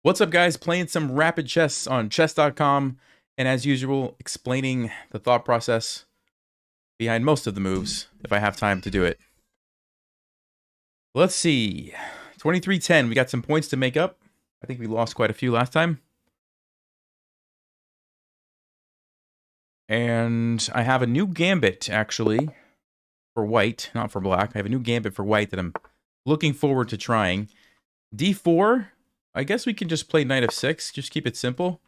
What's up, guys? Playing some rapid chess on chess.com, and as usual, explaining the thought process behind most of the moves, if I have time to do it. Let's see. 23-10, we got some points to make up. I think we lost quite a few last time. And I have a new gambit, actually, for white, not for black. I have a new gambit for white that I'm looking forward to trying. D4, I guess we can just play knight f6, just keep it simple.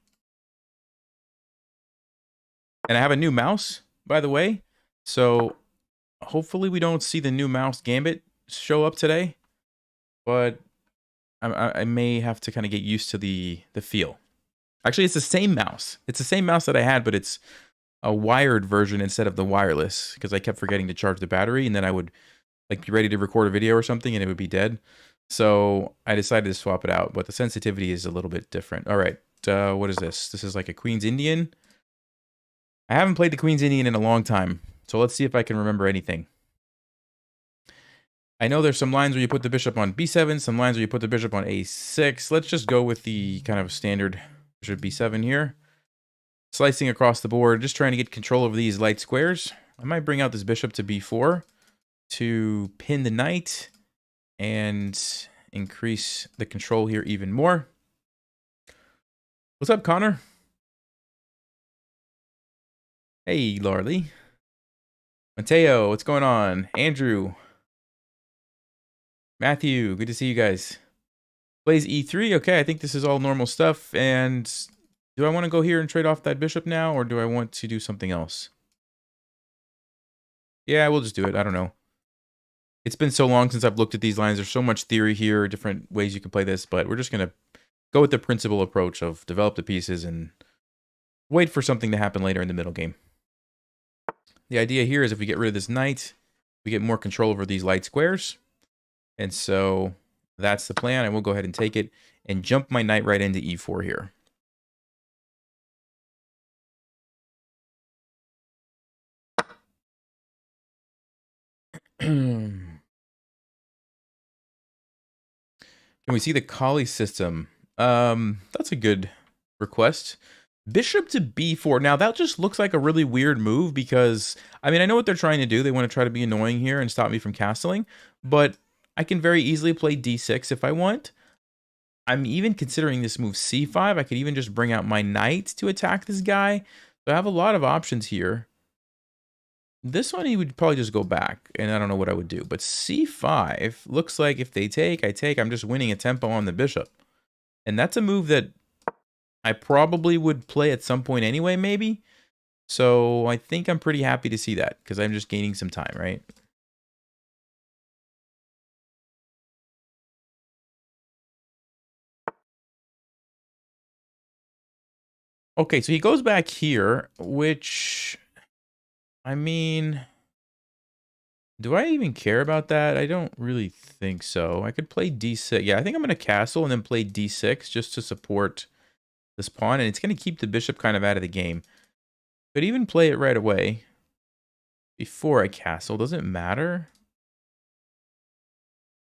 And I have a new mouse, by the way, so hopefully we don't see the new mouse gambit show up today, but I may have to kind of get used to the feel. Actually, it's the same mouse. It's the same mouse that I had, but it's a wired version instead of the wireless, because I kept forgetting to charge the battery, and then I would like be ready to record a video or something, and it would be dead. So I decided to swap it out, but the sensitivity is a little bit different. All right, what is this? This is like a Queen's Indian. I haven't played the Queen's Indian in a long time, so let's see if I can remember anything. I know there's some lines where you put the bishop on b7, some lines where you put the bishop on a6. Let's just go with the kind of standard bishop b7 here. Slicing across the board, just trying to get control over these light squares. I might bring out this bishop to b4 to pin the knight and increase the control here even more. What's up, Connor? Hey, Larly. Mateo, what's going on? Andrew. Matthew, good to see you guys. Plays e3. Okay, I think this is all normal stuff. And do I want to go here and trade off that bishop now, or do I want to do something else? Yeah, we'll just do it. I don't know. It's been so long since I've looked at these lines. There's so much theory here, different ways you can play this, but we're just going to go with the principal approach of develop the pieces and wait for something to happen later in the middle game. The idea here is if we get rid of this knight, we get more control over these light squares. And so that's the plan. I will go ahead and take it and jump my knight right into e4 here. Can we see the Kali system? That's a good request. Bishop to b4. Now, that just looks like a really weird move because, I mean, I know what they're trying to do. They want to try to be annoying here and stop me from castling, but I can very easily play d6 if I want. I'm even considering this move c5. I could even just bring out my knight to attack this guy. So I have a lot of options here. This one, he would probably just go back, and I don't know what I would do. But c5 looks like if they take, I take. I'm just winning a tempo on the bishop. And that's a move that I probably would play at some point anyway, maybe. So I think I'm pretty happy to see that, because I'm just gaining some time, right? Okay, so he goes back here, which, I mean, do I even care about that? I don't really think so. I could play d6. Yeah, I think I'm going to castle and then play d6 just to support this pawn, and it's going to keep the bishop kind of out of the game. But even play it right away before I castle. Does it matter?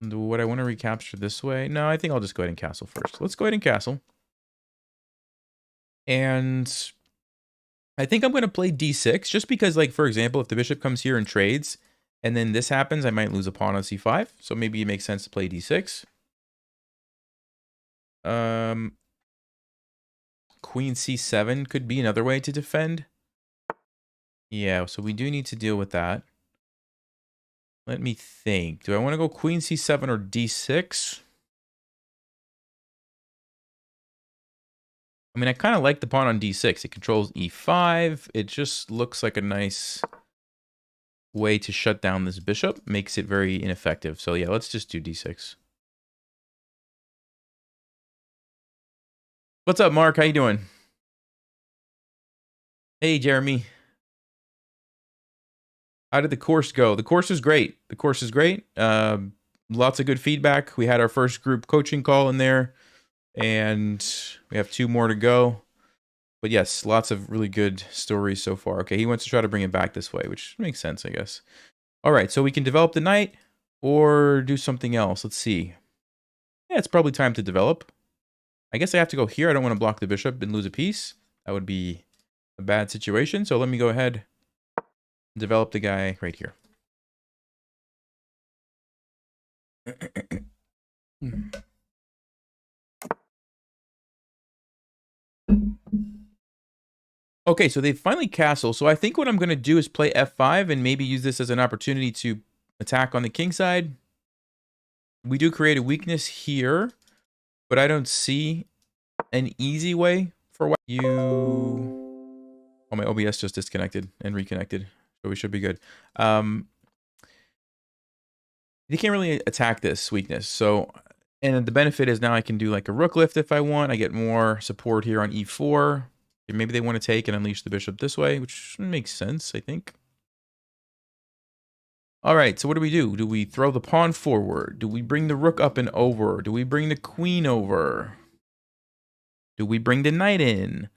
Would I want to recapture this way? No, I think I'll just go ahead and castle first. Let's go ahead and castle. And I think I'm going to play d6 just because, like, for example, if the bishop comes here and trades and then this happens, I might lose a pawn on c5. So maybe it makes sense to play d6. Queen c7 could be another way to defend. Yeah, so we do need to deal with that. Let me think. Do I want to go queen c7 or d6? I mean, I kind of like the pawn on d6. It controls e5. It just looks like a nice way to shut down this bishop. Makes it very ineffective. So yeah, let's just do d6. What's up, Mark? How you doing? Hey, Jeremy. How did the course go? The course is great. The course is great. Lots of good feedback. We had our first group coaching call in there, and we have 2 more to go. But yes, lots of really good stories so far. Okay, he wants to try to bring it back this way, which makes sense, I guess. All right, so we can develop the knight or do something else. Let's see. Yeah, it's probably time to develop. I guess I have to go here. I don't want to block the bishop and lose a piece. That would be a bad situation. So let me go ahead and develop the guy right here. Okay, so they finally castle. So I think what I'm going to do is play f5 and maybe use this as an opportunity to attack on the king side. We do create a weakness here, but I don't see an easy way for what you... Oh, my OBS just disconnected and reconnected, so we should be good. They can't really attack this weakness, so... And the benefit is now I can do like a rook lift if I want. I get more support here on e4. Maybe they want to take and unleash the bishop this way, which makes sense, I think. All right, so what do? Do we throw the pawn forward? Do we bring the rook up and over? Do we bring the queen over? Do we bring the knight in?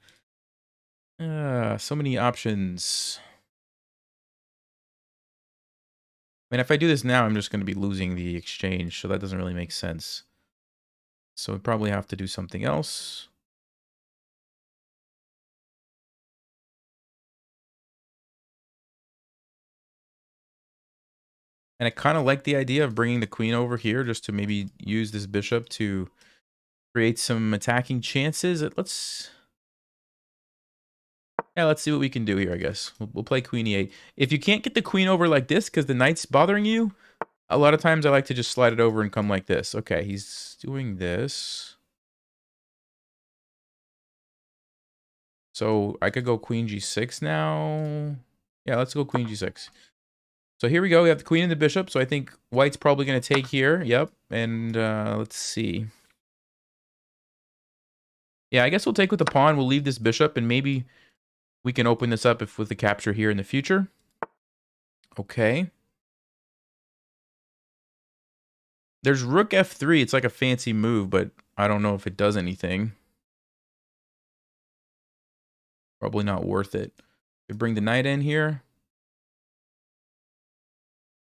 So many options. I mean, if I do this now, I'm just going to be losing the exchange, so that doesn't really make sense. So we probably have to do something else. And I kind of like the idea of bringing the queen over here just to maybe use this bishop to create some attacking chances. Let's see what we can do here, I guess. We'll play queen e8. If you can't get the queen over like this because the knight's bothering you, a lot of times I like to just slide it over and come like this. Okay, he's doing this. So I could go queen g6 now. Yeah, let's go queen g6. So here we go. We have the queen and the bishop. So I think white's probably going to take here. Yep. And let's see. Yeah, I guess we'll take with the pawn. We'll leave this bishop, and maybe we can open this up with the capture here in the future. Okay. There's rook f3. It's like a fancy move, but I don't know if it does anything. Probably not worth it. We bring the knight in here.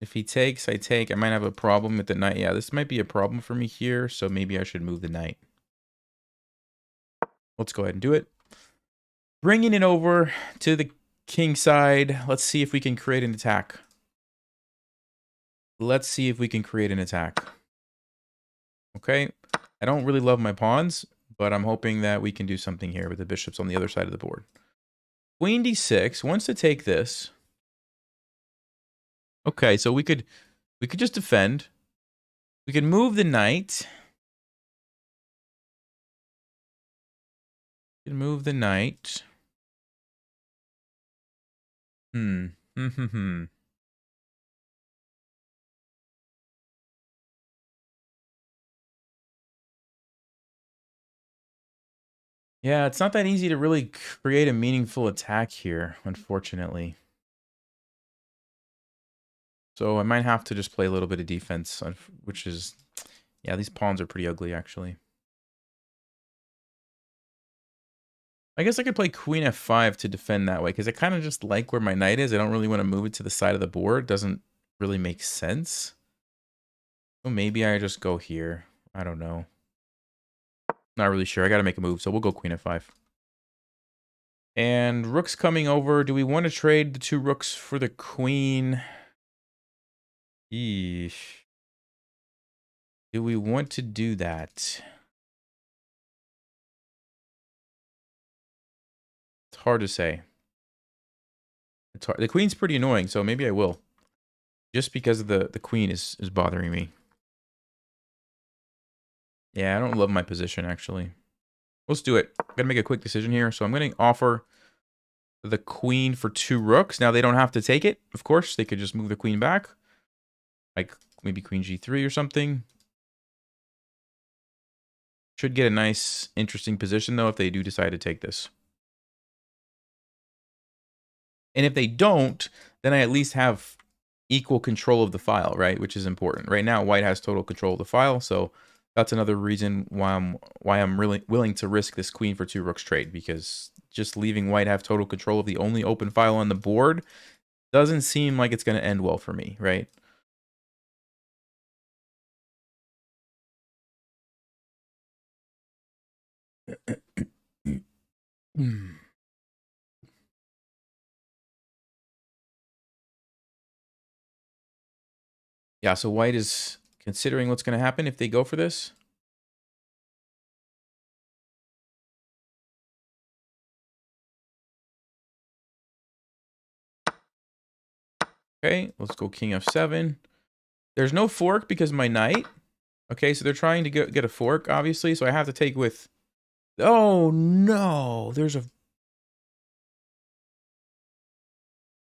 If he takes, I take. I might have a problem with the knight. Yeah, this might be a problem for me here, so maybe I should move the knight. Let's go ahead and do it. Bringing it over to the king side. Let's see if we can create an attack. Let's see if we can create an attack. Okay. I don't really love my pawns, but I'm hoping that we can do something here with the bishops on the other side of the board. Queen d6 wants to take this. Okay, so we could just defend. We can move the knight. We can move the knight. Yeah, it's not that easy to really create a meaningful attack here, unfortunately. So I might have to just play a little bit of defense, which is... Yeah, these pawns are pretty ugly, actually. I guess I could play queen f5 to defend that way, because I kind of just like where my knight is. I don't really want to move it to the side of the board. It doesn't really make sense. So maybe I just go here. I don't know. Not really sure. I got to make a move, so we'll go queen f5. And rook's coming over. Do we want to trade the two rooks for the queen? Eesh. Do we want to do that? It's hard to say. It's hard. The queen's pretty annoying, so maybe I will. Just because of the queen is bothering me. Yeah, I don't love my position, actually. Let's do it. I'm going to make a quick decision here. So I'm going to offer the queen for two rooks. Now, they don't have to take it, of course. They could just move the queen back. Like, maybe queen g3 or something. Should get a nice, interesting position, though, if they do decide to take this. And if they don't, then I at least have equal control of the file, right? Which is important. Right now, white has total control of the file, so that's another reason why I'm really willing to risk this queen for two rooks trade, because just leaving white have total control of the only open file on the board doesn't seem like it's going to end well for me, right? Yeah, so white is considering what's going to happen if they go for this. Okay, let's go king f7. There's no fork because of my knight. Okay, so they're trying to get a fork, obviously, so I have to take with... Oh, no! There's a...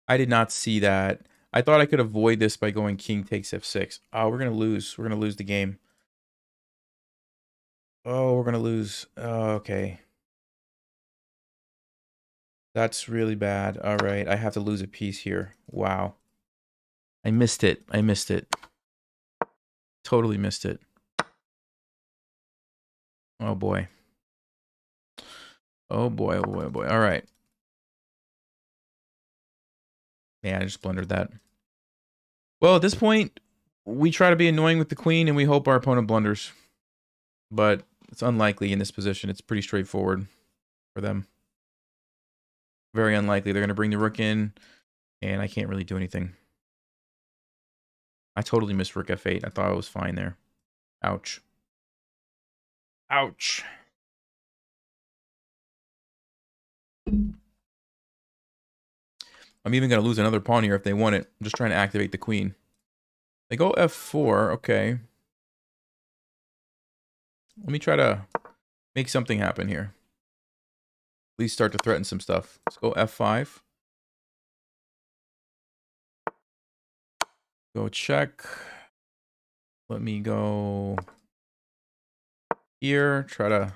I did not see that. I thought I could avoid this by going king takes f6. Oh, we're going to lose. We're going to lose the game. Oh, we're going to lose. Oh, okay. That's really bad. All right, I have to lose a piece here. Wow. I missed it. I missed it. Totally missed it. Oh, boy. Oh, boy. Oh, boy. Oh, boy. All right. Man, I just blundered that. Well, at this point, we try to be annoying with the queen, and we hope our opponent blunders. But it's unlikely in this position. It's pretty straightforward for them. Very unlikely. They're going to bring the rook in, and I can't really do anything. I totally missed rook f8. I thought I was fine there. Ouch. Ouch. I'm even going to lose another pawn here if they want it. I'm just trying to activate the queen. They go f4. Okay. Let me try to make something happen here. At least start to threaten some stuff. Let's go f5. Go check. Let me go here. Try to...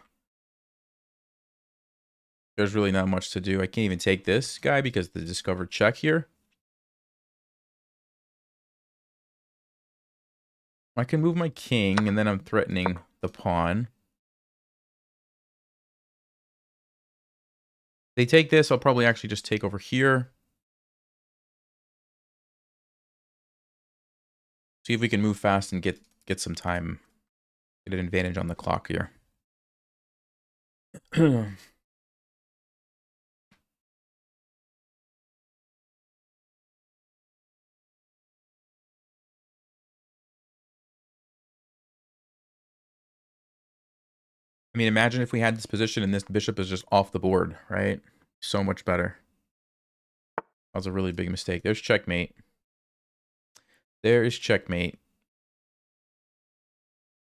There's really not much to do. I can't even take this guy because the discovered check here. I can move my king, and then I'm threatening the pawn. They take this, I'll probably actually just take over here. See if we can move fast and get some time. Get an advantage on the clock here. I mean, imagine if we had this position and this bishop is just off the board, right? So much better. That was a really big mistake. There's checkmate. There is checkmate.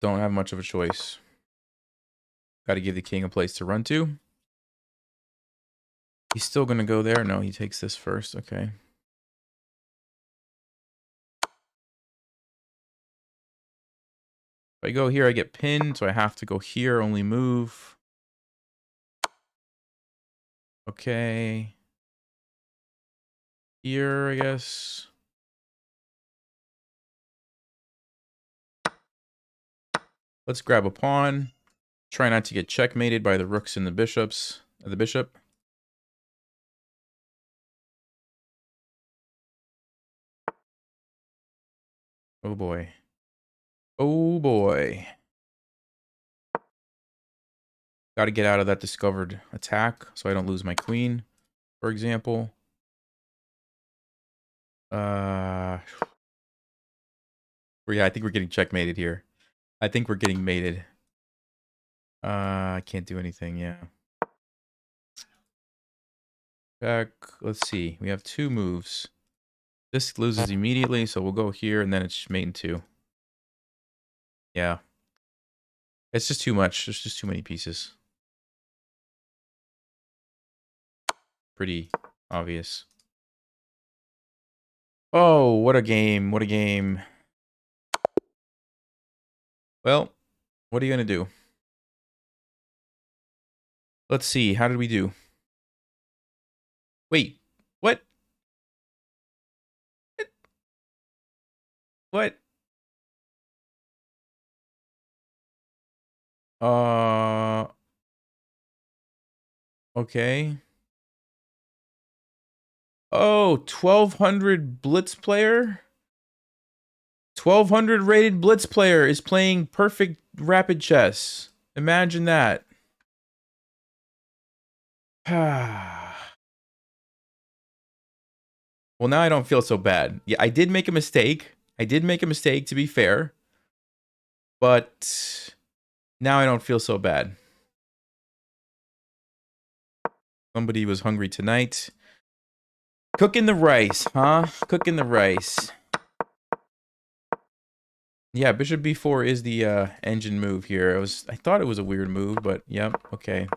Don't have much of a choice. Got to give the king a place to run to. He's still going to go there. No, he takes this first. Okay. If I go here, I get pinned, so I have to go here, only move. Okay. Here, I guess. Let's grab a pawn. Try not to get checkmated by the rooks and the bishops. The bishop. Oh boy. Oh boy. Got to get out of that discovered attack so I don't lose my queen, for example. Yeah, I think we're getting checkmated here. I think we're getting mated. I can't do anything, yeah. Back, let's see. We have two moves. This loses immediately, so we'll go here, and then it's mate in two. Yeah. It's just too much. There's just too many pieces. Pretty obvious. Oh, what a game. What a game. Well, what are you going to do? Let's see. How did we do? Wait. What? What? Okay. Oh, 1200 Blitz player? 1200 rated Blitz player is playing perfect rapid chess. Imagine that. Well, now I don't feel so bad. Yeah, I did make a mistake. I did make a mistake, to be fair. But now I don't feel so bad. Somebody was hungry tonight. Cooking the rice, huh? Cooking the rice. Yeah, bishop b4 is the engine move here. I thought it was a weird move, but yep, okay.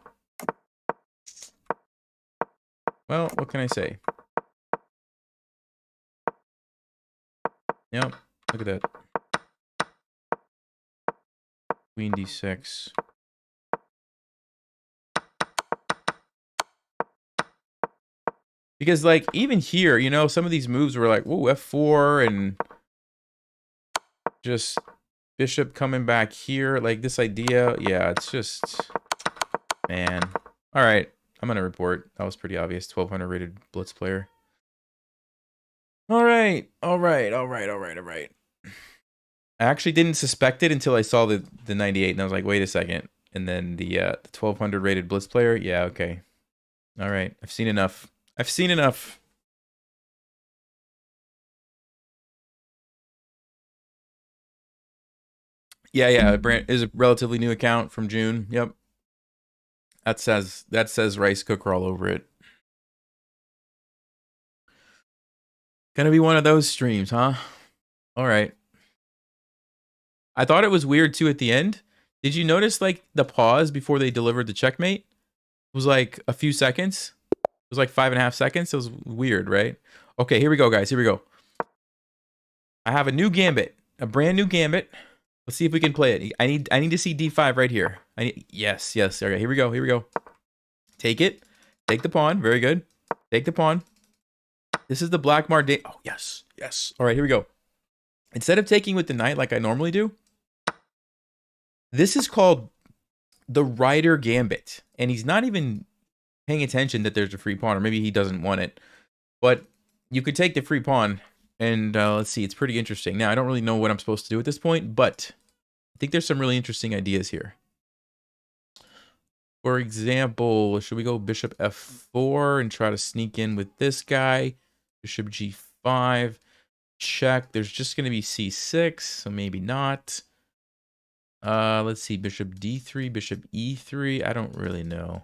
Well, what can I say? Yep, look at that. Queen d6. Because, like, even here, you know, some of these moves were like, whoa, f4, and just bishop coming back here. Like, this idea, yeah, it's just, man. All right, I'm going to report. That was pretty obvious. 1200 rated blitz player. All right. I actually didn't suspect it until I saw the 98, and I was like, wait a second. And then the 1200 rated blitz player, yeah, okay. All right, I've seen enough. I've seen enough. Yeah, it is a relatively new account from June. Yep. That says rice cooker all over it. Gonna be one of those streams, huh? All right. I thought it was weird too at the end. Did you notice like the pause before they delivered the checkmate? It was like a few seconds. It was like 5.5 seconds. It was weird, right? Okay, here we go, guys. Here we go. I have a new gambit, a brand new gambit. Let's see if we can play it. I need to see d5 right here. Yes. Okay, here we go. Take it. Take the pawn. Very good. Take the pawn. This is the black mar. Oh, yes. All right, here we go. Instead of taking with the knight like I normally do, this is called the Ryder gambit. And he's not even paying attention that there's a free pawn, or maybe he doesn't want it. But you could take the free pawn, and let's see. It's pretty interesting. Now, I don't really know what I'm supposed to do at this point, but I think there's some really interesting ideas here. For example, should we go bishop f4 and try to sneak in with this guy? Bishop g5. Check. There's just going to be c6, so maybe not. Let's see. Bishop d3, bishop e3. I don't really know.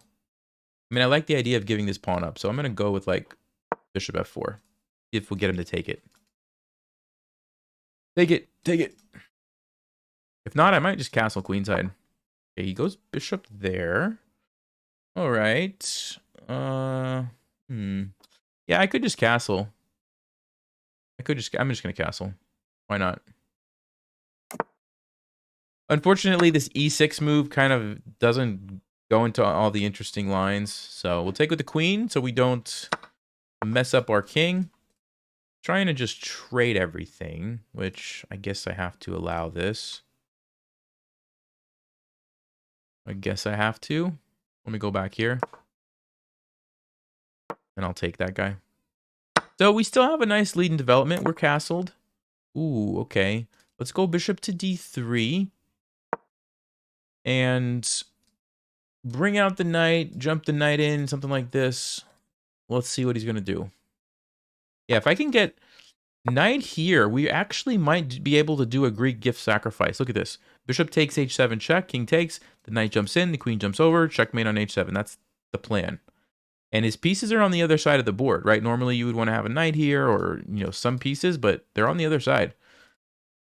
I mean, I like the idea of giving this pawn up, so I'm going to go with, like, bishop f4. If we'll get him to take it. Take it. If not, I might just castle queenside. Okay, he goes bishop there. All right. Yeah, I could just castle. I'm just going to castle. Why not? Unfortunately, this e6 move kind of doesn't go into all the interesting lines. So we'll take with the queen so we don't mess up our king. Trying to just trade everything, which I guess I have to allow this. I guess I have to. Let me go back here. And I'll take that guy. So we still have a nice lead in development. We're castled. Ooh, okay. Let's go bishop to d3. And bring out the knight, jump the knight in, something like this. Let's see what he's going to do. Yeah, if I can get knight here, we actually might be able to do a Greek gift sacrifice. Look at this. Bishop takes h7 check, king takes, the knight jumps in, the queen jumps over, checkmate on h7. That's the plan. And his pieces are on the other side of the board, right? Normally you would want to have a knight here or, you know, some pieces, but they're on the other side.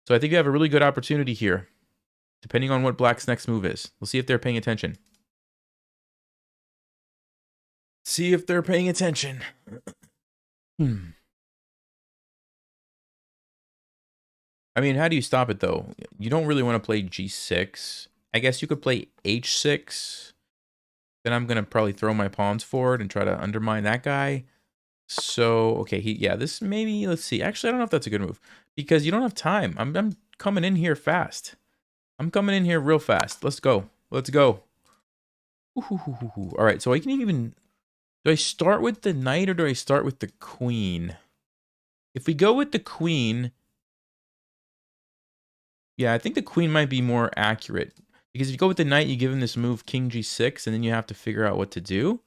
So I think you have a really good opportunity here, depending on what black's next move is. We'll see if they're paying attention. See if they're paying attention. I mean, how do you stop it, though? You don't really want to play g6. I guess you could play h6. Then I'm going to probably throw my pawns forward and try to undermine that guy. So, okay, this maybe, let's see. Actually, I don't know if that's a good move. Because you don't have time. I'm coming in here fast. I'm coming in here real fast. Let's go. All right, so I can even... Do I start with the knight or do I start with the queen? If we go with the queen... Yeah, I think the queen might be more accurate. Because if you go with the knight, you give him this move, king g6, and then you have to figure out what to do.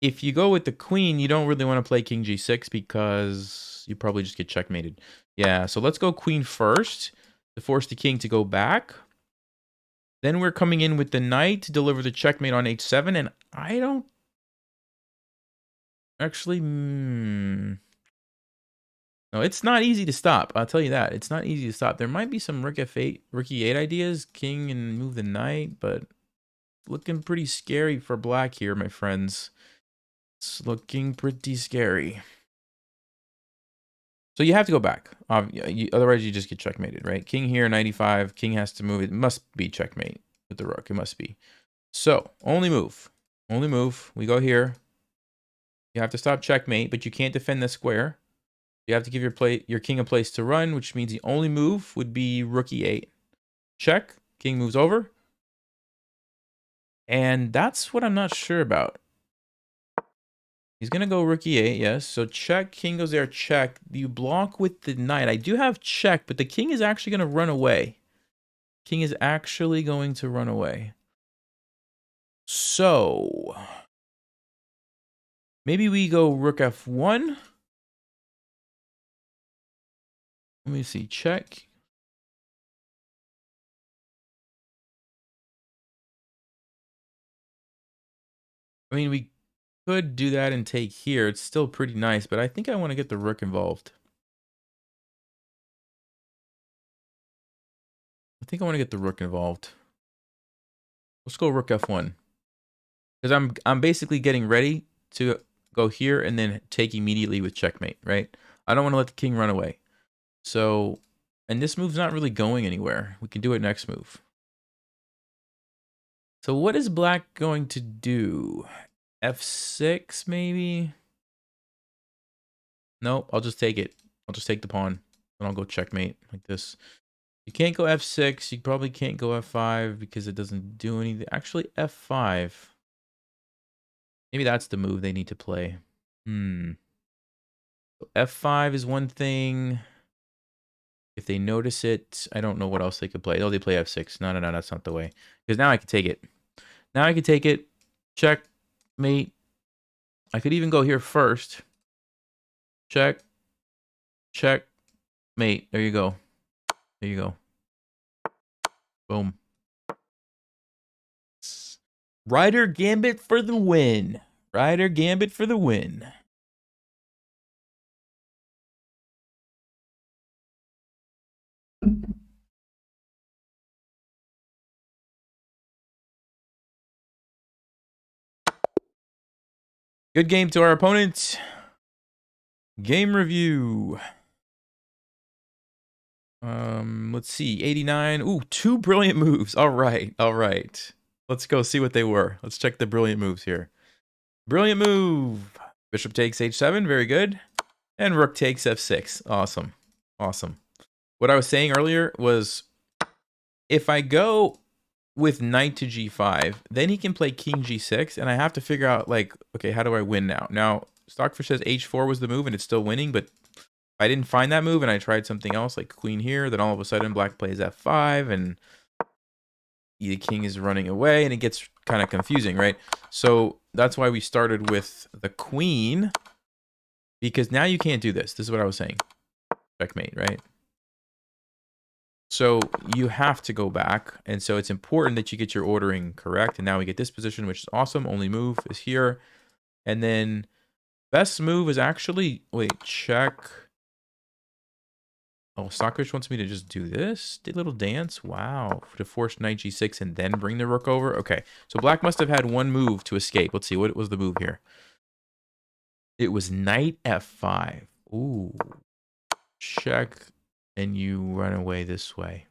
if you go with the queen, you don't really want to play king g6 because you probably just get checkmated. Yeah, so let's go queen first to force the king to go back. Then we're coming in with the knight to deliver the checkmate on h7, and I don't actually... No, it's not easy to stop. I'll tell you that. It's not easy to stop. There might be some rook f8, rook e8 ideas, king and move the knight, but looking pretty scary for black here, my friends. It's looking pretty scary. So you have to go back. Otherwise, you just get checkmated, right? King here, 95. King has to move. It must be checkmate with the rook. It must be. So, only move. Only move. We go here. You have to stop checkmate, but you can't defend the square. You have to give your king a place to run, which means the only move would be rook e8. Check. King moves over. And that's what I'm not sure about. He's going to go rook e8, yes. So check, king goes there, check. You block with the knight. I do have check, but the king is actually going to run away. King is actually going to run away. So maybe we go rook f1. Let me see, check. I mean, we could do that and take here. It's still pretty nice, but I think I want to get the rook involved. I think I want to get the rook involved. Let's go rook f1. Because I'm basically getting ready to go here and then take immediately with checkmate, right? I don't want to let the king run away. So, and this move's not really going anywhere. We can do it next move. So what is black going to do? F6 maybe? Nope, I'll just take it. I'll just take the pawn and I'll go checkmate like this. You can't go f6. You probably can't go f5 because it doesn't do anything. Actually, f5. Maybe that's the move they need to play. So f5 is one thing. If they notice it, I don't know what else they could play. Oh, they play f6. No, that's not the way. Because now I can take it. Now I can take it. Check, mate. I could even go here first. Check. Check. Mate. There you go. There you go. Boom. Ryder gambit for the win. Ryder gambit for the win. Good game to our opponent. Game review. Let's see. 89. Ooh, 2 brilliant moves. All right. All right. Let's go see what they were. Let's check the brilliant moves here. Brilliant move. Bishop takes h7. Very good. And rook takes f6. Awesome. Awesome. What I was saying earlier was if I go with knight to g5, then he can play king g6, and I have to figure out, like, okay, how do I win now? Now, Stockfish says h4 was the move, and it's still winning, but I didn't find that move, and I tried something else, like queen here, then all of a sudden black plays f5, and the king is running away, and it gets kind of confusing, right? So that's why we started with the queen, because now you can't do this. This is what I was saying. Checkmate, right? So you have to go back, and so it's important that you get your ordering correct. And now we get this position, which is awesome. Only move is here. And then best move is actually, wait, check. Oh, Stockfish wants me to just do this? Did a little dance? Wow. To force knight g6 and then bring the rook over? Okay, so black must have had one move to escape. Let's see, what was the move here? It was knight f5. Ooh. Check, and you run away this way.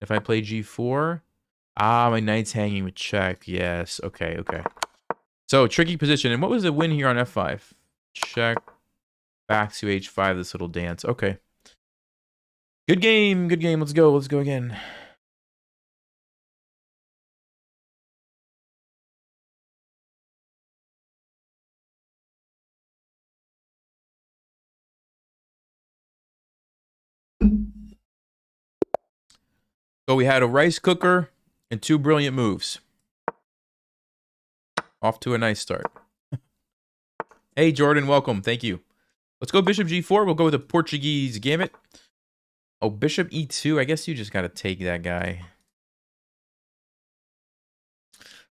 If I play g4, my knight's hanging with check. Yes, okay, okay. So, tricky position. And what was the win here on f5? Check, back to h5, this little dance. Okay. Good game, good game. Let's go, let's go again. So we had a rice cooker and 2 brilliant moves. Off to a nice start. Hey, Jordan, welcome. Thank you. Let's go bishop g4. We'll go with a Portuguese gambit. Oh, bishop e2. I guess you just got to take that guy.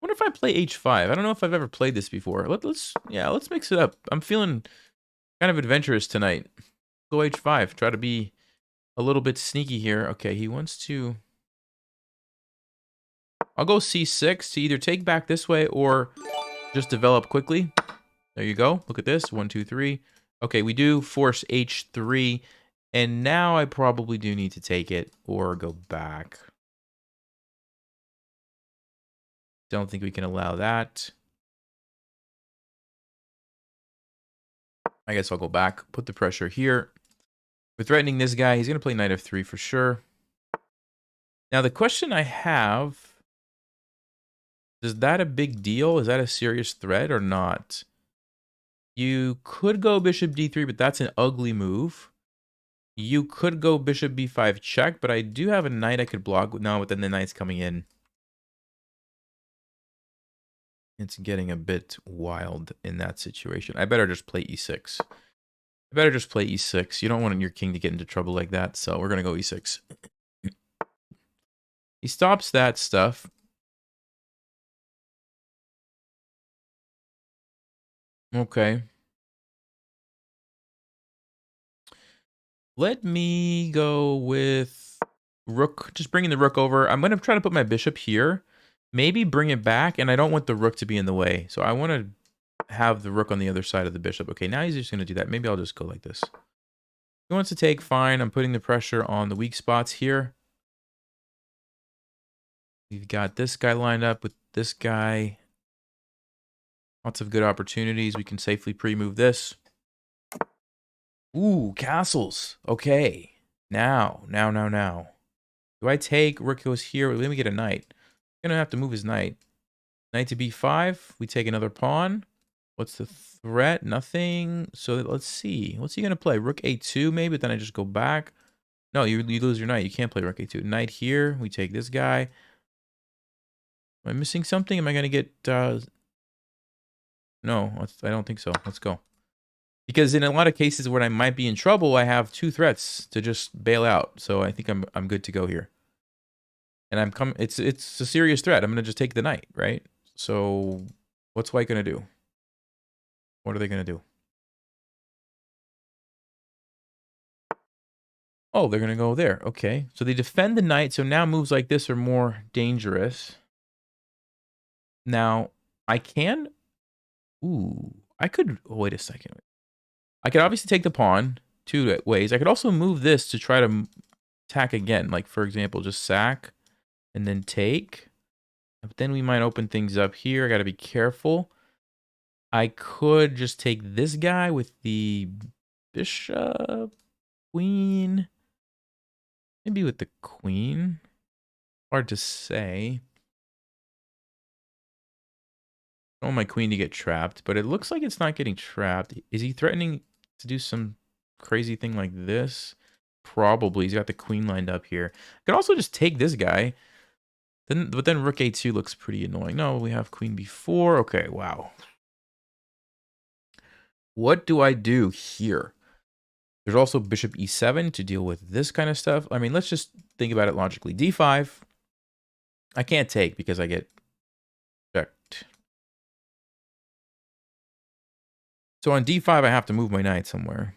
Wonder if I play h5. I don't know if I've ever played this before. Let's mix it up. I'm feeling kind of adventurous tonight. Go h5. Try to be a little bit sneaky here. Okay, he wants to... I'll go c6 to either take back this way or just develop quickly. There you go. Look at this. 1, 2, 3. Okay, we do force h3. And now I probably do need to take it or go back. Don't think we can allow that. I guess I'll go back. Put the pressure here. We're threatening this guy. He's going to play knight f3 for sure. Now, the question I have... Is that a big deal? Is that a serious threat or not? You could go bishop d3, but that's an ugly move. You could go bishop b5 check, but I do have a knight I could block now, but then the knight's coming in. It's getting a bit wild in that situation. I better just play e6. I better just play e6. You don't want your king to get into trouble like that, so we're going to go e6. He stops that stuff. Okay. Let me go with rook. Just bringing the rook over. I'm going to try to put my bishop here. Maybe bring it back, and I don't want the rook to be in the way. So I want to have the rook on the other side of the bishop. Okay, now he's just going to do that. Maybe I'll just go like this. He wants to take, fine. I'm putting the pressure on the weak spots here. We've got this guy lined up with this guy. Lots of good opportunities. We can safely pre-move this. Ooh, castles. Okay. Now. Do I take rook goes here? Let me get a knight. I'm going to have to move his knight. Knight to b5. We take another pawn. What's the threat? Nothing. So let's see. What's he going to play? Rook a2 maybe, but then I just go back. No, you lose your knight. You can't play rook a2. Knight here. We take this guy. Am I missing something? Am I going to get... No, I don't think so. Let's go. Because in a lot of cases when I might be in trouble, I have 2 threats to just bail out. So I think I'm good to go here. And it's a serious threat. I'm going to just take the knight, right? So what's white going to do? What are they going to do? Oh, they're going to go there. Okay. So they defend the knight. So now moves like this are more dangerous. Now, I can... Ooh. I could... Oh, wait a second. I could obviously take the pawn 2 ways. I could also move this to try to attack again. Like, for example, just sack and then take. But then we might open things up here. I got to be careful. I could just take this guy with the bishop, queen. Maybe with the queen. Hard to say. I don't want my queen to get trapped, but it looks like it's not getting trapped. Is he threatening to do some crazy thing like this? Probably. He's got the queen lined up here. I could also just take this guy. But then rook a2 looks pretty annoying. No, we have queen b4. Okay, wow. What do I do here? There's also bishop e7 to deal with this kind of stuff. I mean, let's just think about it logically. d5. I can't take because I get checked. So on d5, I have to move my knight somewhere.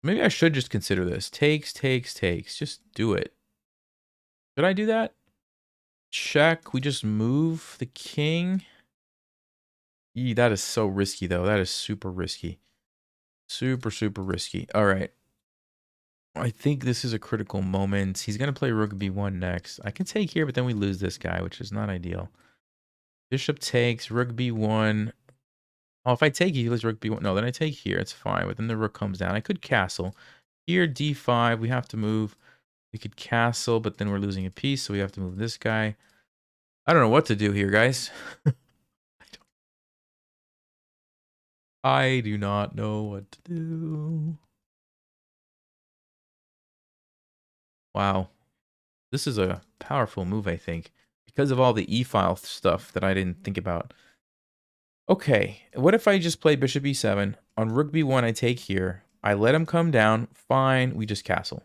Maybe I should just consider this. Takes. Just do it. Should I do that? Check. We just move the king. That is so risky, though. That is super risky. Super risky. All right. I think this is a critical moment. He's going to play rook b1 next. I can take here, but then we lose this guy, which is not ideal. Bishop takes, rook b1. Oh, if I take, he plays rook b1. No, then I take here. It's fine. But then the rook comes down. I could castle. Here, d5. We have to move. We could castle, but then we're losing a piece, so we have to move this guy. I don't know what to do here, guys. I do not know what to do. Wow. This is a powerful move, I think, because of all the e-file stuff that I didn't think about. Okay, what if I just play bishop e7? On rook b1, I take here. I let him come down. Fine, we just castle.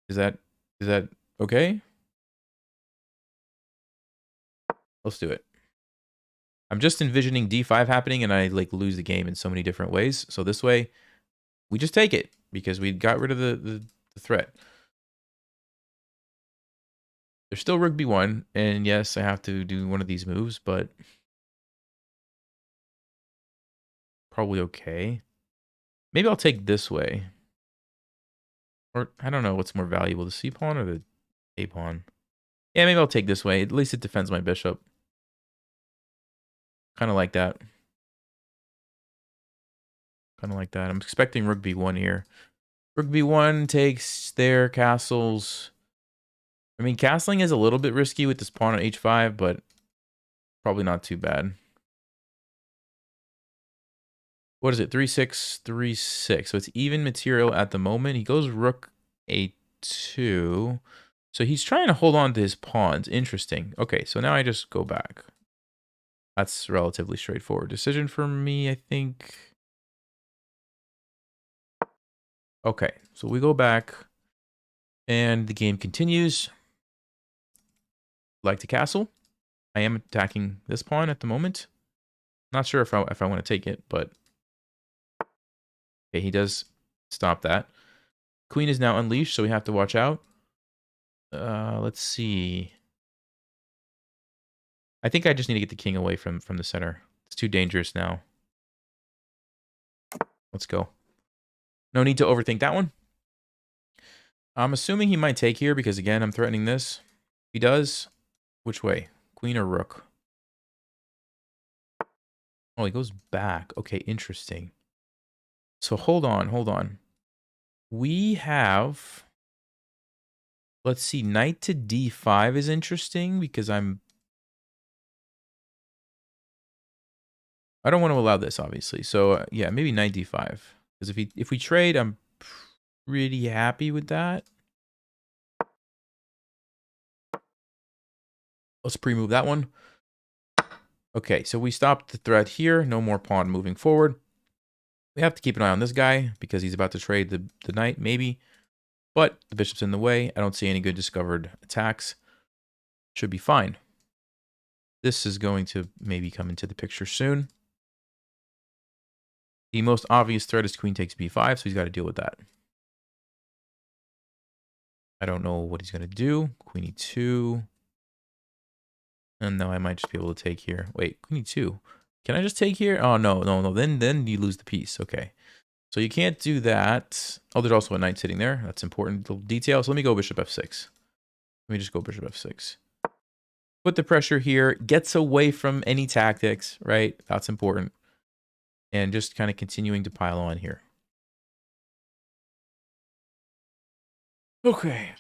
Is that okay? Let's do it. I'm just envisioning d5 happening, and I like lose the game in so many different ways. So this way, we just take it because we got rid of the threat. There's still rook b1, and yes, I have to do one of these moves, but probably okay. Maybe I'll take this way. Or I don't know what's more valuable, the c pawn or the a pawn. Yeah, maybe I'll take this way. At least it defends my bishop. Kind of like that. Kind of like that. I'm expecting rook b1 here. Rook b1 takes their castles. I mean, castling is a little bit risky with this pawn on h5, but probably not too bad. What is it? 3-6, 3-6. So it's even material at the moment. He goes rook a2. So he's trying to hold on to his pawns. Interesting. Okay, so now I just go back. That's relatively straightforward decision for me, I think. Okay, so we go back. And the game continues. Like to castle. I am attacking this pawn at the moment. Not sure if I want to take it, but okay, he does stop that. Queen is now unleashed, so we have to watch out. Let's see. I think I just need to get the king away from the center. It's too dangerous now. Let's go. No need to overthink that one. I'm assuming he might take here because, again, I'm threatening this. If he does, which way? Queen or rook? Oh, he goes back. Okay, interesting. So hold on. We have... Let's see, knight to d5 is interesting because I don't want to allow this, obviously. So, yeah, maybe knight d5. Because if we trade, I'm pretty happy with that. Let's pre-move that one. Okay, so we stopped the threat here. No more pawn moving forward. We have to keep an eye on this guy because he's about to trade the knight, maybe. But the bishop's in the way. I don't see any good discovered attacks. Should be fine. This is going to maybe come into the picture soon. The most obvious threat is queen takes b5, so he's got to deal with that. I don't know what he's going to do. Queen e2. And now I might just be able to take here. Wait, queen e2. Can I just take here? Oh, no. Then you lose the piece. Okay. So you can't do that. Oh, there's also a knight sitting there. That's important little detail. So let me go bishop f6. Let me just go bishop f6. Put the pressure here. Gets away from any tactics, right? That's important. And just kind of continuing to pile on here. Okay.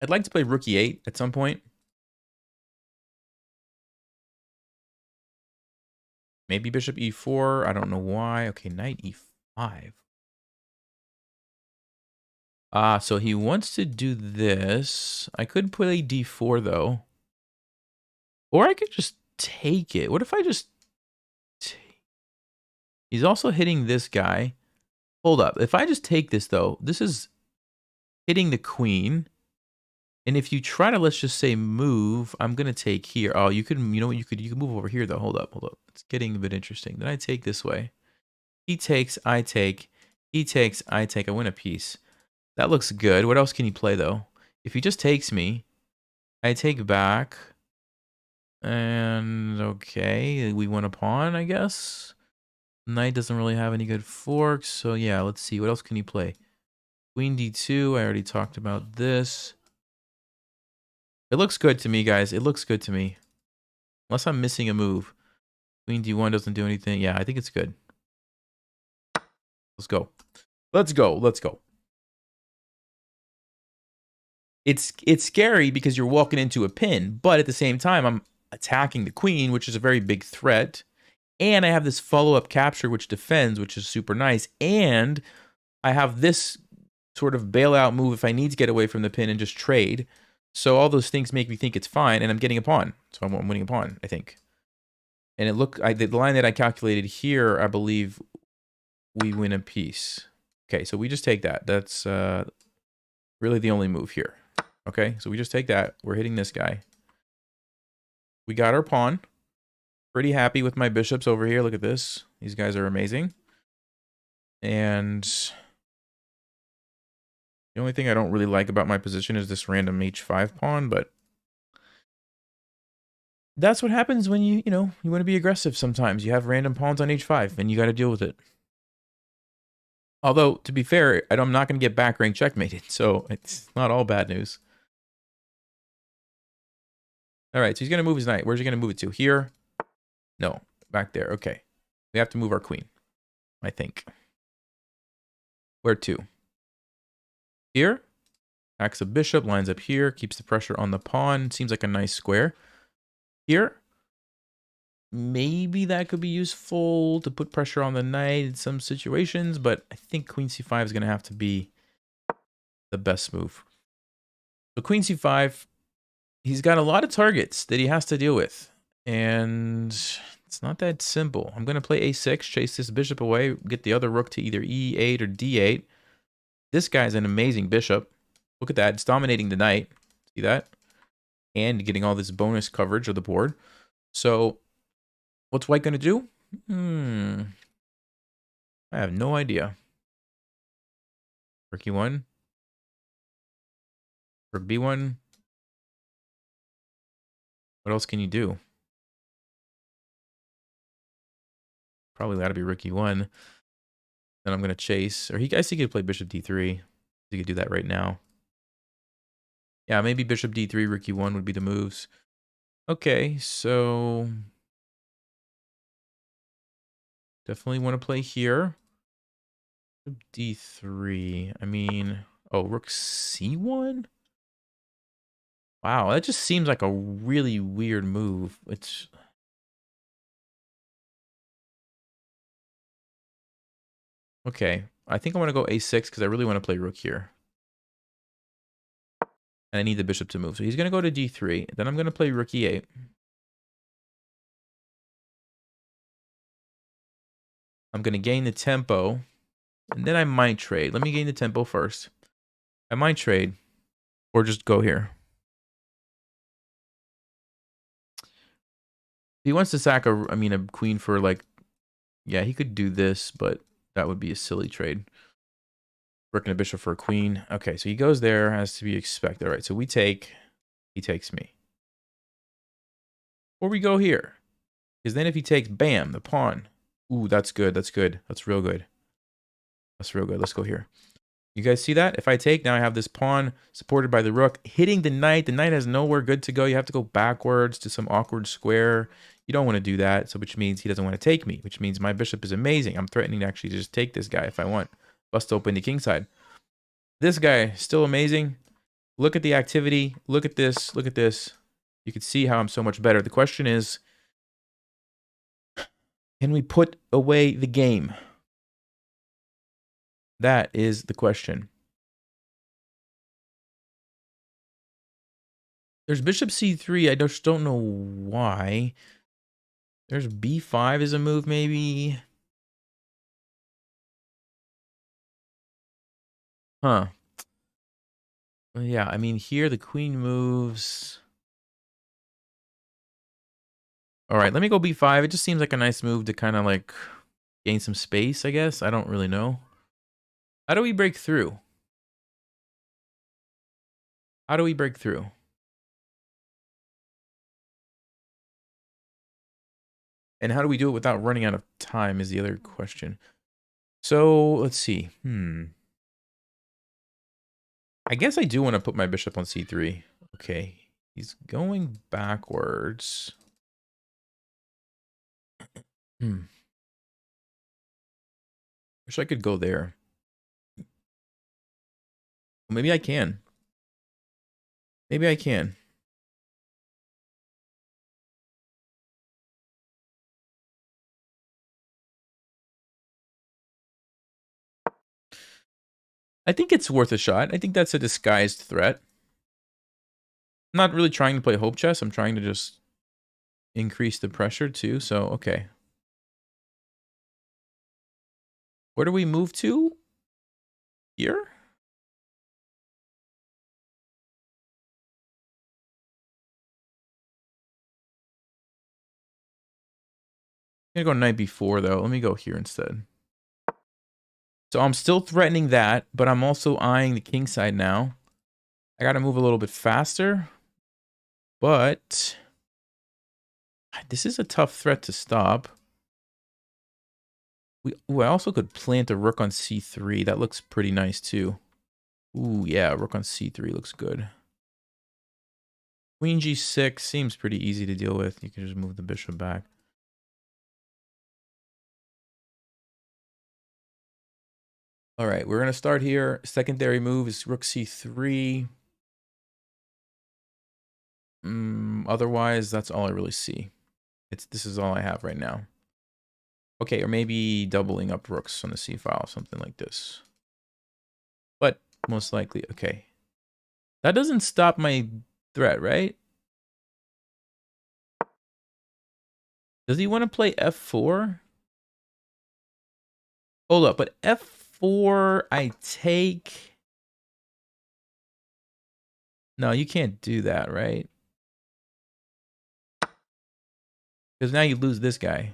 I'd like to play rook e8 at some point. Maybe bishop e4. I don't know why. Okay, knight e5. So he wants to do this. I could play d4, though. Or I could just take it. What if I just take... He's also hitting this guy. Hold up. If I just take this, though, this is hitting the queen. And if you try to, let's just say, move, I'm going to take here. Oh, you could, you know what, you could move over here, though. Hold up. It's getting a bit interesting. Then I take this way. He takes, I take. He takes, I take. I win a piece. That looks good. What else can he play, though? If he just takes me, I take back. And, okay, we win a pawn, I guess. Knight doesn't really have any good forks. So, yeah, let's see. What else can he play? Queen d2. I already talked about this. It looks good to me, guys. It looks good to me. Unless I'm missing a move. Queen d1 doesn't do anything. Yeah, I think it's good. Let's go. Let's go. Let's go. It's scary because you're walking into a pin, but at the same time, I'm attacking the queen, which is a very big threat. And I have this follow-up capture, which defends, which is super nice. And I have this sort of bailout move if I need to get away from the pin and just trade. So all those things make me think it's fine, and I'm getting a pawn. So I'm winning a pawn, I think. And the line that I calculated here, I believe we win a piece. Okay, so we just take that. That's really the only move here. Okay, so we just take that. We're hitting this guy. We got our pawn. Pretty happy with my bishops over here. Look at this. These guys are amazing. And the only thing I don't really like about my position is this random h5 pawn, but that's what happens when you want to be aggressive sometimes. You have random pawns on h5, and you got to deal with it. Although, to be fair, I'm not going to get back rank checkmated, so it's not all bad news. All right, so he's going to move his knight. Where's he going to move it to? Here? No, back there. Okay. We have to move our queen, I think. Where to? Here? Acts a bishop, lines up here, keeps the pressure on the pawn. Seems like a nice square. Here? Maybe that could be useful to put pressure on the knight in some situations, but I think queen c5 is going to have to be the best move. So queen c5, he's got a lot of targets that he has to deal with, and it's not that simple. I'm going to play a6, chase this bishop away, get the other rook to either e8 or d8. This guy's an amazing bishop. Look at that. It's dominating the knight. See that? And getting all this bonus coverage of the board. So what's white going to do? I have no idea. Rook e1. Rook b1. What else can you do? Probably got to be rook e1. Then I'm going to chase. Or I guess he could play bishop d3. He could do that right now. Yeah, maybe bishop d3, rook e1 would be the moves. Okay, so definitely want to play here. D3. I mean, oh, rook c1? Wow, that just seems like a really weird move. It's okay. I think I want to go a6 because I really want to play rook here. And I need the bishop to move. So he's going to go to d3. Then I'm going to play rook e8. I'm going to gain the tempo. And then I might trade. Let me gain the tempo first. I might trade. Or just go here. He wants to sack a queen for like... Yeah, he could do this, but that would be a silly trade. Rook and a bishop for a queen. Okay, so he goes there as to be expected. All right, so we take... He takes me. Or we go here. Because then if he takes... Bam, the pawn. Ooh, that's good. That's good. That's real good. That's real good. Let's go here. You guys see that? If I take, now I have this pawn supported by the rook, hitting the knight. The knight has nowhere good to go. You have to go backwards to some awkward square. You don't want to do that, so which means he doesn't want to take me, which means my bishop is amazing. I'm threatening to actually just take this guy if I want. Bust open the king side. This guy, still amazing. Look at the activity. Look at this. Look at this. You can see how I'm so much better. The question is, can we put away the game? That is the question. There's bishop c3. I just don't know why. There's b5 is a move, maybe. Huh. Well, yeah, I mean, here the queen moves. All right, let me go b5. It just seems like a nice move to kind of like gain some space, I guess. I don't really know. How do we break through? How do we break through? And how do we do it without running out of time is the other question. So, let's see. I guess I do want to put my bishop on c3. Okay. He's going backwards. Wish I could go there. Maybe I can. Maybe I can. I think it's worth a shot. I think that's a disguised threat. not really trying to play hope chess. I'm trying to just increase the pressure too. So, okay. Where do we move to? Here? I'm gonna go knight b4 though. Let me go here instead. So I'm still threatening that, but I'm also eyeing the king side now. I gotta move a little bit faster. But this is a tough threat to stop. Ooh, I also could plant a rook on c3. That looks pretty nice too. Ooh, yeah, rook on c3 looks good. Queen g6 seems pretty easy to deal with. You can just move the bishop back. All right, we're going to start here. Secondary move is rook c3. Otherwise, that's all I really see. This is all I have right now. Okay, or maybe doubling up rooks on the c file, something like this. But most likely, okay. That doesn't stop my threat, right? Does he want to play f4? Hold up, but f4, I take... No, you can't do that, right? Because now you lose this guy.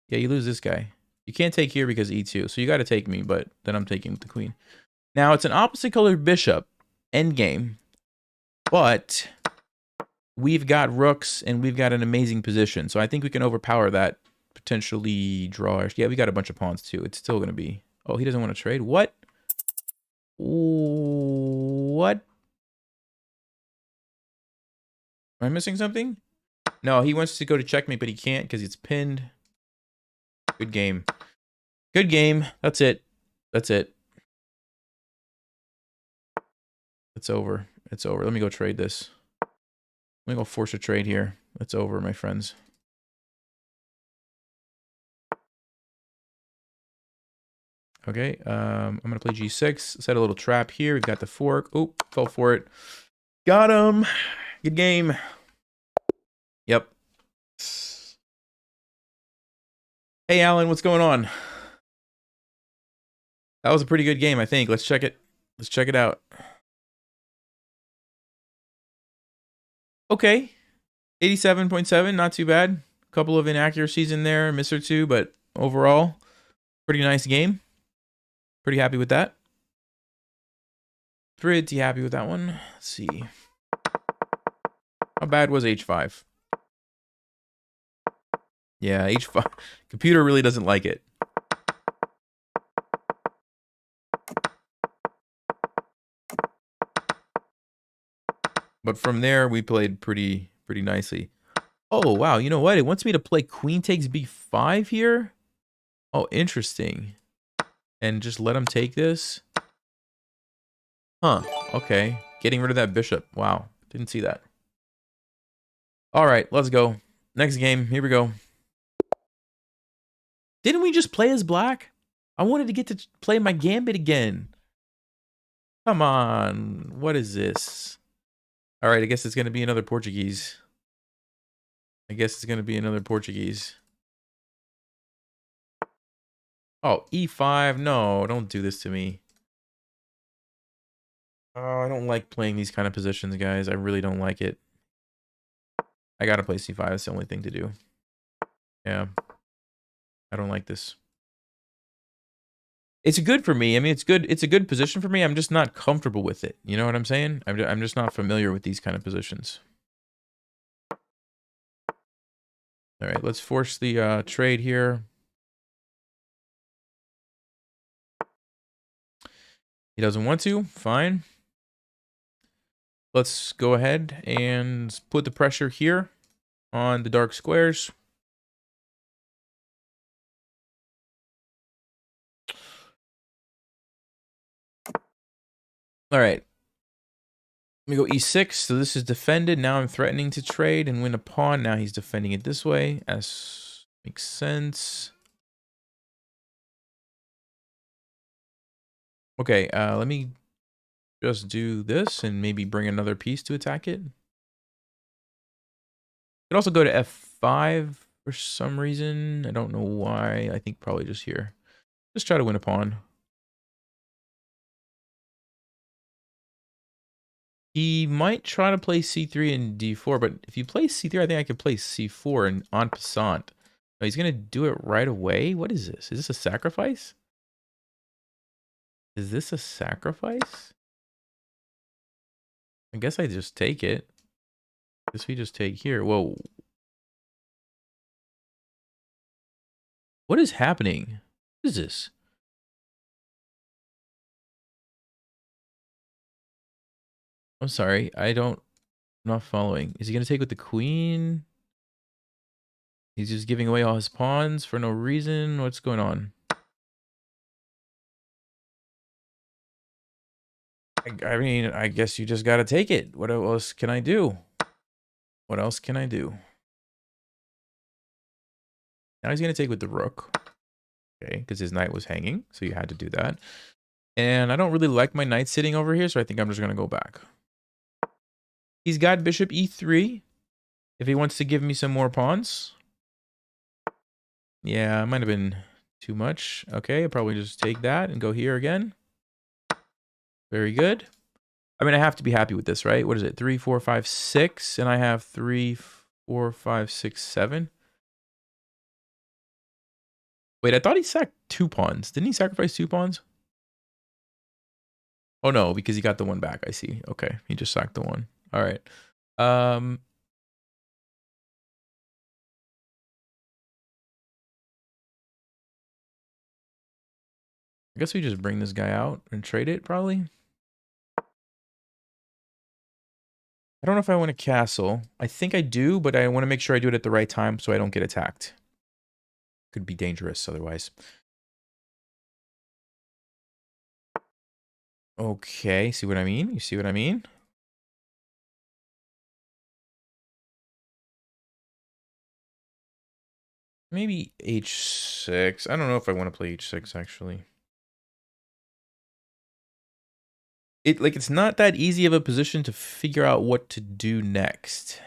Yeah, you lose this guy. You can't take here because e2, so you got to take me, but then I'm taking the queen. Now, it's an opposite colored bishop, endgame, but we've got rooks and we've got an amazing position, so I think we can overpower that, potentially draw. Yeah, we got a bunch of pawns too. It's still going to be... Oh, he doesn't want to trade? What? What? Am I missing something? No, he wants to go to checkmate, but he can't because it's pinned. Good game. Good game. That's it. That's it. It's over. It's over. Let me go trade this. Let me go force a trade here. It's over, my friends. Okay, I'm going to play g6. Set a little trap here. We've got the fork. Oop, fell for it. Got him. Good game. Yep. Hey, Alan, what's going on? That was a pretty good game, I think. Let's check it. Let's check it out. Okay. 87.7, not too bad. A couple of inaccuracies in there, a miss or two, but overall, pretty nice game. Pretty happy with that. Pretty happy with that one. Let's see. How bad was h5? Yeah, h5. Computer really doesn't like it. But from there, we played pretty nicely. Oh, wow. You know what? It wants me to play queen takes b5 here? Oh, interesting. And just let him take this? Huh. Okay. Getting rid of that bishop. Wow. Didn't see that. All right, let's go. Next game. Here we go. Didn't we just play as black? I wanted to get to play my gambit again. Come on. What is this? All right, I guess it's going to be another Portuguese. I guess it's going to be another Portuguese. Oh, e5. No, don't do this to me. Oh, I don't like playing these kind of positions, guys. I really don't like it. I got to play c5. That's the only thing to do. Yeah. I don't like this. It's good for me. I mean, it's good. It's a good position for me. I'm just not comfortable with it. You know what I'm saying? I'm just not familiar with these kind of positions. All right, let's force the trade here. He doesn't want to. Fine. Let's go ahead and put the pressure here on the dark squares. All right. Let me go e6. So this is defended. Now I'm threatening to trade and win a pawn. Now he's defending it this way. As makes sense. Okay, let me just do this and maybe bring another piece to attack it. Could also go to f5 for some reason. I don't know why. I think probably just here. Just try to win a pawn. He might try to play c3 and d4, but if you play c3, I think I could play c4 and en passant. Oh, he's going to do it right away? What is this? Is this a sacrifice? Is this a sacrifice? I guess I just take it. I guess we just take here. Whoa. What is happening? What is this? I'm sorry. I'm not following. Is he going to take with the queen? He's just giving away all his pawns for no reason. What's going on? I mean, I guess you just got to take it. What else can I do? What else can I do? Now he's going to take with the rook. Okay, because his knight was hanging, so you had to do that. And I don't really like my knight sitting over here, so I think I'm just going to go back. He's got bishop e3 if he wants to give me some more pawns. Yeah, it might have been too much. Okay, I'll probably just take that and go here again. Very good. I mean, I have to be happy with this, right? What is it? 3, 4, 5, 6. And I have 3, 4, 5, 6, 7. Wait, I thought he sacked 2 pawns. Didn't he sacrifice 2 pawns? Oh, no, because he got the one back. I see. Okay, he just sacked the one. All right. I guess we just bring this guy out and trade it, probably. I don't know if I want to castle. I think I do, but I want to make sure I do it at the right time so I don't get attacked. Could be dangerous otherwise. Okay, see what I mean? You see what I mean? Maybe h6. I don't know if I want to play h6, actually. It's not that easy of a position to figure out what to do next.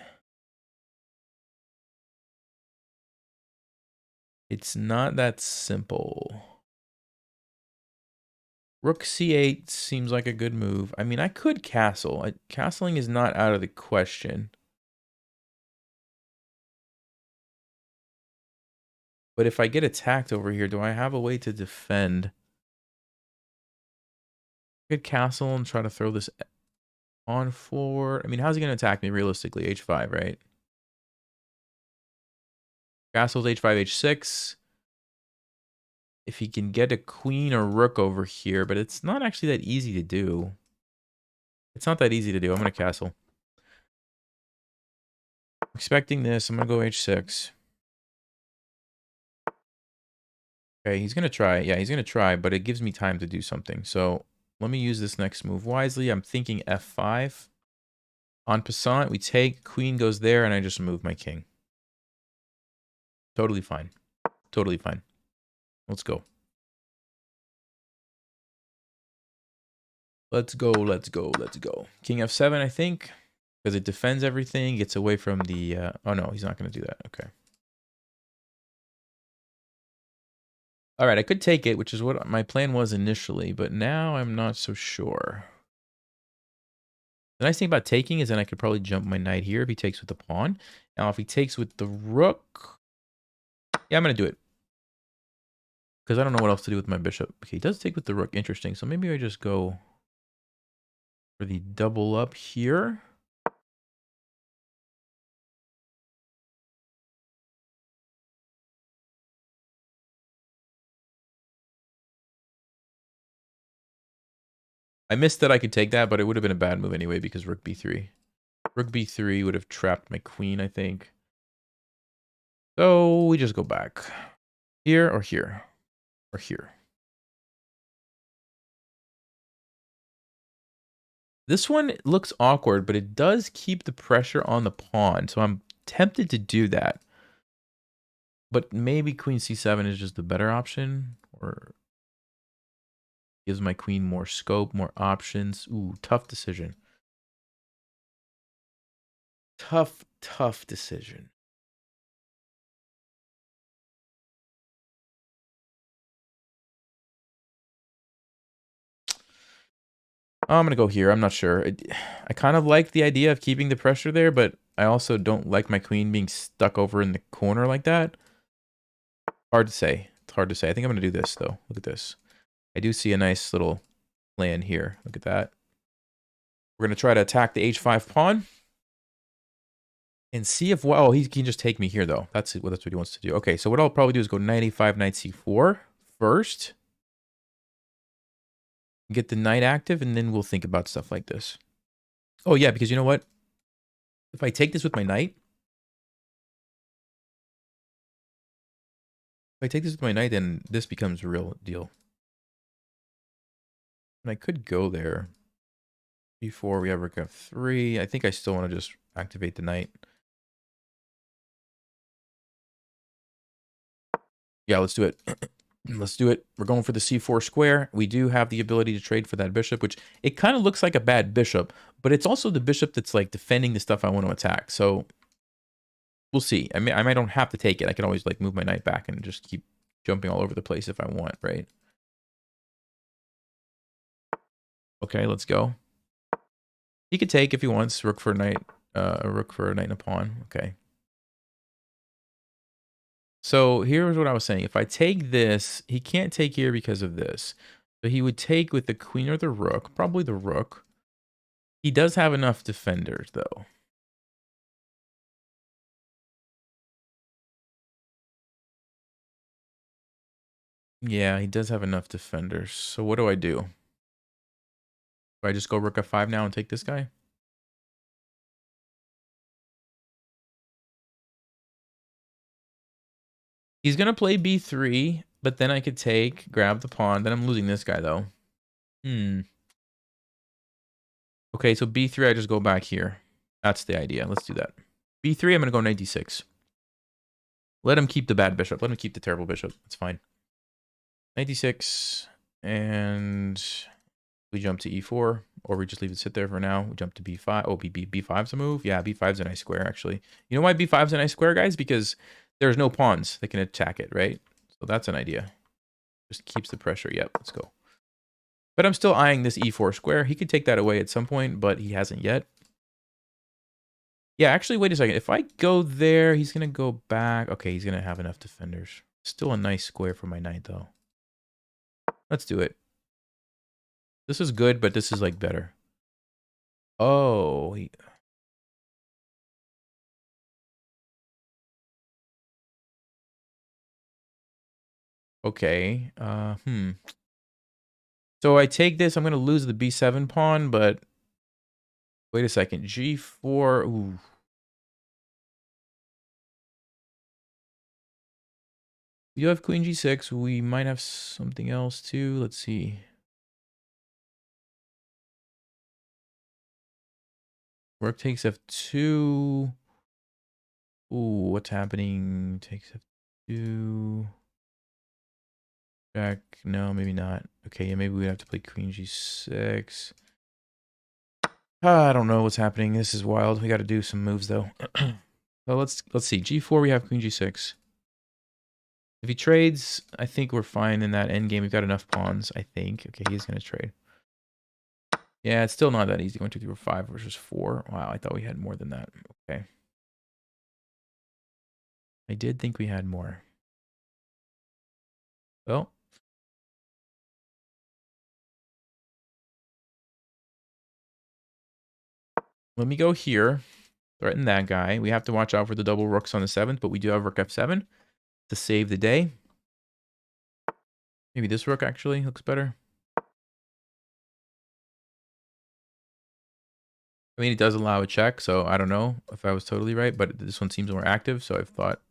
It's not that simple. Rook c8 seems like a good move. I mean, I could castle. Castling is not out of the question. But if I get attacked over here, do I have a way to defend? I could castle and try to throw this on forward. I mean, how's he going to attack me realistically? h5, right? Castles h5, h6. If he can get a queen or rook over here, but it's not actually that easy to do. It's not that easy to do. I'm going to castle. Expecting this. I'm going to go h6. Okay, he's going to try. Yeah, he's going to try, but it gives me time to do something. So let me use this next move wisely. I'm thinking f5. En passant, we take. Queen goes there, and I just move my king. Totally fine. Totally fine. Let's go. Let's go, let's go, let's go. King f7, I think, because it defends everything, gets away from the... oh, no, he's not going to do that. Okay. All right, I could take it, which is what my plan was initially, but now I'm not so sure. The nice thing about taking is then I could probably jump my knight here if he takes with the pawn. Now, if he takes with the rook... Yeah, I'm going to do it. Because I don't know what else to do with my bishop. Okay, he does take with the rook. Interesting. So maybe I just go for the double up here. I missed that I could take that, but it would have been a bad move anyway because rook b3. Rook b3 would have trapped my queen, I think. So we just go back. Here or here? Or here. This one looks awkward, but it does keep the pressure on the pawn. So I'm tempted to do that. But maybe queen c7 is just the better option. Or Gives my queen more scope, more options. Ooh, tough decision. Tough decision. I'm going to go here. I'm not sure. I kind of like the idea of keeping the pressure there, but I also don't like my queen being stuck over in the corner like that. Hard to say. It's hard to say. I think I'm going to do this, though. Look at this. I do see a nice little plan here. Look at that. We're going to try to attack the h5 pawn. And see if, well, he can just take me here, though. That's what he wants to do. Okay, so what I'll probably do is go knight e5, knight c4 first. Get the knight active, and then we'll think about stuff like this. Oh, yeah, because you know what? If I take this with my knight, then this becomes a real deal. And I could go there before we ever get 3. I think I still want to just activate the knight. Yeah, let's do it. Let's do it. We're going for the c4 square. We do have the ability to trade for that bishop, which it kind of looks like a bad bishop, but it's also the bishop that's like defending the stuff I want to attack. So we'll see. I mean, I might don't have to take it. I can always like move my knight back and just keep jumping all over the place if I want, right? Okay, let's go. He could take if he wants rook for a knight, a rook for a knight and a pawn. Okay. So here's what I was saying. If I take this, he can't take here because of this. But he would take with the queen or the rook, probably the rook. He does have enough defenders, though. Yeah, he does have enough defenders. So what do I do? Do I just go rook f5 now and take this guy? He's going to play b3, but then I could take, grab the pawn. Then I'm losing this guy, though. Okay, so b3, I just go back here. That's the idea. Let's do that. b3, I'm going to go knight d6. Let him keep the bad bishop. Let him keep the terrible bishop. It's fine. Knight d6, and we jump to e4, or we just leave it sit there for now. We jump to b5. Oh, b5's a move? Yeah, b5's a nice square, actually. You know why b5's a nice square, guys? Because there's no pawns that can attack it, right? So that's an idea. Just keeps the pressure. Yep, let's go. But I'm still eyeing this e4 square. He could take that away at some point, but he hasn't yet. Yeah, actually, wait a second. If I go there, he's going to go back. Okay, he's going to have enough defenders. Still a nice square for my knight, though. Let's do it. This is good, but this is, like, better. Oh, okay. So I take this. I'm going to lose the b7 pawn, but wait a second. g4. Ooh. You have queen g6. We might have something else, too. Let's see. Rook takes f2. Ooh, what's happening? Takes f2. Jack. No, maybe not. Okay, yeah, maybe we have to play queen g6. I don't know what's happening. This is wild. We got to do some moves, though. So let's see. g4, we have queen g6. If he trades, I think we're fine in that endgame. We've got enough pawns, I think. Okay, he's going to trade. Yeah, it's still not that easy. 1, 2, 3, 4, 5 versus 4. Wow, I thought we had more than that. Okay. I did think we had more. Well. Let me go here. Threaten that guy. We have to watch out for the double rooks on the 7th, but we do have rook f7 to save the day. Maybe this rook actually looks better. I mean, it does allow a check, so I don't know if I was totally right, but this one seems more active, so I've thought.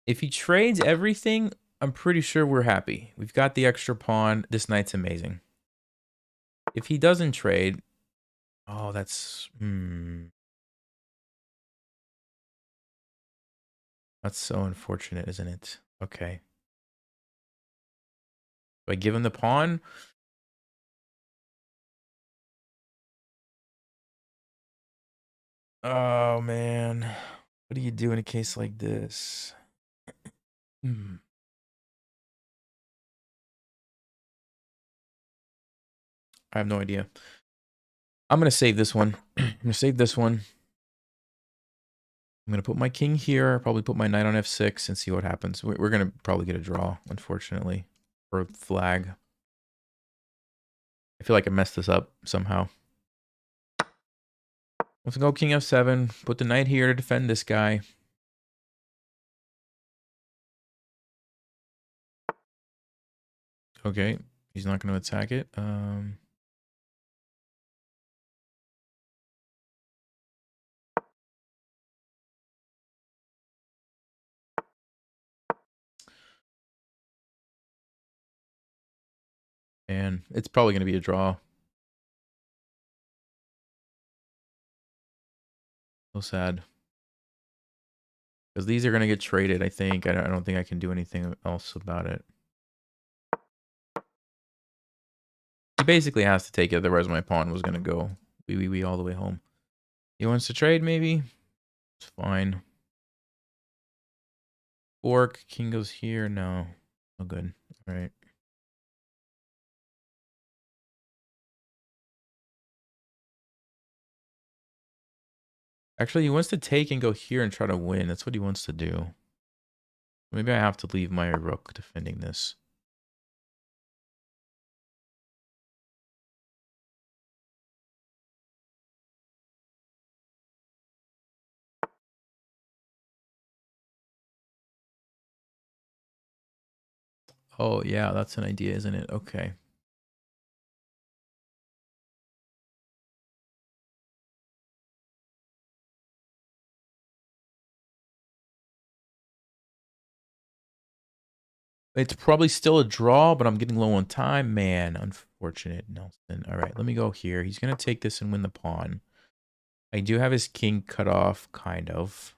If he trades everything, I'm pretty sure we're happy. We've got the extra pawn. This knight's amazing. If he doesn't trade, oh, that's... That's so unfortunate, isn't it? Okay. Do I give him the pawn? Oh, man. What do you do in a case like this? Hmm. I have no idea. I'm going to save this one. I'm going to save this one. I'm going to put my king here. Probably put my knight on f6 and see what happens. We're going to probably get a draw, unfortunately. Or a flag. I feel like I messed this up somehow. Let's go king f7. Put the knight here to defend this guy. Okay. He's not going to attack it. And it's probably going to be a draw. So sad. Because these are going to get traded, I think. I don't think I can do anything else about it. He basically has to take it, otherwise my pawn was going to go wee all the way home. He wants to trade, maybe? It's fine. Fork, king goes here. No. Oh, good. All right. Actually, he wants to take and go here and try to win. That's what he wants to do. Maybe I have to leave my rook defending this. Oh, yeah, that's an idea, isn't it? Okay. It's probably still a draw, but I'm getting low on time. Man, unfortunate, Nelson. All right, let me go here. He's going to take this and win the pawn. I do have his king cut off, kind of.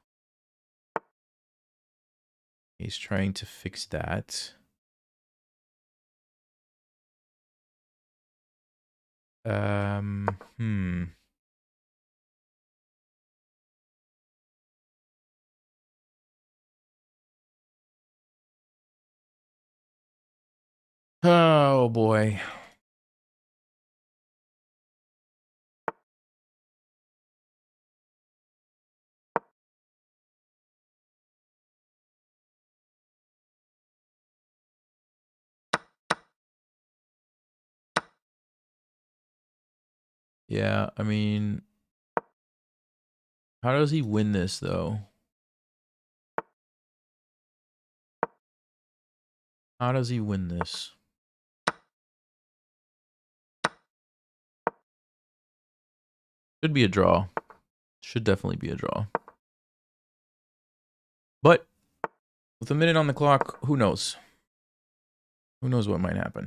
He's trying to fix that. Hmm. Oh, boy. Yeah, I mean, how does he win this, though? How does he win this? Should be a draw. Should definitely be a draw. But with a minute on the clock, who knows? Who knows what might happen?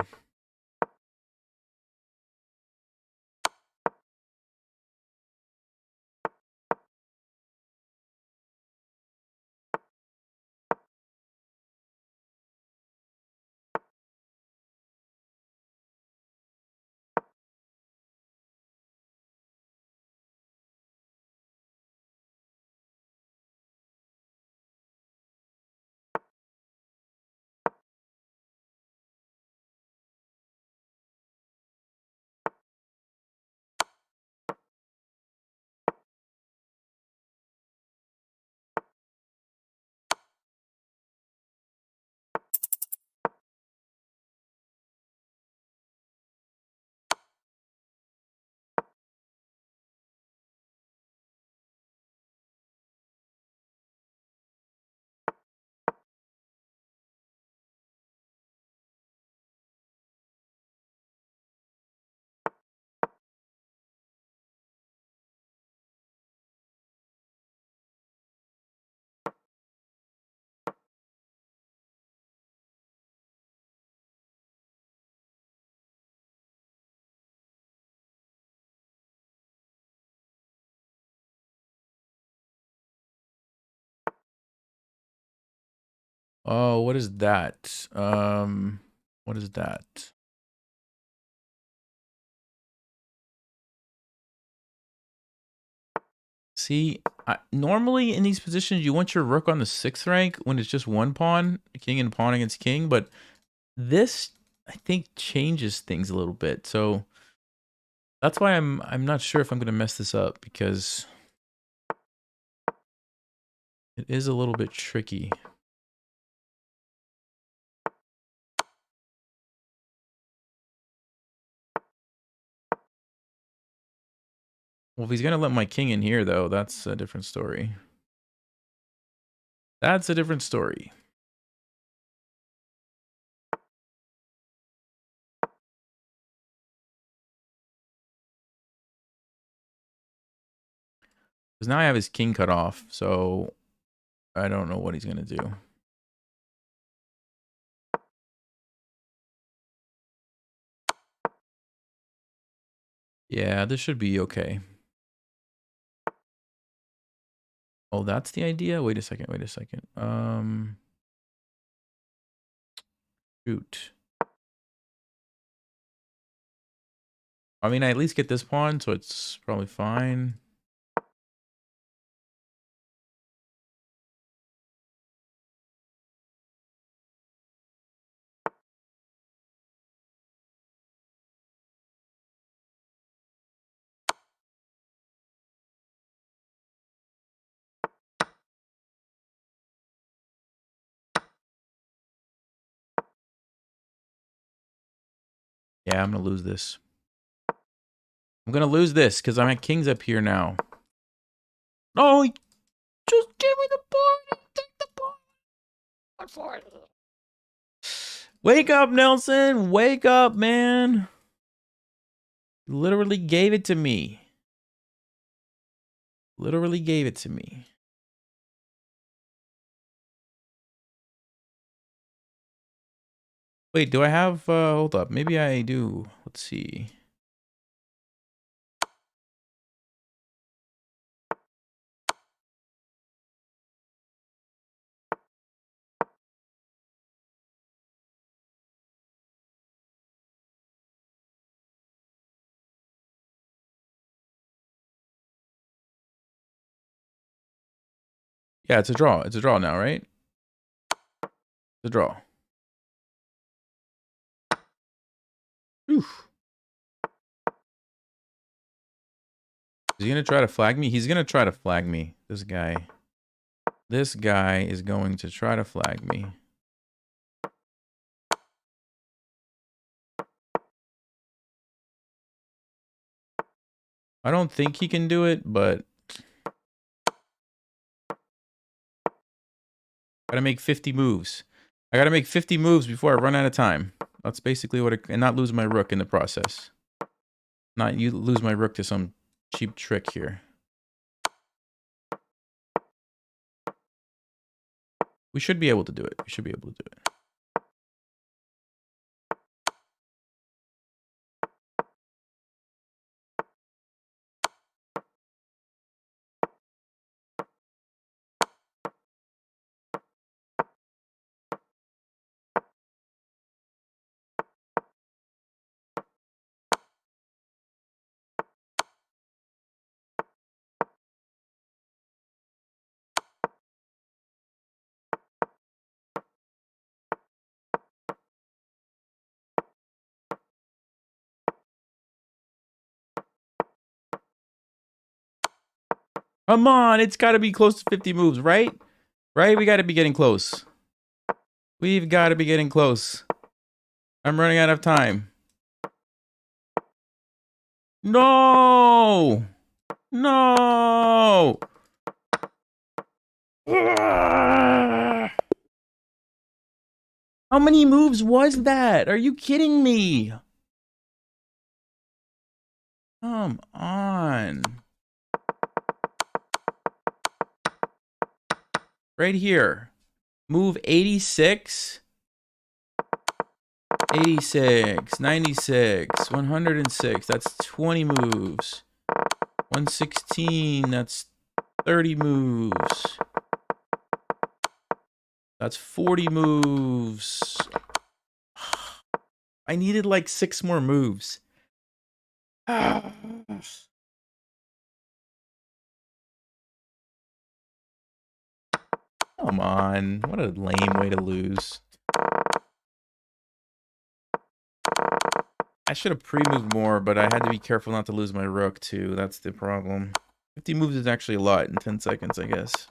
Oh, what is that? What is that? See, normally in these positions, you want your rook on the 6th rank when it's just one pawn, king and pawn against king. But this, I think, changes things a little bit. So that's why I'm not sure if I'm going to mess this up, because it is a little bit tricky. Well, if he's going to let my king in here, though, that's a different story. That's a different story. Because now I have his king cut off, so I don't know what he's going to do. Yeah, this should be okay. Oh, that's the idea? Wait a second, wait a second. Shoot. I mean, I at least get this pawn, so it's probably fine. Yeah, I'm going to lose this. I'm going to lose this because I'm at kings up here now. Oh, just give me the pawn. Take the pawn. Wake up, Nelson. Wake up, man. Literally gave it to me. Literally gave it to me. Wait, do I have, hold up. Maybe I do. Let's see. Yeah, it's a draw. It's a draw now, right? It's a draw. Oof. Is he going to try to flag me? He's going to try to flag me. This guy. This guy is going to try to flag me. I don't think he can do it, but gotta make 50 moves. I gotta make 50 moves before I run out of time. That's basically what and not lose my rook in the process. Not lose my rook to some cheap trick here. We should be able to do it. We should be able to do it. Come on, it's got to be close to 50 moves, right? Right? We got to be getting close. We've got to be getting close. I'm running out of time. No! No! How many moves was that? Are you kidding me? Come on. Right here. Move 86. 86, 96, 106. That's 20 moves. 116. That's 30 moves. That's 40 moves. I needed like 6 more moves. Come on. What a lame way to lose. I should have pre-moved more, but I had to be careful not to lose my rook, too. That's the problem. 50 moves is actually a lot in 10 seconds, I guess.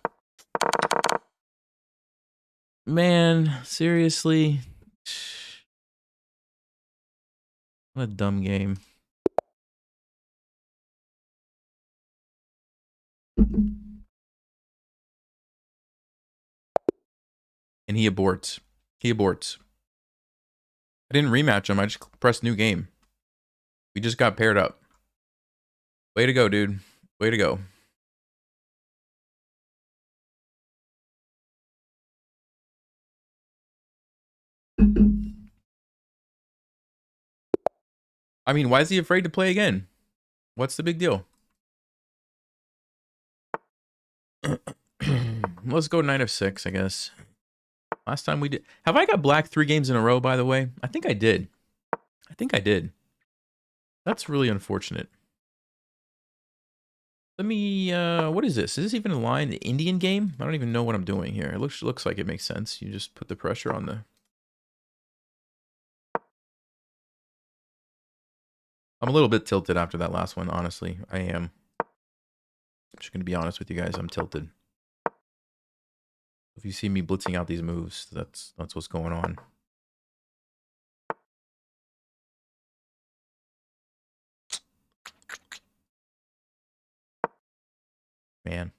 Man, seriously? What a dumb game. And he aborts. He aborts. I didn't rematch him. I just pressed new game. We just got paired up. Way to go, dude. Way to go. I mean, why is he afraid to play again? What's the big deal? Let's go knight of 6, I guess. Last time we did... Have I got black 3 games in a row, by the way? I think I did. I think I did. That's really unfortunate. Let me... what is this? Is this even a line? The Indian game? I don't even know what I'm doing here. It looks like it makes sense. You just put the pressure on the... I'm a little bit tilted after that last one, honestly. I am. I'm just going to be honest with you guys. I'm tilted. If you see me blitzing out these moves, that's what's going on. Man.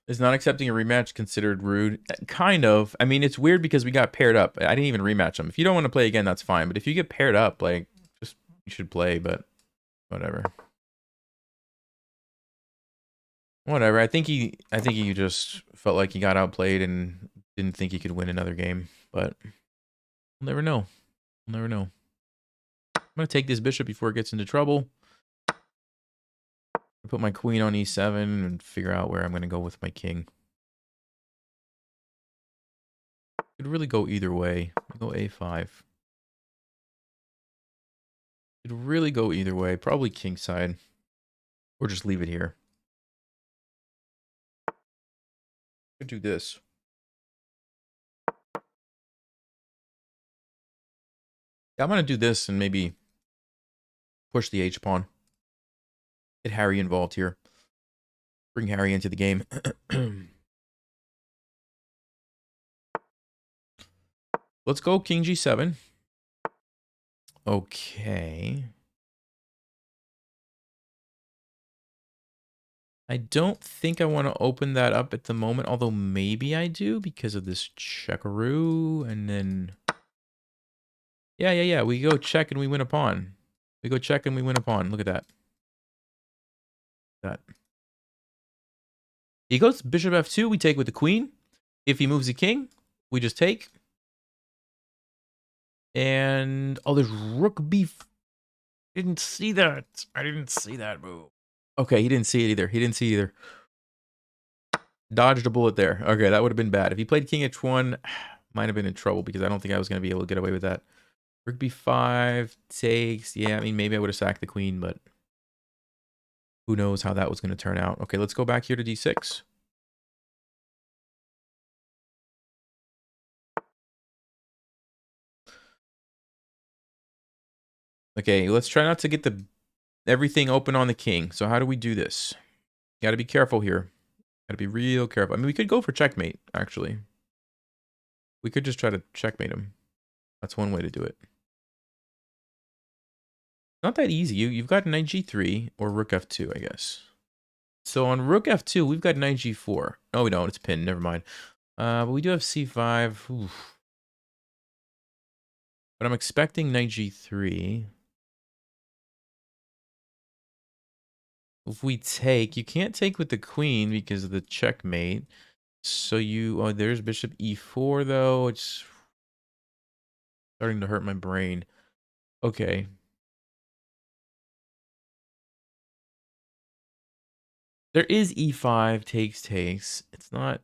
Is not accepting a rematch considered rude? Kind of. I mean, it's weird because we got paired up. I didn't even rematch them. If you don't want to play again, that's fine. But if you get paired up, like, just you should play, but whatever. Whatever. I think he just felt like he got outplayed and didn't think he could win another game. But we'll never know. We'll never know. I'm gonna take this bishop before it gets into trouble. Put my queen on e7 and figure out where I'm gonna go with my king. Could really go either way. Go a5. Could really go either way. Probably king side. Or just leave it here. Could do this. Yeah, I'm gonna do this and maybe push the h-pawn. Get Harry involved here. Bring Harry into the game. Let's go king g7. Okay. I don't think I want to open that up at the moment, although maybe I do because of this checkaroo, and then... Yeah. We go check and we win a pawn. We go check and we win a pawn. Look at that. He goes bishop f2. We take with the queen. If he moves the king, we just take. And... Oh, there's rook b... Didn't see that. I didn't see that move. Okay, he didn't see it either. He didn't see it either. Dodged a bullet there. Okay, that would have been bad. If he played king h1, might have been in trouble because I don't think I was going to be able to get away with that. Rook b5 takes. Yeah, I mean, maybe I would have sacked the queen, but who knows how that was going to turn out. Okay, let's go back here to d6. Okay, let's try not to get everything open on the king. So how do we do this? Got to be careful here. Got to be real careful. I mean, we could go for checkmate, actually. We could just try to checkmate him. That's one way to do it. Not that easy. You've got knight g3 or rook f2, I guess. So on rook f2, we've got knight g4. No, we don't. It's pinned. Never mind. But we do have c5. Oof. But I'm expecting knight g3. If we take, you can't take with the queen because of the checkmate. So oh, there's bishop e4 though. It's starting to hurt my brain. Okay. There is e5 takes. It's not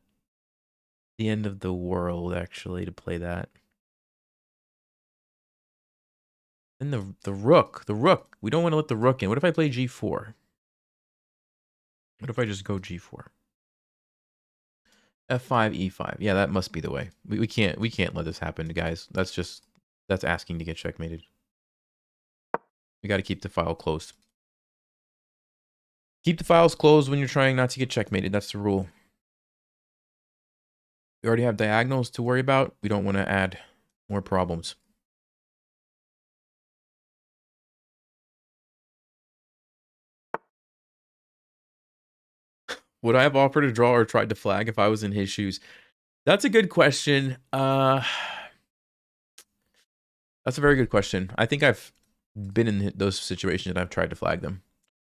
the end of the world, actually, to play that. Then the rook. The rook. We don't want to let the rook in. What if I play g4? What if I just go g4? f5, e5. Yeah, that must be the way. We can't let this happen, guys. That's asking to get checkmated. We got to keep the file closed. Keep the files closed when you're trying not to get checkmated. That's the rule. We already have diagonals to worry about. We don't want to add more problems. Would I have offered a draw or tried to flag if I was in his shoes? That's a good question. That's a very good question. I think I've been in those situations and I've tried to flag them.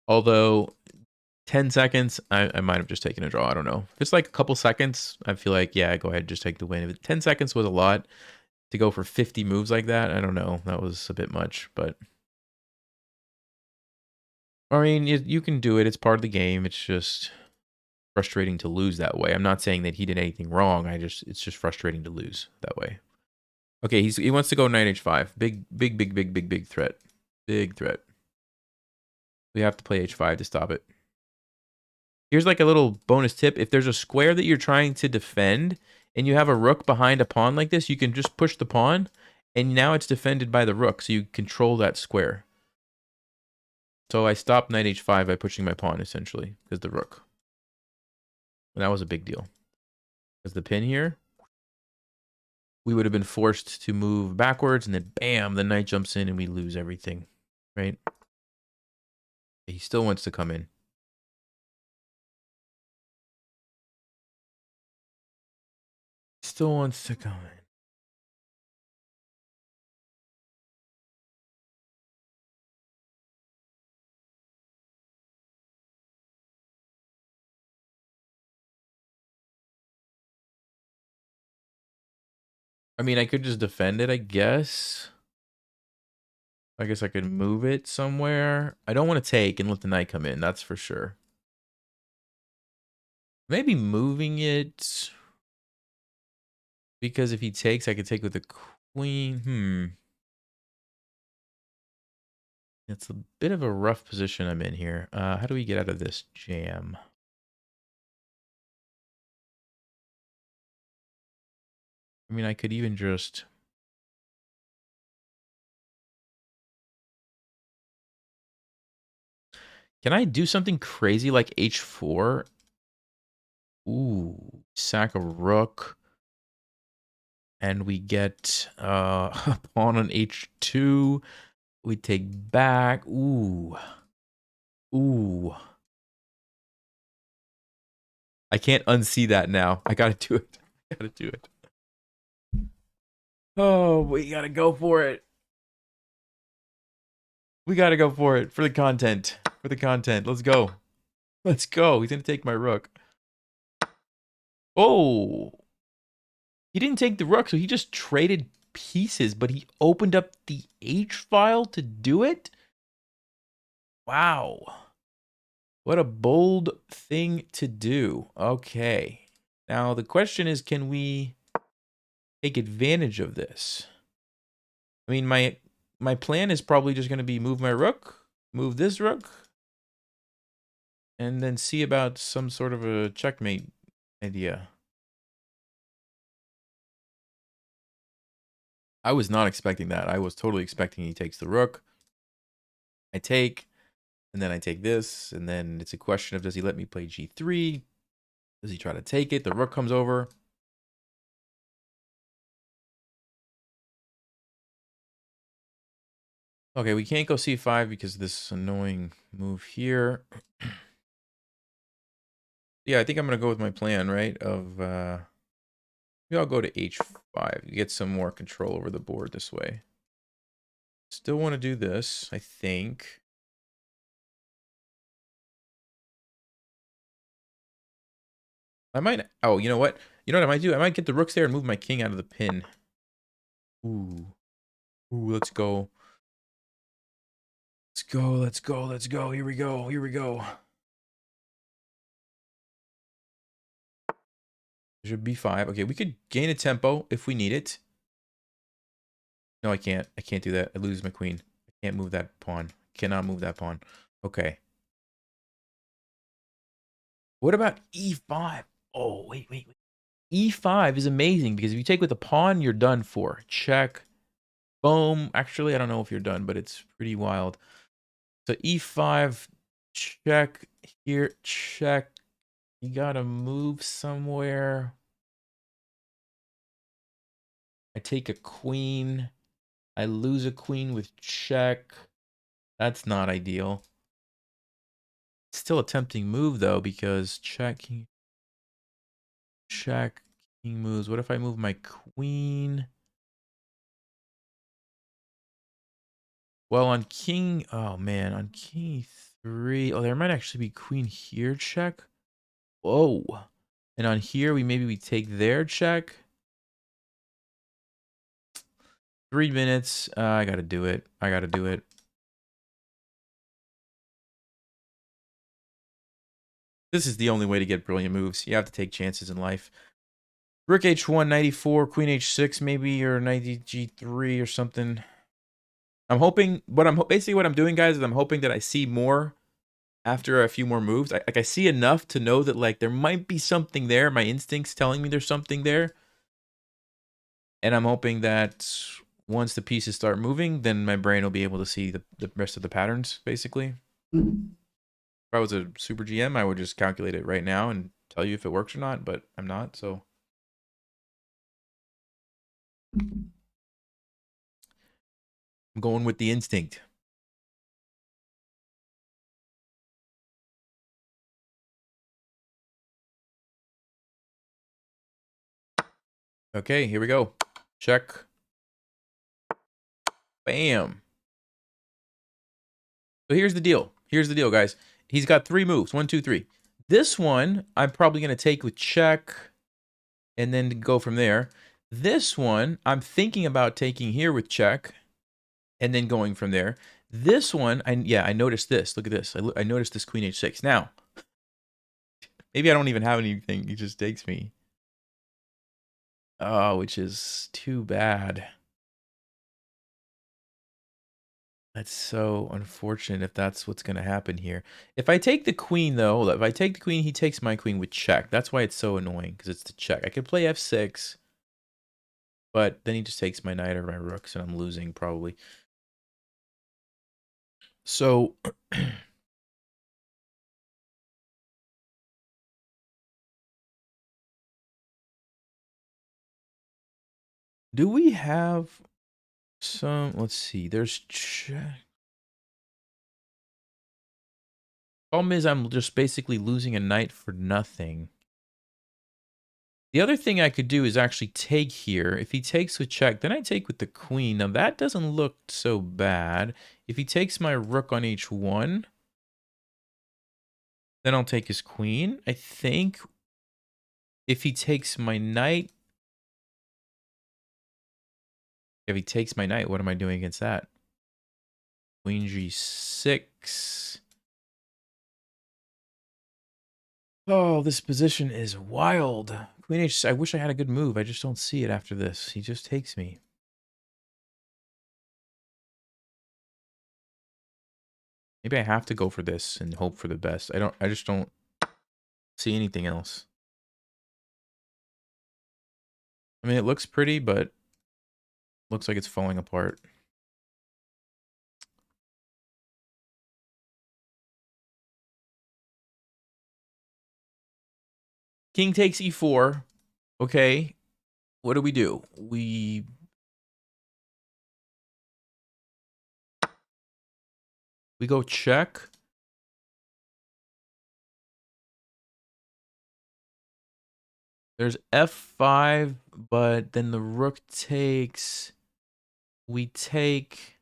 Although 10 seconds, I might have just taken a draw. I don't know. If it's like a couple seconds, I feel like, yeah, go ahead, just take the win. If 10 seconds was a lot to go for 50 moves like that, I don't know. That was a bit much, but I mean, you can do it. It's part of the game. It's just frustrating to lose that way. I'm not saying that he did anything wrong. It's just frustrating to lose that way. Okay, he wants to go knight h5. Big threat. Big threat. We have to play h5 to stop it. Here's like a little bonus tip. If there's a square that you're trying to defend and you have a rook behind a pawn like this, you can just push the pawn and now it's defended by the rook. So you control that square. So I stopped knight h5 by pushing my pawn essentially because the rook. And that was a big deal. Because the pin here, we would have been forced to move backwards and then bam, the knight jumps in and we lose everything, right? He still wants to come in. Still wants to come in. I mean, I could just defend it, I guess. I guess I could move it somewhere. I don't want to take and let the knight come in, that's for sure. Maybe moving it. Because if he takes, I could take with the queen. It's a bit of a rough position I'm in here. How do we get out of this jam? I mean, I could even just... Can I do something crazy like h4? Ooh, sack a rook. And we get a pawn on h2. We take back. Ooh. Ooh. I can't unsee that now. I gotta do it. I gotta do it. Oh, we gotta go for it. We gotta go for it. For the content. For the content. Let's go. Let's go. He's gonna take my rook. Oh. He didn't take the rook, so he just traded pieces, but he opened up the H file to do it? Wow. What a bold thing to do. Okay. Now, the question is, can we take advantage of this? I mean, my plan is probably just going to be move my rook, move this rook, and then see about some sort of a checkmate idea. I was not expecting that. I was totally expecting he takes the rook. I take, and then I take this, and then it's a question of, does he let me play g3? Does he try to take it? The rook comes over. Okay, we can't go c5 because of this annoying move here. Yeah, I think I'm going to go with my plan, right? Of, maybe I'll go to h5. Get some more control over the board this way. Still want to do this, I think. I might, oh, you know what? You know what I might do? I might get the rooks there and move my king out of the pin. Ooh. Ooh, let's go. Let's go, let's go, let's go. Here we go, here we go. Bishop b5. Okay, we could gain a tempo if we need it. No, I can't. I can't do that. I lose my queen. I can't move that pawn. Cannot move that pawn. Okay. What about e5? Oh, wait, wait, wait. E5 is amazing because if you take with the pawn, you're done for. Check. Boom. Actually, I don't know if you're done, but it's pretty wild. So e5, check. Here, check. You gotta move somewhere. I take a queen. I lose a queen with check. That's not ideal. Still a tempting move though, because check, king moves. What if I move my queen? Well, on king, oh man, on king e3, oh, there might actually be queen here, check. Whoa. And on here, maybe we take their check. 3 minutes. I gotta do it. I gotta do it. This is the only way to get brilliant moves. You have to take chances in life. Rook h1, 94, queen h6 maybe, or knight g3 or something. I'm hoping, basically what I'm doing, guys, is I'm hoping that I see more after a few more moves. I see enough to know that like there might be something there. My instincts telling me there's something there. And I'm hoping that once the pieces start moving, then my brain will be able to see the rest of the patterns, basically. If I was a super GM, I would just calculate it right now and tell you if it works or not, but I'm not, so. I'm going with the instinct. Okay, here we go. Check. Bam. So here's the deal. Here's the deal, guys. He's got 3 moves. 1, 2, 3. This one, I'm probably going to take with check and then go from there. This one, I'm thinking about taking here with check and then going from there. This one, I noticed this. Look at this. I noticed this queen h6. Now, maybe I don't even have anything. He just takes me. Oh, which is too bad. That's so unfortunate if that's what's going to happen here. If I take the queen, though, if I take the queen, he takes my queen with check. That's why it's so annoying, because it's the check. I could play f6, but then he just takes my knight or my rooks, and I'm losing, probably. So... do we have some... let's see. There's check. Problem is, I'm just basically losing a knight for nothing. The other thing I could do is actually take here. If he takes with check, then I take with the queen. Now, that doesn't look so bad. If he takes my rook on h1, then I'll take his queen. I think if he takes my knight... if he takes my knight, what am I doing against that? Queen g6... oh, this position is wild. Queen h6, I wish I had a good move. I just don't see it after this. He just takes me. Maybe I have to go for this and hope for the best. I just don't see anything else. I mean, it looks pretty, but looks like it's falling apart. King takes e4. Okay. What do? We go check. There's f5, but then the rook takes. We take.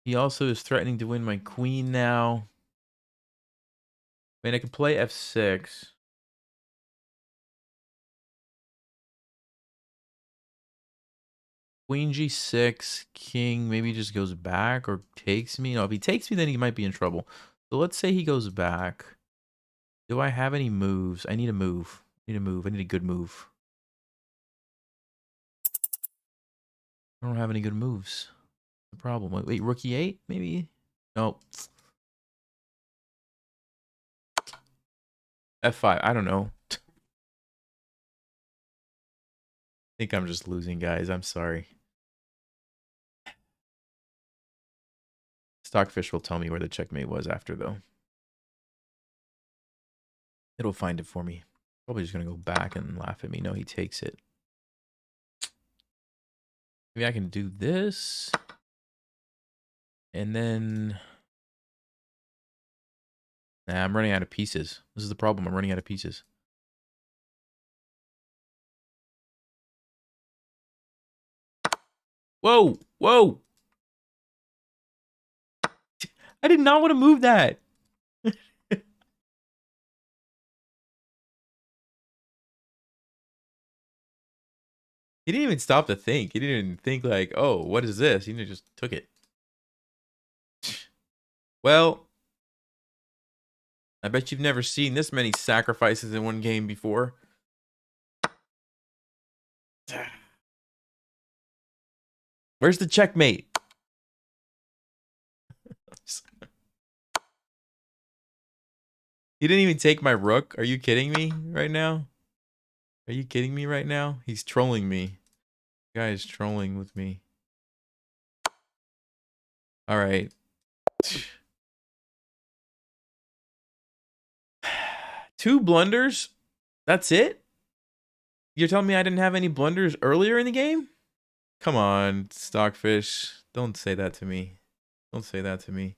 He also is threatening to win my queen now. I mean, I can play f6. Queen g6, king maybe just goes back or takes me. No, if he takes me, then he might be in trouble. So let's say he goes back. Do I have any moves? I need a move. I need a move. I need a good move. I don't have any good moves. The problem. Wait, rookie 8? Maybe? No. F5. I don't know. I think I'm just losing, guys. I'm sorry. Stockfish will tell me where the checkmate was after, though. It'll find it for me. Probably just going to go back and laugh at me. No, he takes it. Maybe I can do this. And then... Nah, I'm running out of pieces. This is the problem. I'm running out of pieces. Whoa! Whoa! I did not want to move that. He didn't even stop to think. He didn't even think like, oh, what is this? He just took it. Well, I bet you've never seen this many sacrifices in one game before. Where's the checkmate? He didn't even take my rook. Are you kidding me right now? Are you kidding me right now? He's trolling me. The guy is trolling with me. All right. 2 blunders? That's it? You're telling me I didn't have any blunders earlier in the game? Come on, Stockfish. Don't say that to me. Don't say that to me.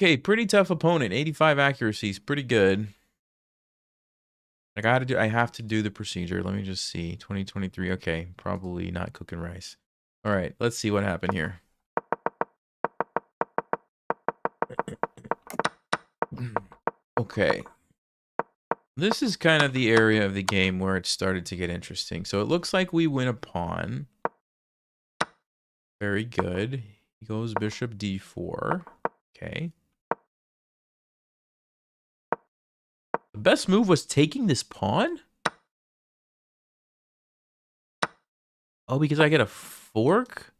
Okay, pretty tough opponent. 85 accuracy is pretty good. I have to do the procedure. Let me just see. 2023. Okay, probably not cooking rice. All right, let's see what happened here. Okay. This is kind of the area of the game where it started to get interesting. So it looks like we win a pawn. Very good. He goes bishop d4. Okay. The best move was taking this pawn? Oh, because I get a fork?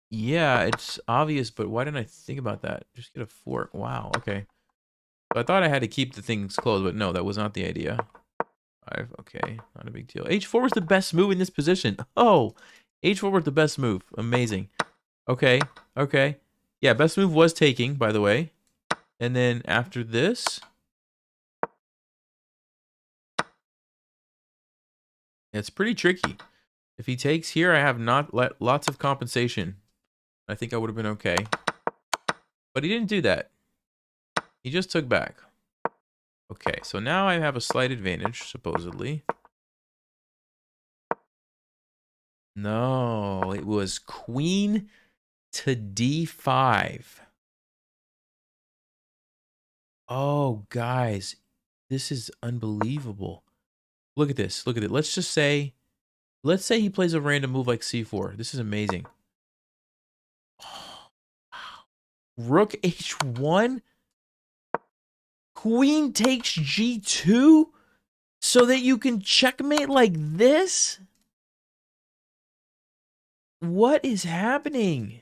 Yeah, it's obvious, but why didn't I think about that? Just get a fork. Wow, okay. So I thought I had to keep the things closed, but no, that was not the idea. 5, okay, not a big deal. H4 was the best move in this position. Oh, H4 was the best move. Amazing. Okay, okay. Yeah, best move was taking, by the way. And then after this... It's pretty tricky. If he takes here, I have lots of compensation. I think I would have been okay. But he didn't do that. He just took back. Okay, so now I have a slight advantage, supposedly. No, it was queen to d5. Oh, guys, this is unbelievable. Look at this. Look at it. Let's say he plays a random move like c4. This is amazing. Oh, wow. Rook h1. Queen takes g2 so that you can checkmate like this? What is happening?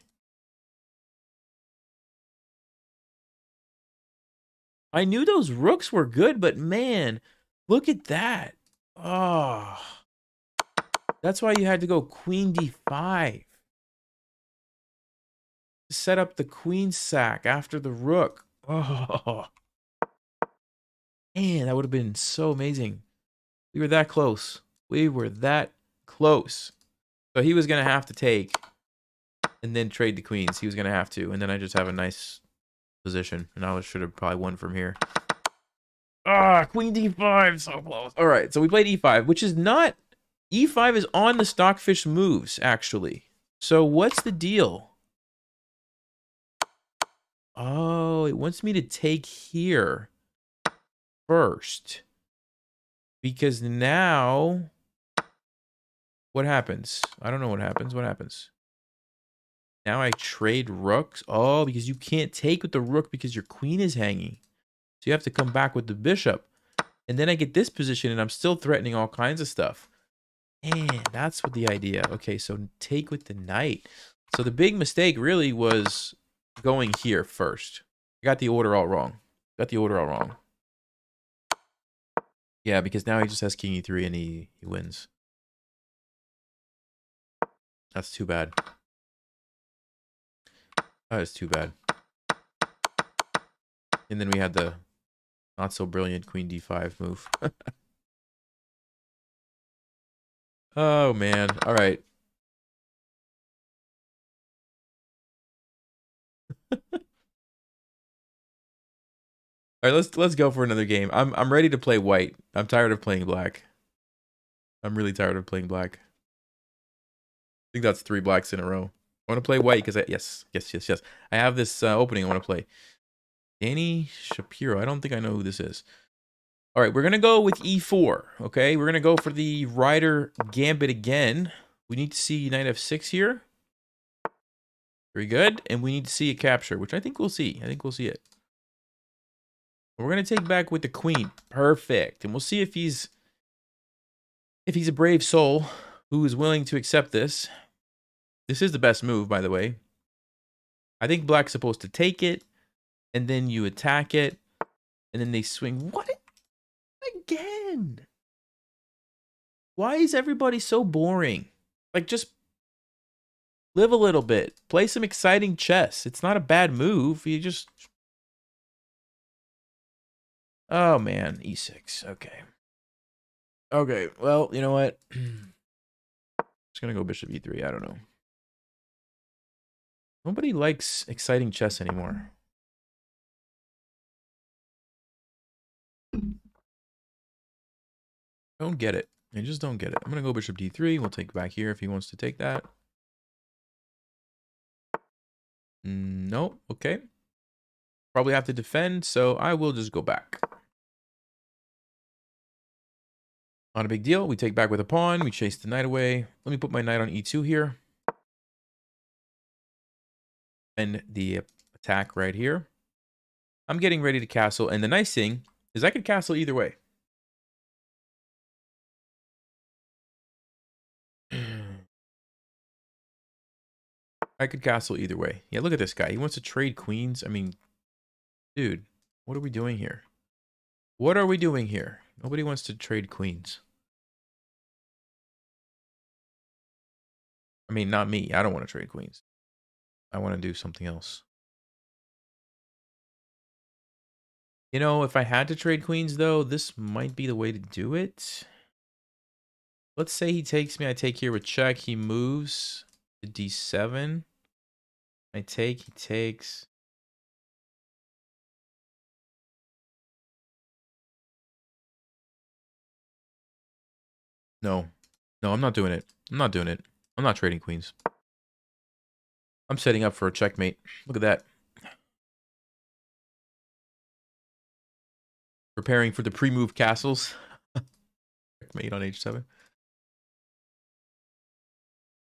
I knew those rooks were good, but man, look at that. Oh, that's why you had to go queen d5. Set up the queen sack after the rook. Oh, man, that would have been so amazing. We were that close. We were that close. So he was going to have to take and then trade the queens. He was going to have to. And then I just have a nice position. And I should have probably won from here. Ah, queen d5, so close. All right, so we played e5, which is not... e5 is on the Stockfish moves, actually. So what's the deal? Oh, it wants me to take here first. Because now... What happens? I don't know what happens. What happens? Now I trade rooks. Oh, because you can't take with the rook because your queen is hanging. So you have to come back with the bishop. And then I get this position and I'm still threatening all kinds of stuff. And that's what the idea. Okay, so take with the knight. So the big mistake really was going here first. I got the order all wrong. Yeah, because now he just has king e3 and he wins. That's too bad. That is too bad. And then we had the not so brilliant queen d5 move. Oh man. All right. All right, let's go for another game. I'm ready to play white. I'm tired of playing black. I'm really tired of playing black. I think that's 3 blacks in a row. I want to play white because yes. I have this opening I want to play. Danny Shapiro. I don't think I know who this is. All right, we're going to go with e4, okay? We're going to go for the Ryder gambit again. We need to see knight f6 here. Very good. And we need to see a capture, which I think we'll see. I think we'll see it. We're going to take back with the queen. Perfect. And we'll see if he's a brave soul who is willing to accept this. This is the best move, by the way. I think black's supposed to take it, and then you attack it, and then they swing. What? Again? Why is everybody so boring? Like, just live a little bit. Play some exciting chess. It's not a bad move. You just... Oh, man. E6. Okay. Okay. Well, you know what? Just gonna go bishop e3. I don't know. Nobody likes exciting chess anymore. Don't get it. I just don't get it. I'm gonna go bishop d3. We'll take back here if he wants to take that. No. Okay. Probably have to defend, so I will just go back. Not a big deal. We take back with a pawn. We chase the knight away. Let me put my knight on e2 here. And the attack right here. I'm getting ready to castle. And the nice thing is I could castle either way. I could castle either way. Yeah, look at this guy. He wants to trade queens. I mean, dude, what are we doing here? What are we doing here? Nobody wants to trade queens. I mean, not me. I don't want to trade queens. I want to do something else. You know, if I had to trade queens, though, this might be the way to do it. Let's say he takes me. I take here with check. He moves to d7. I take. He takes. No. No, I'm not doing it. I'm not doing it. I'm not trading queens. I'm setting up for a checkmate. Look at that. Preparing for the pre-move castles. Checkmate on h7.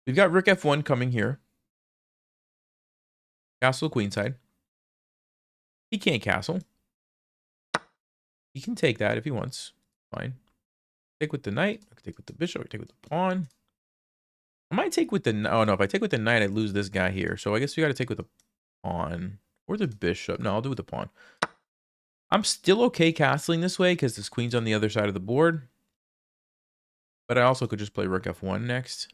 We've got rook f1 coming here. Castle queenside. He can't castle. He can take that if he wants. Fine. Take with the knight. I can take with the bishop. I can take with the pawn. I might take with the... Oh, no. If I take with the knight, I lose this guy here. So I guess we got to take with the pawn. Or the bishop. No, I'll do with the pawn. I'm still okay castling this way because this queen's on the other side of the board. But I also could just play rook f1 next.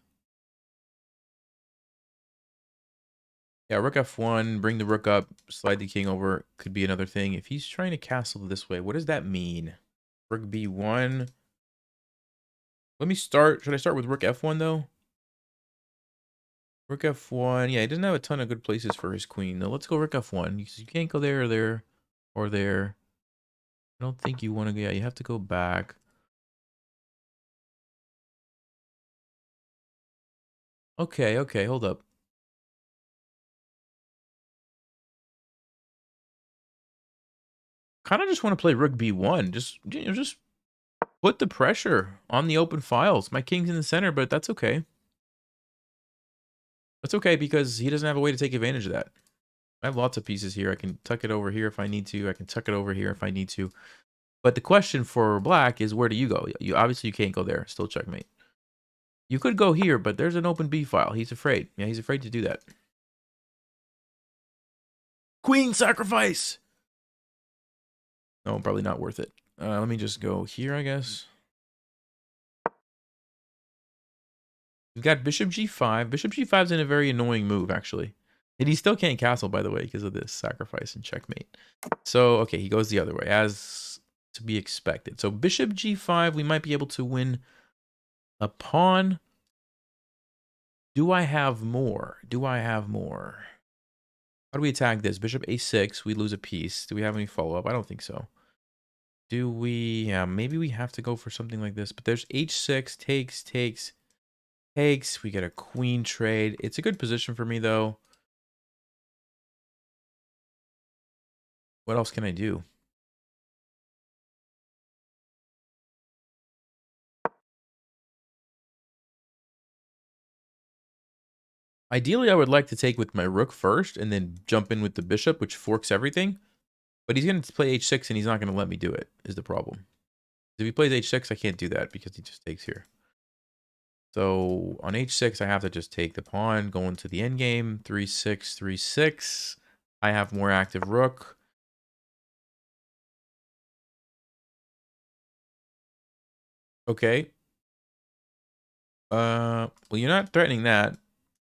Yeah, rook f1, bring the rook up, slide the king over. Could be another thing. If he's trying to castle this way, what does that mean? Rook b1. Let me start. Should I start with rook f1, though? Rook f1. Yeah, he doesn't have a ton of good places for his queen. No, let's go rook f1. You can't go there or there or there. I don't think you want to go. Yeah, you have to go back. Okay, okay, hold up. Kind of just want to play rook b1. Just, you know, just put the pressure on the open files. My king's in the center, but that's okay. That's okay because he doesn't have a way to take advantage of that. I have lots of pieces here. I can tuck it over here if I need to. I can tuck it over here if I need to. But the question for black is, where do you go? You obviously you can't go there. Still checkmate. You could go here, but there's an open B file. He's afraid. Yeah, he's afraid to do that. Queen sacrifice! No, probably not worth it. Let me just go here, I guess. We've got bishop g5. Bishop g5 is in a very annoying move, actually. And he still can't castle, by the way, because of this sacrifice and checkmate. So, okay, he goes the other way, as to be expected. So bishop g5, we might be able to win a pawn. Do I have more? Do I have more? How do we attack this? Bishop a6, we lose a piece. Do we have any follow-up? I don't think so. Do we? Yeah, maybe we have to go for something like this. But there's h6, takes. We get a queen trade. It's a good position for me, though. What else can I do? Ideally, I would like to take with my rook first and then jump in with the bishop, which forks everything. But he's going to play h6 and he's not going to let me do it, is the problem. If he plays h6, I can't do that because he just takes here. So on h6, I have to just take the pawn, go into the endgame, 3-6, 3-6. I have more active rook. Okay. Well, you're not threatening that.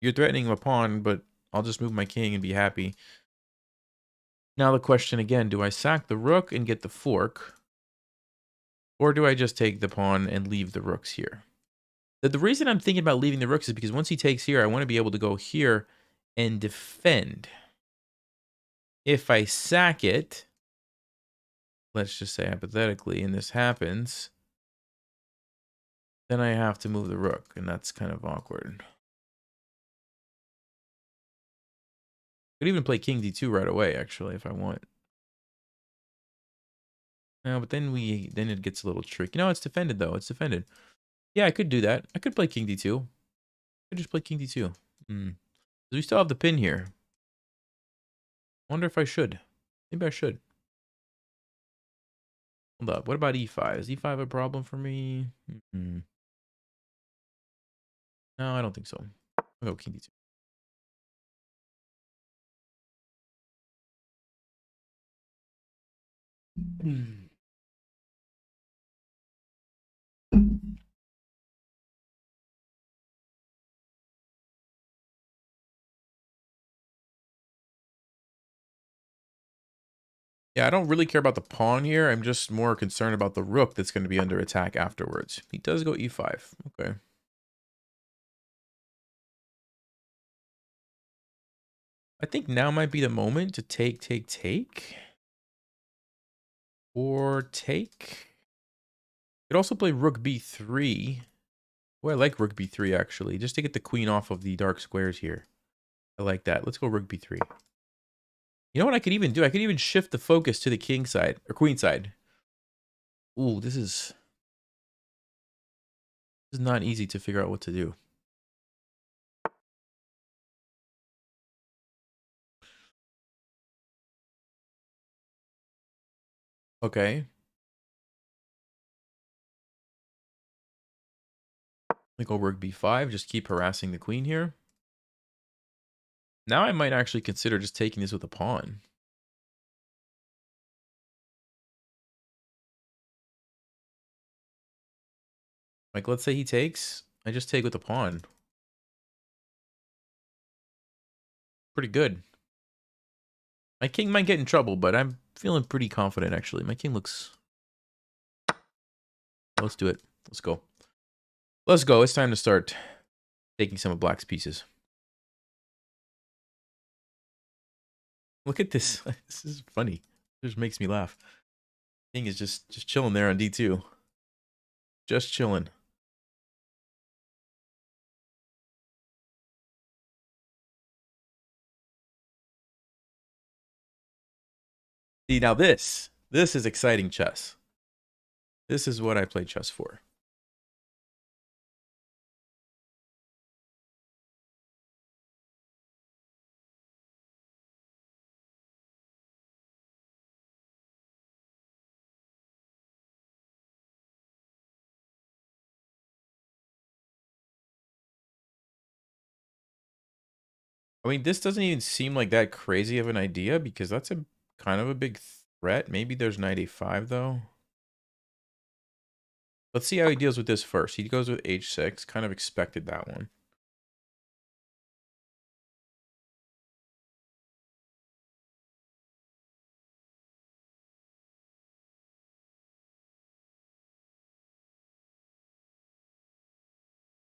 You're threatening a pawn, but I'll just move my king and be happy. Now the question again, do I sack the rook and get the fork? Or do I just take the pawn and leave the rooks here? The reason I'm thinking about leaving the rooks is because once he takes here, I want to be able to go here and defend. If I sack it, let's just say hypothetically, and this happens, then I have to move the rook, and that's kind of awkward. Could even play king d2 right away, actually, if I want. No, but then it gets a little tricky. No, it's defended though. It's defended. Yeah, I could do that. I could play king d2. I could just play king d2. We still have the pin here. Wonder if I should. Maybe I should. Hold up. What about e5? Is e5 a problem for me? No, I don't think so. I'll go king d2. Yeah, I don't really care about the pawn here. I'm just more concerned about the rook that's going to be under attack afterwards. He does go e5. Okay. I think now might be the moment to take. Or take. Could also play rook b3. Oh, I like rook b3 actually, just to get the queen off of the dark squares here. I like that. Let's go rook b3. You know what I could even do? I could even shift the focus to the king side or queen side. Ooh, this is not easy to figure out what to do. Okay. Let me go rook b5. Just keep harassing the queen here. Now I might actually consider just taking this with a pawn. Like, let's say he takes. I just take with a pawn. Pretty good. My king might get in trouble, but I'm feeling pretty confident, actually. My king looks... Let's do it. Let's go. Let's go. It's time to start taking some of black's pieces. Look at this. This is funny. It just makes me laugh. King is just chilling there on d2. Just chilling. See, now this is exciting chess. This is what I play chess for. I mean, this doesn't even seem like that crazy of an idea because that's a kind of a big threat. Maybe there's knight a5 though. Let's see how he deals with this first. He goes with h6. Kind of expected that one.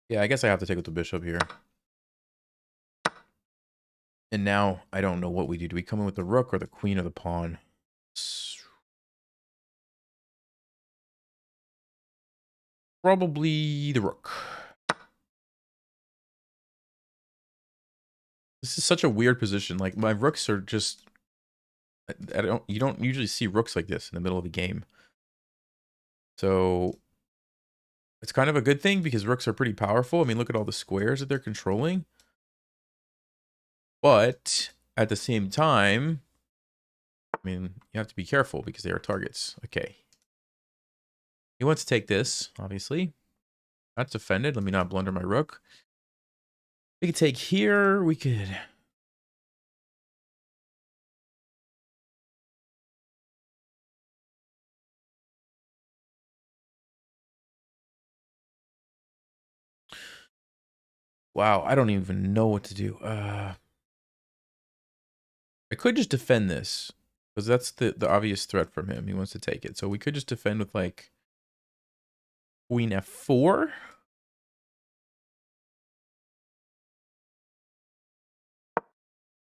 Yeah, I guess I have to take with the bishop here. And now I don't know what we do. Do we come in with the rook or the queen or the pawn? Probably the rook. This is such a weird position. Like, my rooks are just... you don't usually see rooks like this in the middle of the game. So it's kind of a good thing because rooks are pretty powerful. I mean, look at all the squares that they're controlling. But at the same time, I mean, you have to be careful because they are targets. Okay. He wants to take this, obviously. That's defended. Let me not blunder my rook. We could take here. We could... Wow, I don't even know what to do. I could just defend this. Because that's the obvious threat from him. He wants to take it. So we could just defend with, like, queen f4.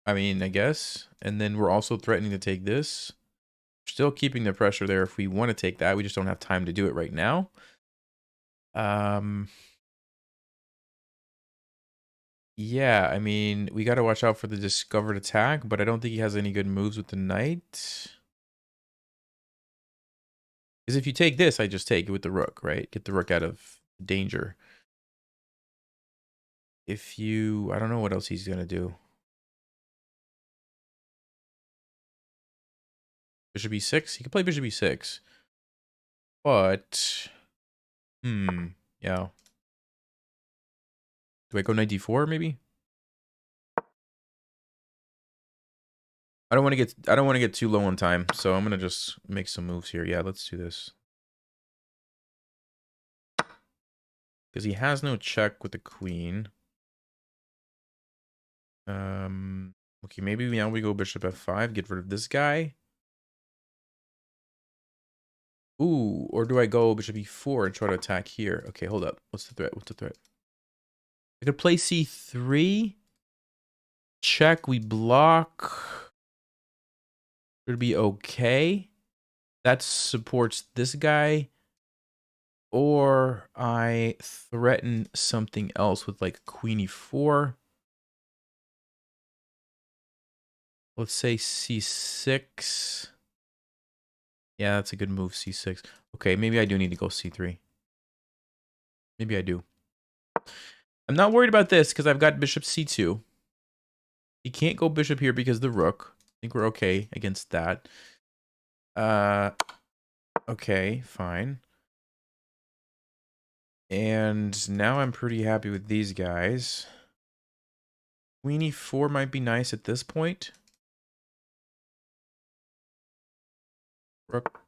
I mean, I guess. And then we're also threatening to take this. Still keeping the pressure there if we want to take that. We just don't have time to do it right now. Yeah, I mean, we got to watch out for the discovered attack, but I don't think he has any good moves with the knight. Because if you take this, I just take it with the rook, right? Get the rook out of danger. If you... I don't know what else he's going to do. Bishop e6? He could play bishop e6. But... yeah. Do I go knight d4 maybe? I don't want to get too low on time, so I'm going to just make some moves here. Yeah, let's do this. Because he has no check with the queen. Okay, maybe now we go bishop f5, get rid of this guy. Ooh, or do I go bishop e4 and try to attack here? Okay, hold up. What's the threat? What's the threat? I could play c3. Check, we block. Should be okay. That supports this guy. Or I threaten something else with like queen e4. Let's say c6. Yeah, that's a good move, c6. Okay, maybe I do need to go c3. Maybe I do. I'm not worried about this because I've got bishop c2. He can't go bishop here because of the rook. I think we're okay against that. Okay, fine. And now I'm pretty happy with these guys. Queen e4 might be nice at this point. Rook.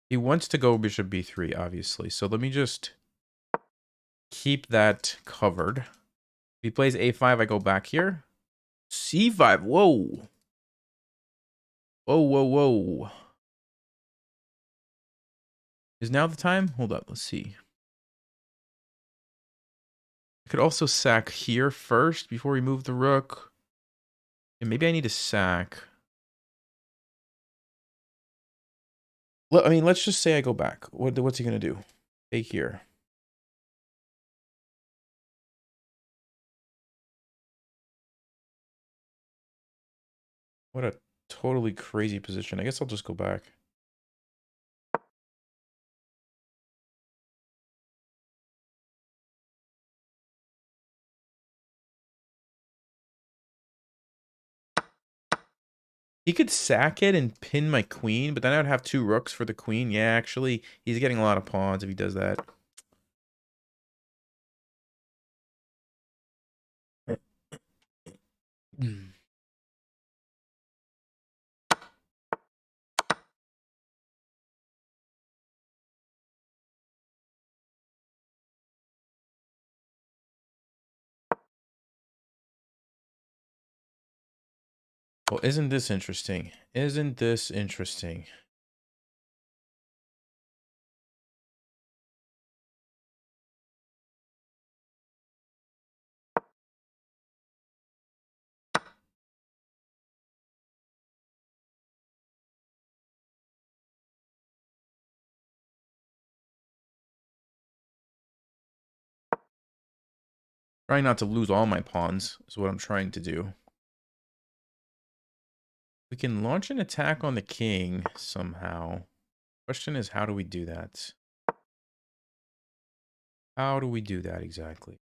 He wants to go bishop b3, obviously. So let me just keep that covered. If he plays a5, I go back here. c5. Whoa. Whoa, whoa, whoa. Is now the time? Hold up. Let's see. I could also sack here first before we move the rook. And maybe I need to sack. I mean, let's just say I go back. What's he going to do? Take here. What a totally crazy position. I guess I'll just go back. He could sack it and pin my queen, but then I would have two rooks for the queen. Yeah, actually, he's getting a lot of pawns if he does that. Well, isn't this interesting? Isn't this interesting? Trying not to lose all my pawns is what I'm trying to do. We can launch an attack on the king somehow. Question is, how do we do that? How do we do that exactly?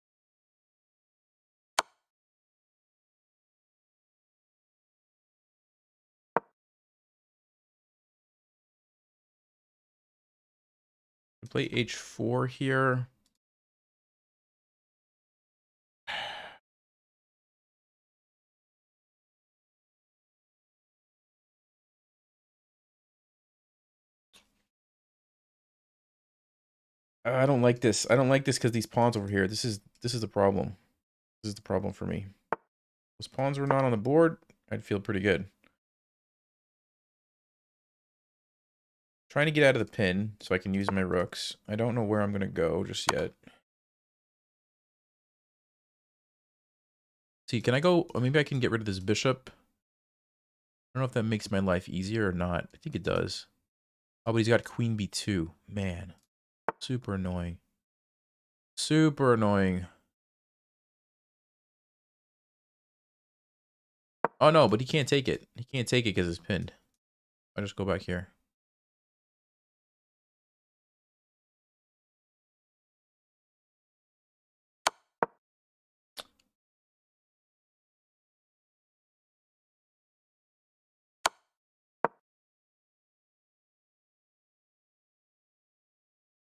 Play h4 here. I don't like this. I don't like this because these pawns over here. This is the problem. This is the problem for me. Those pawns were not on the board, I'd feel pretty good. Trying to get out of the pin so I can use my rooks. I don't know where I'm going to go just yet. See, can I go? Or maybe I can get rid of this bishop. I don't know if that makes my life easier or not. I think it does. Oh, but he's got queen b2. Man, super annoying. Super annoying. Oh, no, but he can't take it. He can't take it because it's pinned. I just go back here.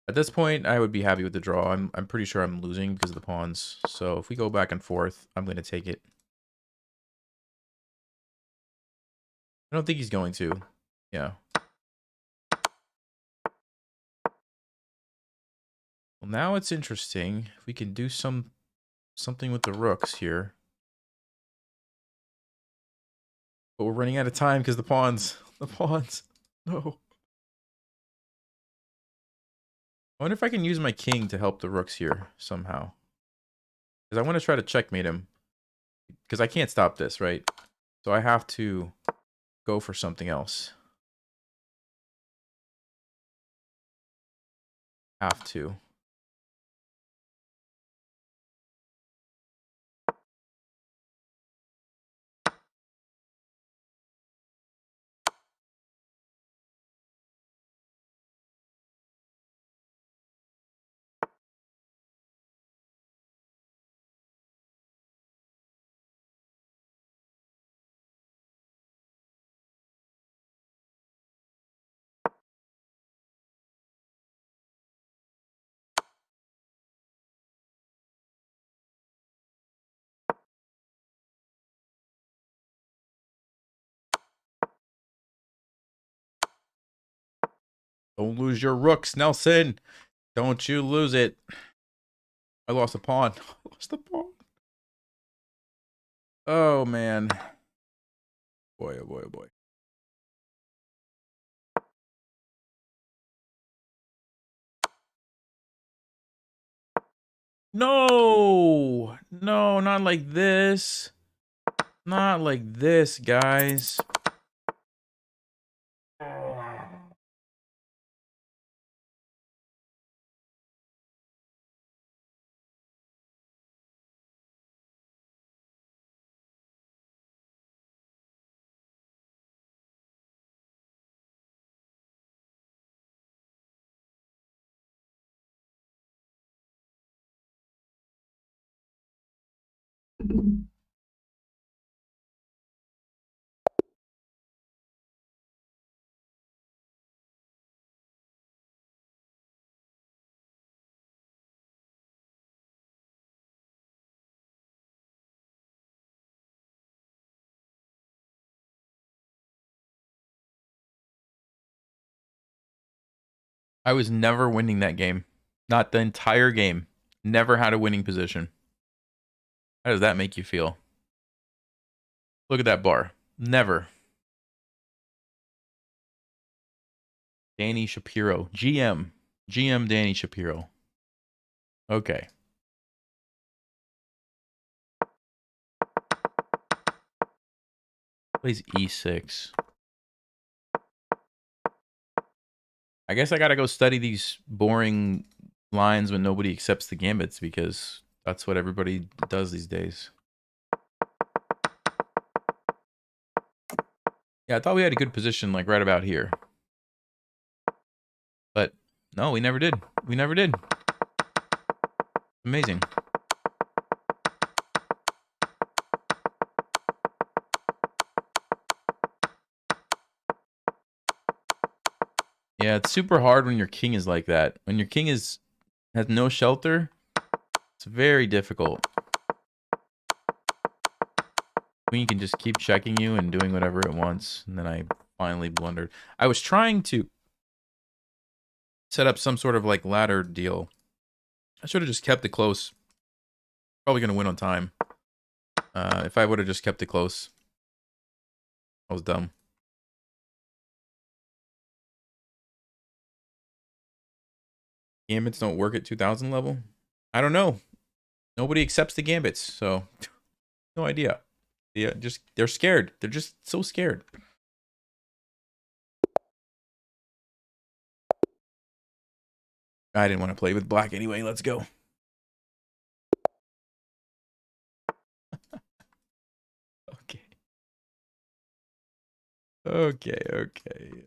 At this point, I would be happy with the draw. I'm pretty sure I'm losing because of the pawns. So if we go back and forth, I'm going to take it. I don't think he's going to. Yeah. Well, now it's interesting. If we can do something with the rooks here. But we're running out of time because the pawns. The pawns. No. I wonder if I can use my king to help the rooks here somehow. Because I want to try to checkmate him. Because I can't stop this, right? So I have to go for something else. Have to. Don't lose your rooks, Nelson. Don't you lose it. I lost a pawn. I lost the pawn. Oh, man. Boy, oh boy, oh boy. No! No, not like this. Not like this, guys. I was never winning that game. Not the entire game. Never had a winning position. How does that make you feel? Look at that bar. Never. Danny Shapiro. GM. GM Danny Shapiro. Okay. Plays E6. I guess I gotta go study these boring lines when nobody accepts the gambits, because that's what everybody does these days. Yeah, I thought we had a good position, like right about here. But no, we never did. We never did. Amazing. Yeah, it's super hard when your king is like that. When your king has no shelter, it's very difficult. Queen can just keep checking you and doing whatever it wants. And then I finally blundered. I was trying to set up some sort of like ladder deal. I should have just kept it close. Probably going to win on time. If I would have just kept it close. I was dumb. Gambits don't work at 2000 level? I don't know. Nobody accepts the gambits, so no idea. Yeah, they're scared. They're just so scared. I didn't want to play with black anyway. Let's go. Okay. Okay.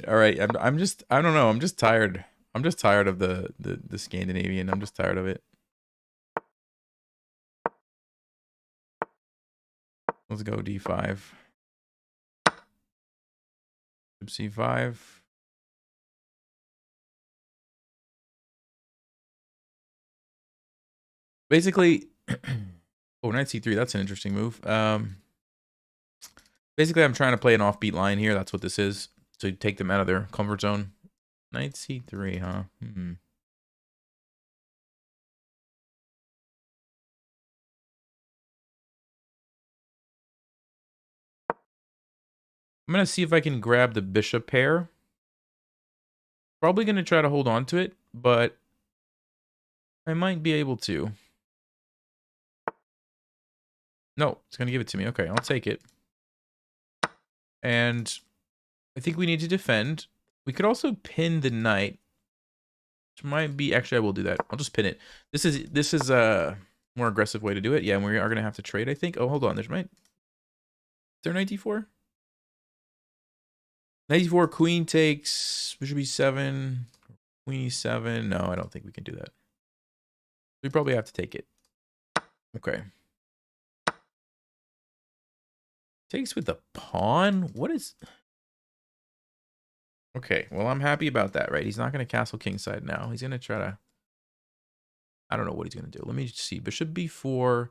All right. I don't know. I'm just tired. I'm just tired of the Scandinavian. I'm just tired of it. Let's go D5. C5. Basically, oh, knight C3. That's an interesting move. Basically, I'm trying to play an offbeat line here. That's what this is. To take them out of their comfort zone. Knight C3, huh? I'm going to see if I can grab the bishop pair. Probably going to try to hold on to it, but I might be able to. No, it's going to give it to me. Okay, I'll take it. And I think we need to defend. We could also pin the knight. Which might be... Actually, I will do that. I'll just pin it. This is a more aggressive way to do it. Yeah, and we are going to have to trade, I think. Oh, hold on. Is there knight d4? Knight d4, queen takes... Bishop e7. Queen e7. No, I don't think we can do that. We probably have to take it. Okay. Takes with the pawn? What is... Okay, well, I'm happy about that, right? He's not going to castle kingside now. He's going to try to... I don't know what he's going to do. Let me see. Bishop b4.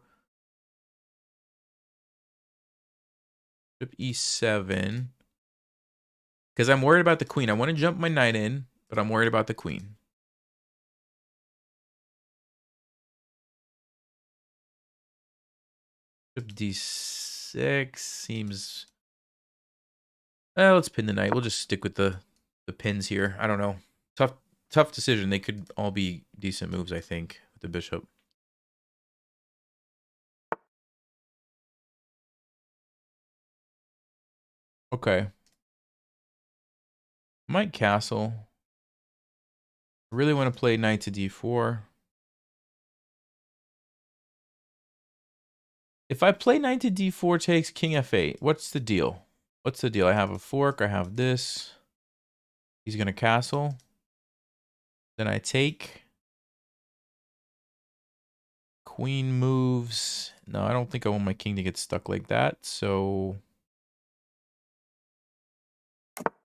Bishop e7. Because I'm worried about the queen. I want to jump my knight in, but I'm worried about the queen. Bishop d6 seems... let's pin the knight. We'll just stick with the pins here. I don't know. Tough decision. They could all be decent moves, I think, with the bishop. Okay. Might castle. I really want to play knight to d4. If I play knight to d4 takes king f8, what's the deal? What's the deal? I have a fork. I have this. He's going to castle. Then I take. Queen moves. No, I don't think I want my king to get stuck like that. So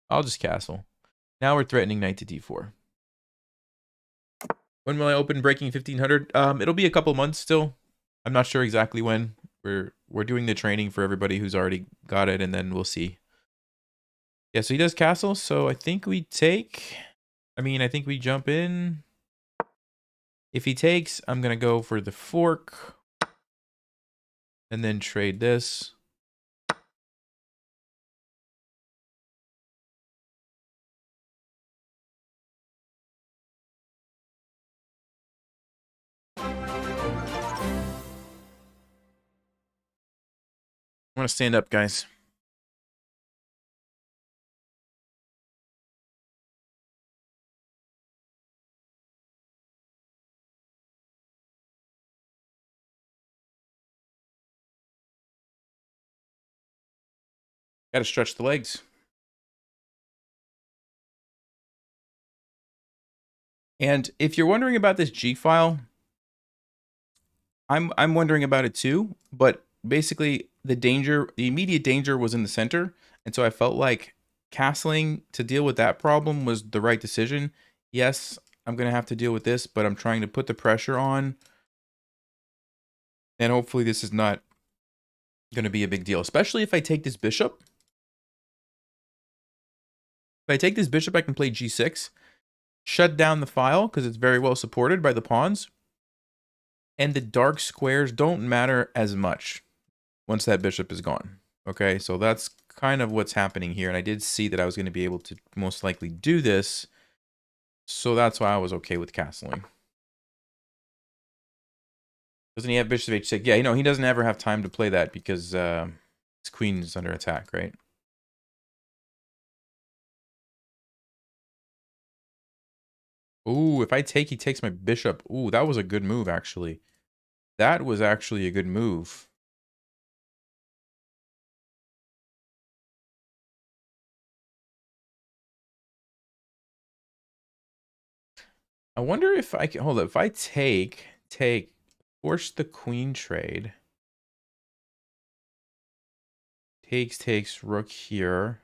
I'll just castle. Now we're threatening knight to d4. When will I open Breaking 1500? It'll be a couple months still. I'm not sure exactly when. We're doing the training for everybody who's already got it, and then we'll see. Yeah, so he does castle, so I think we take... I mean, I think we jump in. If he takes, I'm going to go for the fork. And then trade this. I want to stand up, guys. Got to stretch the legs. And if you're wondering about this G file, I'm wondering about it too. But basically, the immediate danger was in the center, and so I felt like castling to deal with that problem was the right decision. Yes, I'm gonna have to deal with this, but I'm trying to put the pressure on, and hopefully this is not gonna be a big deal. Especially if I take this bishop. If I take this bishop, I can play G6. Shut down the file because it's very well supported by the pawns. And the dark squares don't matter as much once that bishop is gone. Okay, so that's kind of what's happening here. And I did see that I was going to be able to most likely do this. So that's why I was okay with castling. Doesn't he have bishop h6? Yeah, you know, he doesn't ever have time to play that because his queen is under attack, right? Ooh, if I take, he takes my bishop. Ooh, that was a good move, actually. That was actually a good move. I wonder if I can, hold up, if I force the queen trade. Takes, rook here.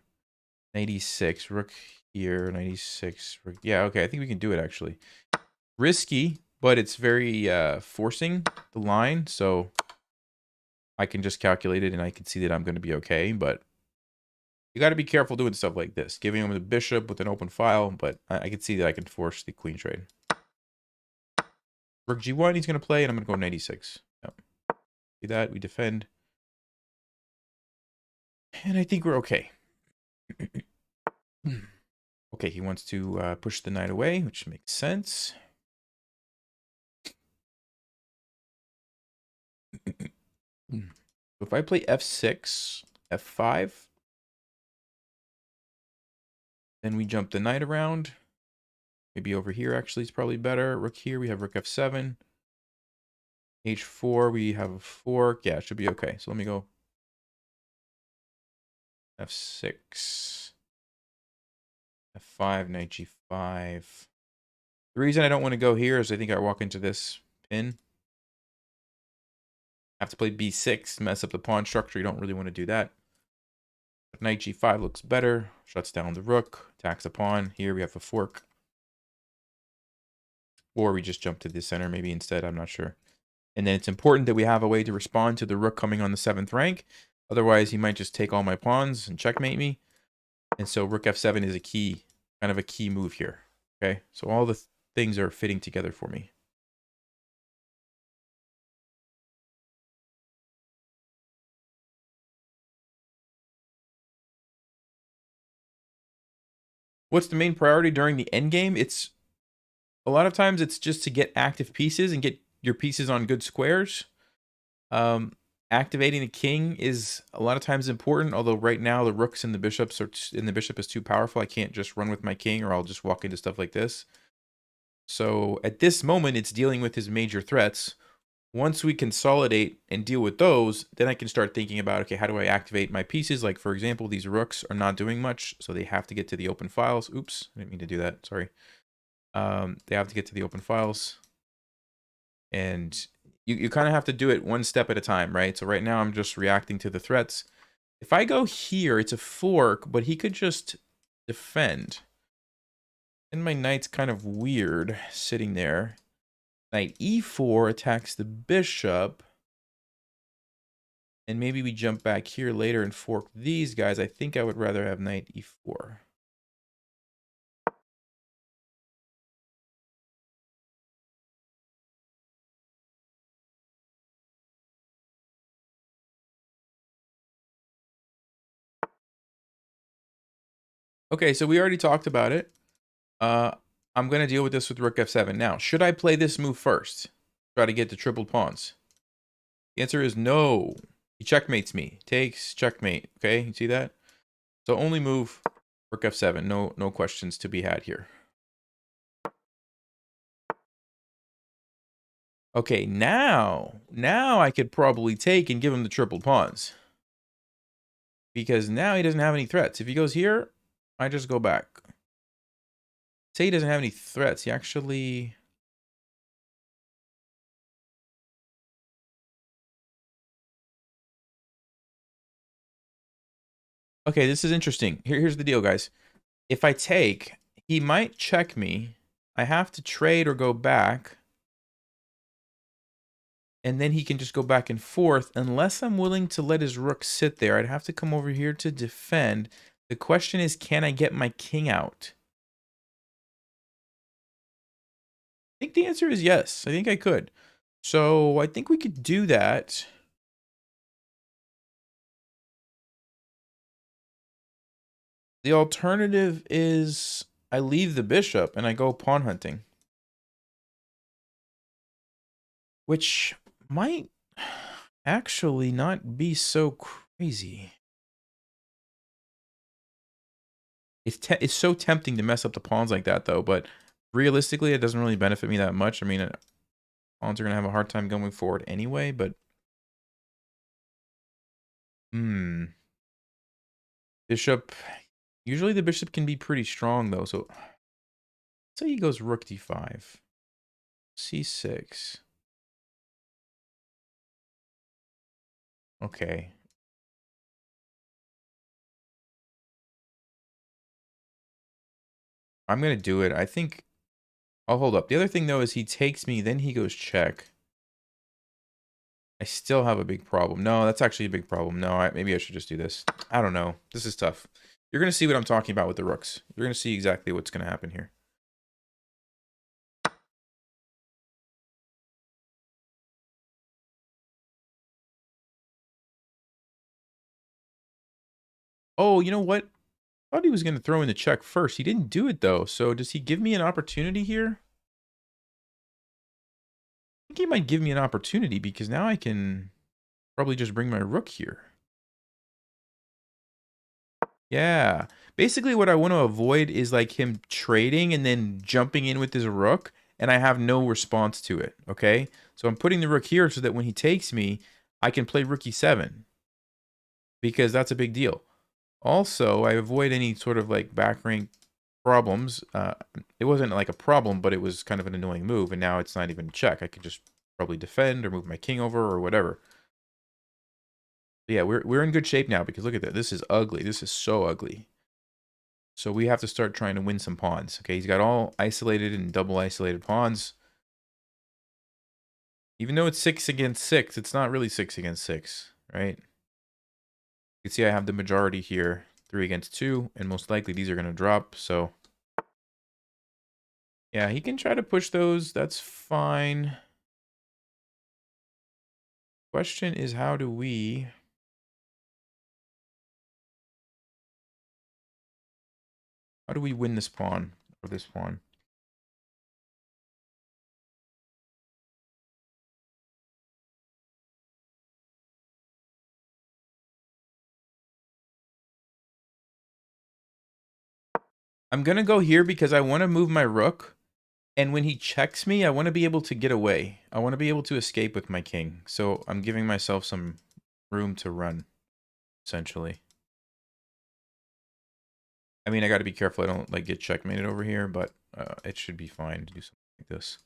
96, rook here, 96, rook. Yeah, okay, I think we can do it, actually. Risky, but it's very forcing the line, so I can just calculate it and I can see that I'm going to be okay, but you got to be careful doing stuff like this. Giving him the bishop with an open file, but I can see that I can force the queen trade. Rook g1 he's going to play, and I'm going to go 96. Yep. See that? We defend. And I think we're okay. Okay, he wants to push the knight away, which makes sense. If I play f6, f5, then we jump the knight around. Maybe over here actually is probably better. Rook here, we have rook f7. h4, we have a fork. Yeah, it should be okay. So let me go f6, f5, knight g5. The reason I don't want to go here is I think I walk into this pin. I have to play b6, mess up the pawn structure. You don't really want to do that. But knight g5 looks better. Shuts down the rook, attacks the pawn. Here we have a fork. Or we just jump to the center maybe instead. I'm not sure. And then it's important that we have a way to respond to the rook coming on the 7th rank. Otherwise, he might just take all my pawns and checkmate me. And so rook f7 is a key, kind of a key move here. Okay, so all the things are fitting together for me. What's the main priority during the endgame? It's a lot of times it's just to get active pieces and get your pieces on good squares. Activating the king is a lot of times important, although right now the rooks and the bishops and the bishop is too powerful. I can't just run with my king or I'll just walk into stuff like this. So at this moment, it's dealing with his major threats. Once we consolidate and deal with those, then I can start thinking about, okay, how do I activate my pieces? Like, for example, these rooks are not doing much, so they have to get to the open files. Oops, I didn't mean to do that. Sorry. They have to get to the open files. And you kind of have to do it one step at a time, right? So right now I'm just reacting to the threats. If I go here, it's a fork, but he could just defend. And my knight's kind of weird sitting there. Knight e4 attacks the bishop. And maybe we jump back here later and fork these guys. I think I would rather have knight e4. Okay, so we already talked about it. I'm going to deal with this with rook f7. Now, should I play this move first? Try to get the tripled pawns. The answer is no. He checkmates me. Takes, checkmate. Okay, you see that? So only move rook f7. No questions to be had here. Okay, now I could probably take and give him the tripled pawns. Because now he doesn't have any threats. If he goes here, I just go back. Say he doesn't have any threats. He actually... Okay, this is interesting. Here's the deal, guys. If I take, he might check me. I have to trade or go back. And then he can just go back and forth. Unless I'm willing to let his rook sit there, I'd have to come over here to defend. The question is, can I get my king out? I think the answer is yes. I think I could. So I think we could do that. The alternative is I leave the bishop and I go pawn hunting. Which might actually not be so crazy. It's so tempting to mess up the pawns like that, though. But realistically, it doesn't really benefit me that much. I mean, pawns are going to have a hard time going forward anyway, but... Bishop... Usually the bishop can be pretty strong, though. So, let's say he goes rook d5. c6. Okay. I'm going to do it. I think... I'll hold up. The other thing, though, is he takes me, then he goes check. I still have a big problem. No, that's actually a big problem. No, maybe I should just do this. I don't know. This is tough. You're going to see what I'm talking about with the rooks. You're going to see exactly what's going to happen here. Oh, you know what? I thought he was going to throw in the check first. He didn't do it, though. So does he give me an opportunity here? I think he might give me an opportunity because now I can probably just bring my rook here. Yeah. Basically, what I want to avoid is like him trading and then jumping in with his rook, and I have no response to it, okay? So I'm putting the rook here so that when he takes me, I can play rook e7 because that's a big deal. Also, I avoid any sort of like back rank problems. It wasn't like a problem, but it was kind of an annoying move, and now it's not even a check. I could just probably defend or move my king over or whatever. But yeah, we're in good shape now because look at that. This is ugly. This is so ugly. So we have to start trying to win some pawns. Okay, he's got all isolated and double isolated pawns. Even though it's 6 against 6, it's not really 6 against 6, right? You can see I have the majority here, 3 against 2, and most likely these are going to drop, so... Yeah, he can try to push those, that's fine. Question is, how do we... How do we win this pawn, or this pawn? I'm going to go here because I want to move my rook. And when he checks me, I want to be able to get away. I want to be able to escape with my king. So I'm giving myself some room to run, essentially. I mean, I got to be careful I don't like get checkmated over here, but it should be fine to do something like this.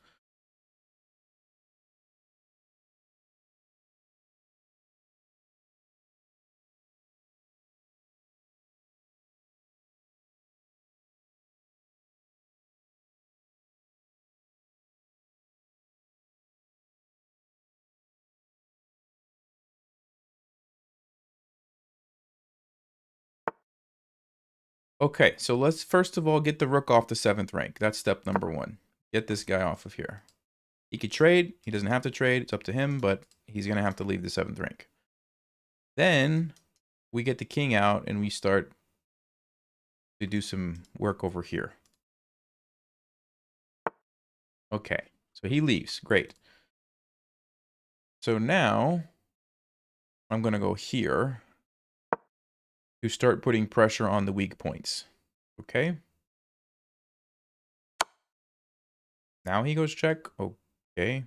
Okay, so let's first of all get the rook off the 7th rank. That's step number 1. Get this guy off of here. He could trade. He doesn't have to trade. It's up to him, but he's going to have to leave the 7th rank. Then we get the king out and we start to do some work over here. Okay, so he leaves. Great. So now I'm going to go here to start putting pressure on the weak points. Okay. Now he goes check. Okay.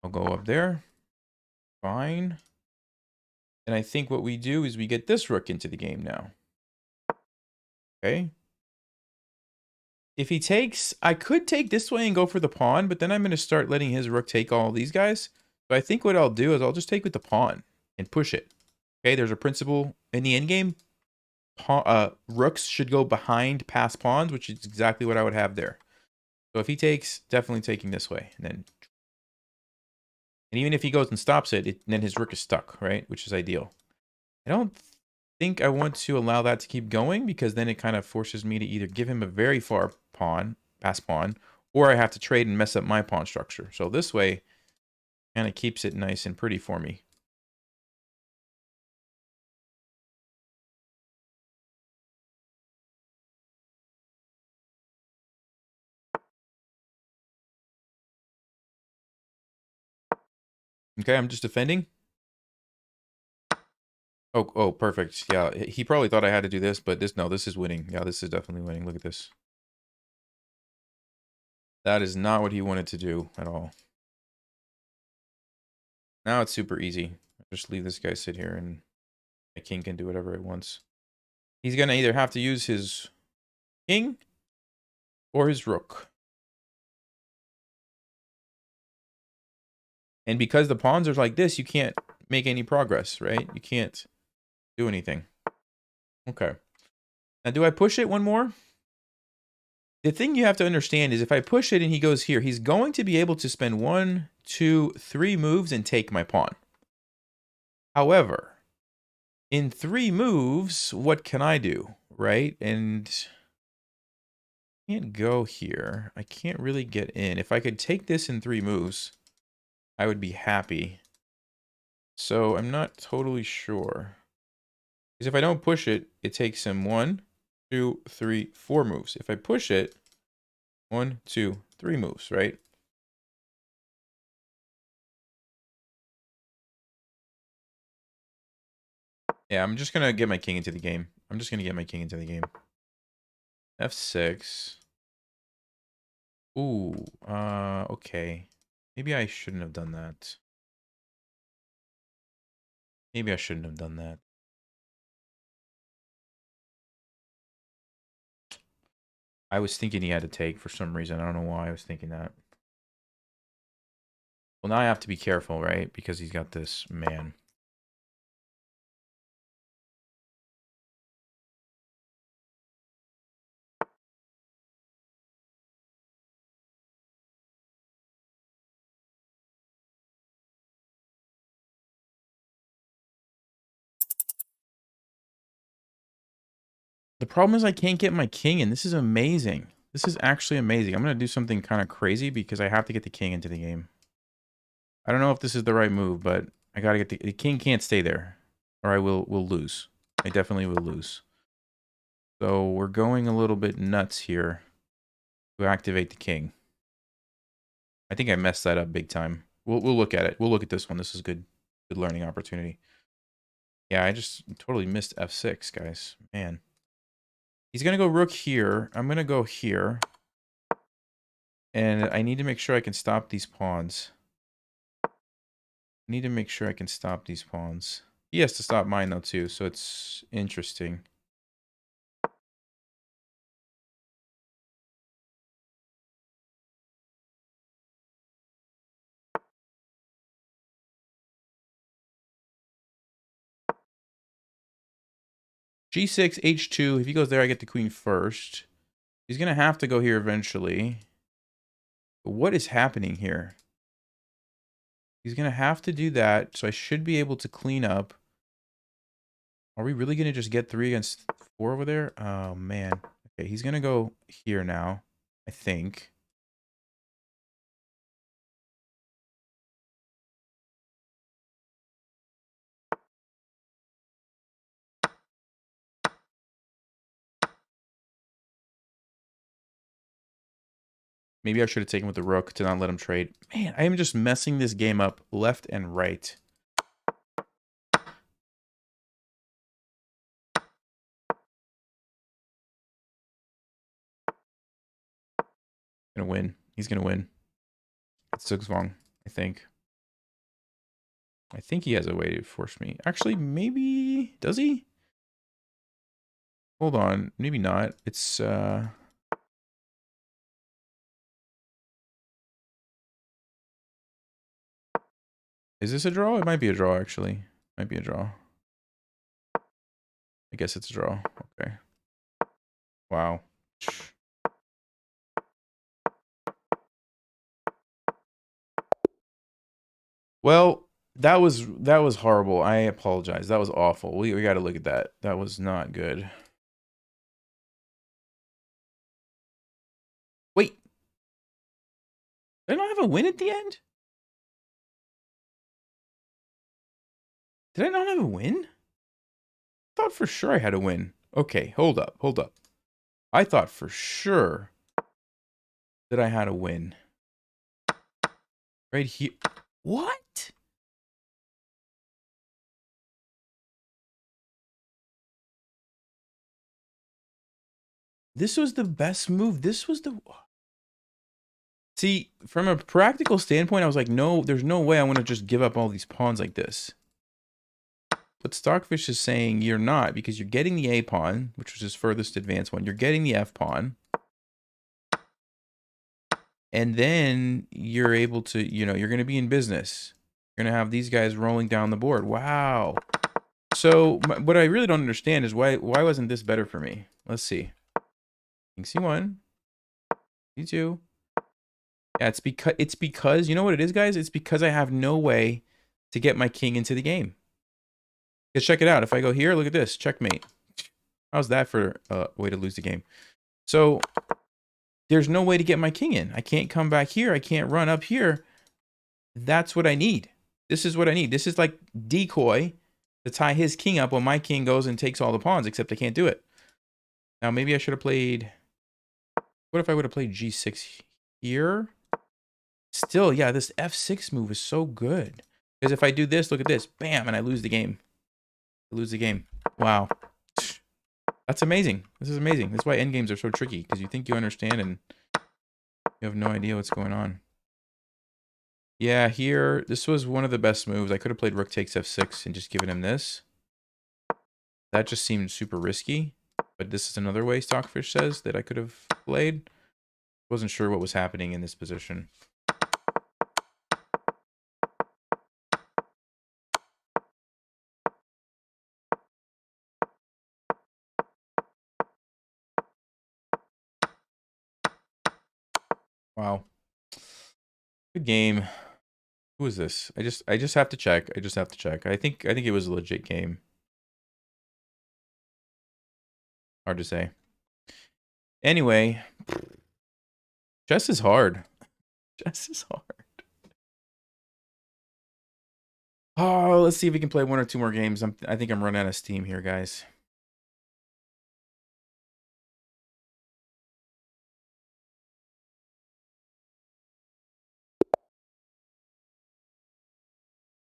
I'll go up there. Fine. And I think what we do is we get this rook into the game now. Okay. If he takes, I could take this way and go for the pawn, but then I'm going to start letting his rook take all these guys. So I think what I'll do is I'll just take with the pawn and push it. Okay, there's a principle in the endgame. Rooks should go behind past pawns, which is exactly what I would have there. So if he takes, definitely taking this way. And even if he goes and stops it, then his rook is stuck, right? Which is ideal. I don't think I want to allow that to keep going because then it kind of forces me to either give him a very far pawn, past pawn, or I have to trade and mess up my pawn structure. So this way kind of keeps it nice and pretty for me. Okay, I'm just defending. Oh, perfect. Yeah, he probably thought I had to do this, but this is winning. Yeah, this is definitely winning. Look at this. That is not what he wanted to do at all. Now it's super easy. Just leave this guy sit here and my king can do whatever it wants. He's going to either have to use his king or his rook. And because the pawns are like this, you can't make any progress, right? You can't do anything. Okay. Now, do I push it one more? The thing you have to understand is if I push it and he goes here, he's going to be able to spend 1, 2, 3 moves and take my pawn. However, in 3 moves, what can I do, right? And I can't go here. I can't really get in. If I could take this in 3 moves, I would be happy. So I'm not totally sure. Because if I don't push it, it takes him 1, 2, 3, 4 moves. If I push it, 1, 2, 3 moves, right? Yeah, I'm just going to get my king into the game. I'm just going to get my king into the game. F6. Ooh, okay. Maybe I shouldn't have done that. Maybe I shouldn't have done that. I was thinking he had to take for some reason. I don't know why I was thinking that. Well, now I have to be careful, right? Because he's got this man. The problem is I can't get my king in. This is amazing. This is actually amazing. I'm going to do something kind of crazy because I have to get the king into the game. I don't know if this is the right move, but I got to get the king can't stay there or I will lose. I definitely will lose. So we're going a little bit nuts here to activate the king. I think I messed that up big time. We'll look at it. We'll look at this one. This is good learning opportunity. Yeah, I just totally missed F6, guys. Man. He's going to go rook here. I'm going to go here. And I need to make sure I can stop these pawns. I need to make sure I can stop these pawns. He has to stop mine, though, too. So it's interesting. G6, H2. If he goes there, I get the queen first. He's going to have to go here eventually. But what is happening here? He's going to have to do that. So I should be able to clean up. Are we really going to just get 3 against 4 over there? Oh, man. Okay, he's going to go here now, I think. Maybe I should have taken with the rook to not let him trade. Man, I am just messing this game up left and right. Gonna win. He's gonna win. It's Zugzwang, I think. I think he has a way to force me. Actually, maybe... Does he? Hold on. Maybe not. It's, Is this a draw? It might be a draw, actually. Might be a draw. I guess it's a draw. Okay. Wow. Well, that was horrible. I apologize. That was awful. We got to look at that. That was not good. Wait. Did I not have a win at the end? Did I not have a win? I thought for sure I had a win. Okay, hold up, hold up. I thought for sure that I had a win. Right here. What? This was the best move. This was the... See, from a practical standpoint, I was like, no, there's no way I want to just give up all these pawns like this. But Stockfish is saying you're not, because you're getting the A pawn, which was his furthest advanced one. You're getting the F pawn. And then you're able to, you know, you're going to be in business. You're going to have these guys rolling down the board. Wow. So what I really don't understand is why wasn't this better for me? Let's see. King C1. C2. Yeah, it's because, you know what it is, guys? It's because I have no way to get my king into the game. Because check it out. If I go here, look at this. Checkmate. How's that for a way to lose the game? So there's no way to get my king in. I can't come back here. I can't run up here. That's what I need. This is what I need. This is like decoy to tie his king up when my king goes and takes all the pawns, except I can't do it. Now, maybe I should have played... What if I would have played G6 here? Still, yeah, this F6 move is so good. Because if I do this, look at this. Bam, and I lose the game. I lose the game. Wow. That's amazing. This is amazing. That's why endgames are so tricky. Because you think you understand and you have no idea what's going on. Yeah, here, this was one of the best moves. I could have played rook takes F6 and just given him this. That just seemed super risky. But this is another way Stockfish says that I could have played. Wasn't sure what was happening in this position. Wow. Good game. Who is this? I just have to check. I just have to check. I think it was a legit game. Hard to say. Anyway, chess is hard. Chess is hard. Oh, let's see if we can play one or two more games. I think I'm running out of steam here, guys.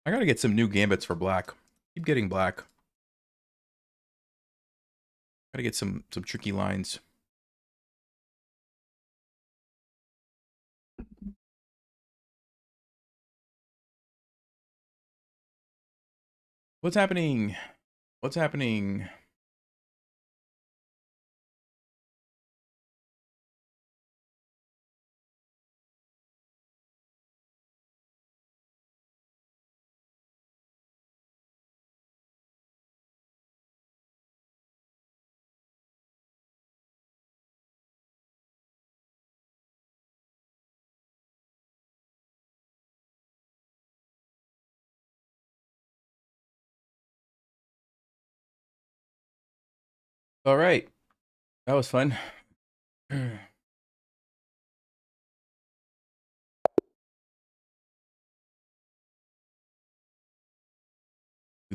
I gotta get some new gambits for black. Keep getting black. Gotta get some tricky lines. What's happening? What's happening? All right. That was fun. We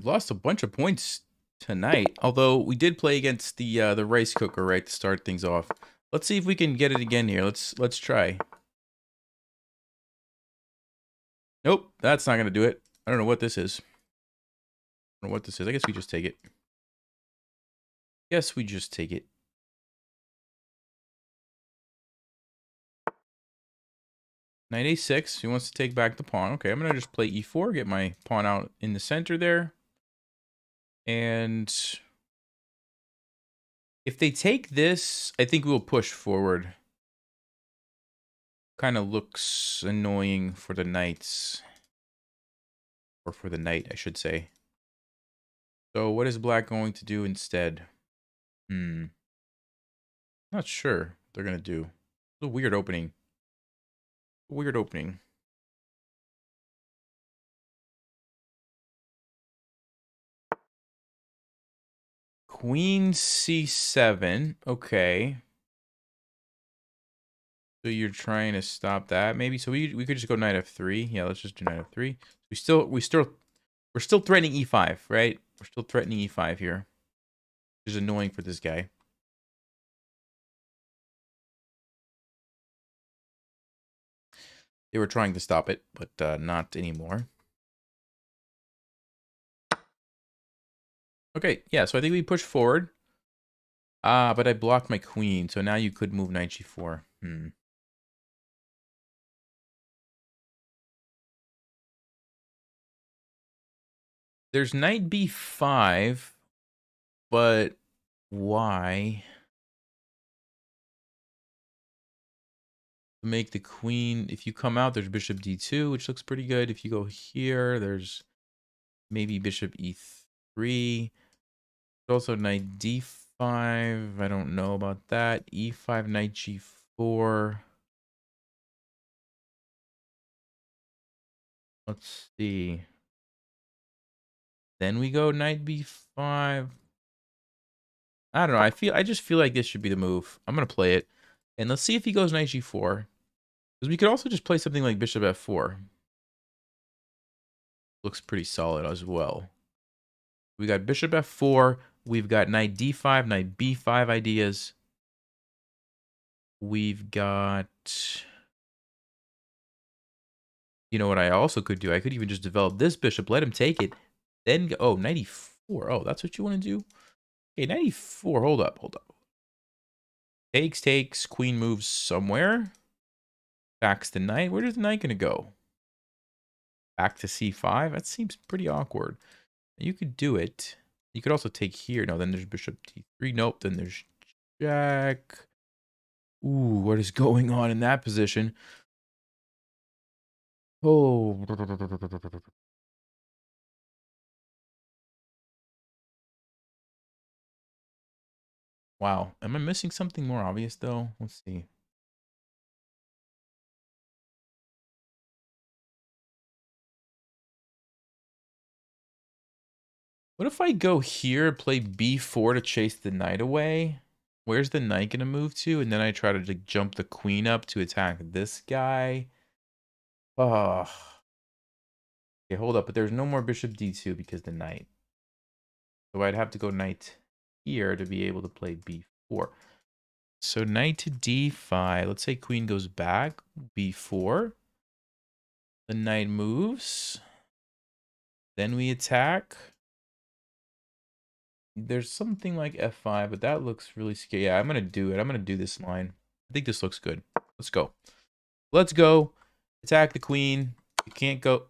lost a bunch of points tonight, although we did play against the rice cooker right to start things off. Let's see if we can get it again here. Let's try. Nope, that's not gonna do it. I don't know what this is. I don't know what this is. I guess we just take it. Guess we just take it. Knight a6. He wants to take back the pawn. Okay, I'm gonna just play e4, get my pawn out in the center there. And if they take this, I think we'll push forward. Kind of looks annoying for the knights. Or for the knight, I should say. So what is black going to do instead? Not sure what they're going to do. It's a weird opening. Weird opening. Queen c7. Okay. So you're trying to stop that, maybe? So we could just go knight f3. Yeah, let's just do knight f3. We're still threatening e5, right? We're still threatening e5 here. Which is annoying for this guy. They were trying to stop it, but not anymore. Okay, yeah, so I think we push forward. But I blocked my queen, so now you could move knight g4. There's knight b5, but why? Make the queen, if you come out, there's bishop d2, which looks pretty good. If you go here, there's maybe bishop e3. Also knight d5. I don't know about that. e5, knight g4. Let's see. Then we go knight b5. I don't know. I just feel like this should be the move. I'm gonna play it, and let's see if he goes knight g4. Because we could also just play something like bishop f4. Looks pretty solid as well. We got bishop f4. We've got knight d5, knight b5 ideas. We've got... You know what I also could do? I could even just develop this bishop, let him take it, then go... Oh, knight e4. Oh, that's what you want to do? Okay, knight e4. Hold up, hold up. Takes, queen moves somewhere. Backs the knight. Where is the knight going to go? Back to c5? That seems pretty awkward. You could do it. You could also take here. No, then there's bishop d3. Nope, then there's jack. Ooh, what is going on in that position? Oh. Wow. Am I missing something more obvious, though? Let's see. What if I go here, play b4 to chase the knight away? Where's the knight going to move to? And then I try to like, jump the queen up to attack this guy. Oh. Okay, hold up. But there's no more bishop d2 because the knight. So I'd have to go knight here to be able to play b4. So knight to d5. Let's say queen goes back. b4. The knight moves. Then we attack. There's something like f5, but that looks really scary. Yeah, I'm going to do it. I'm going to do this line. I think this looks good. Let's go. Let's go. Attack the queen. You can't go.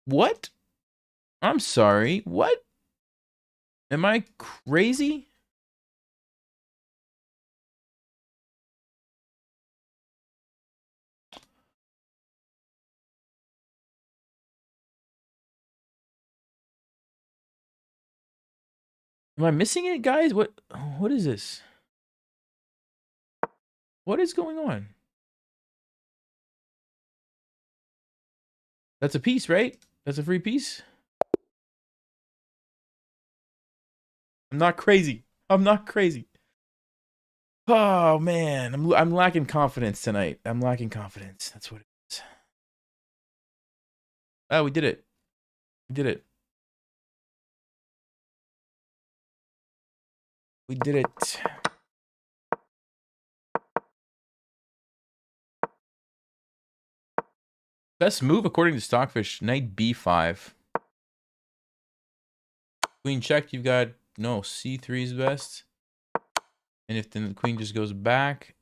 What? I'm sorry. What? Am I crazy? Am I missing it, guys? What is this? What is going on? That's a piece, right? That's a free piece? I'm not crazy. I'm not crazy. Oh man, I'm lacking confidence tonight. I'm lacking confidence. That's what it is. Oh, we did it. We did it. We did it. Best move according to Stockfish, knight b5. Queen check, you've got, no, c3 is best. And if then the queen just goes back,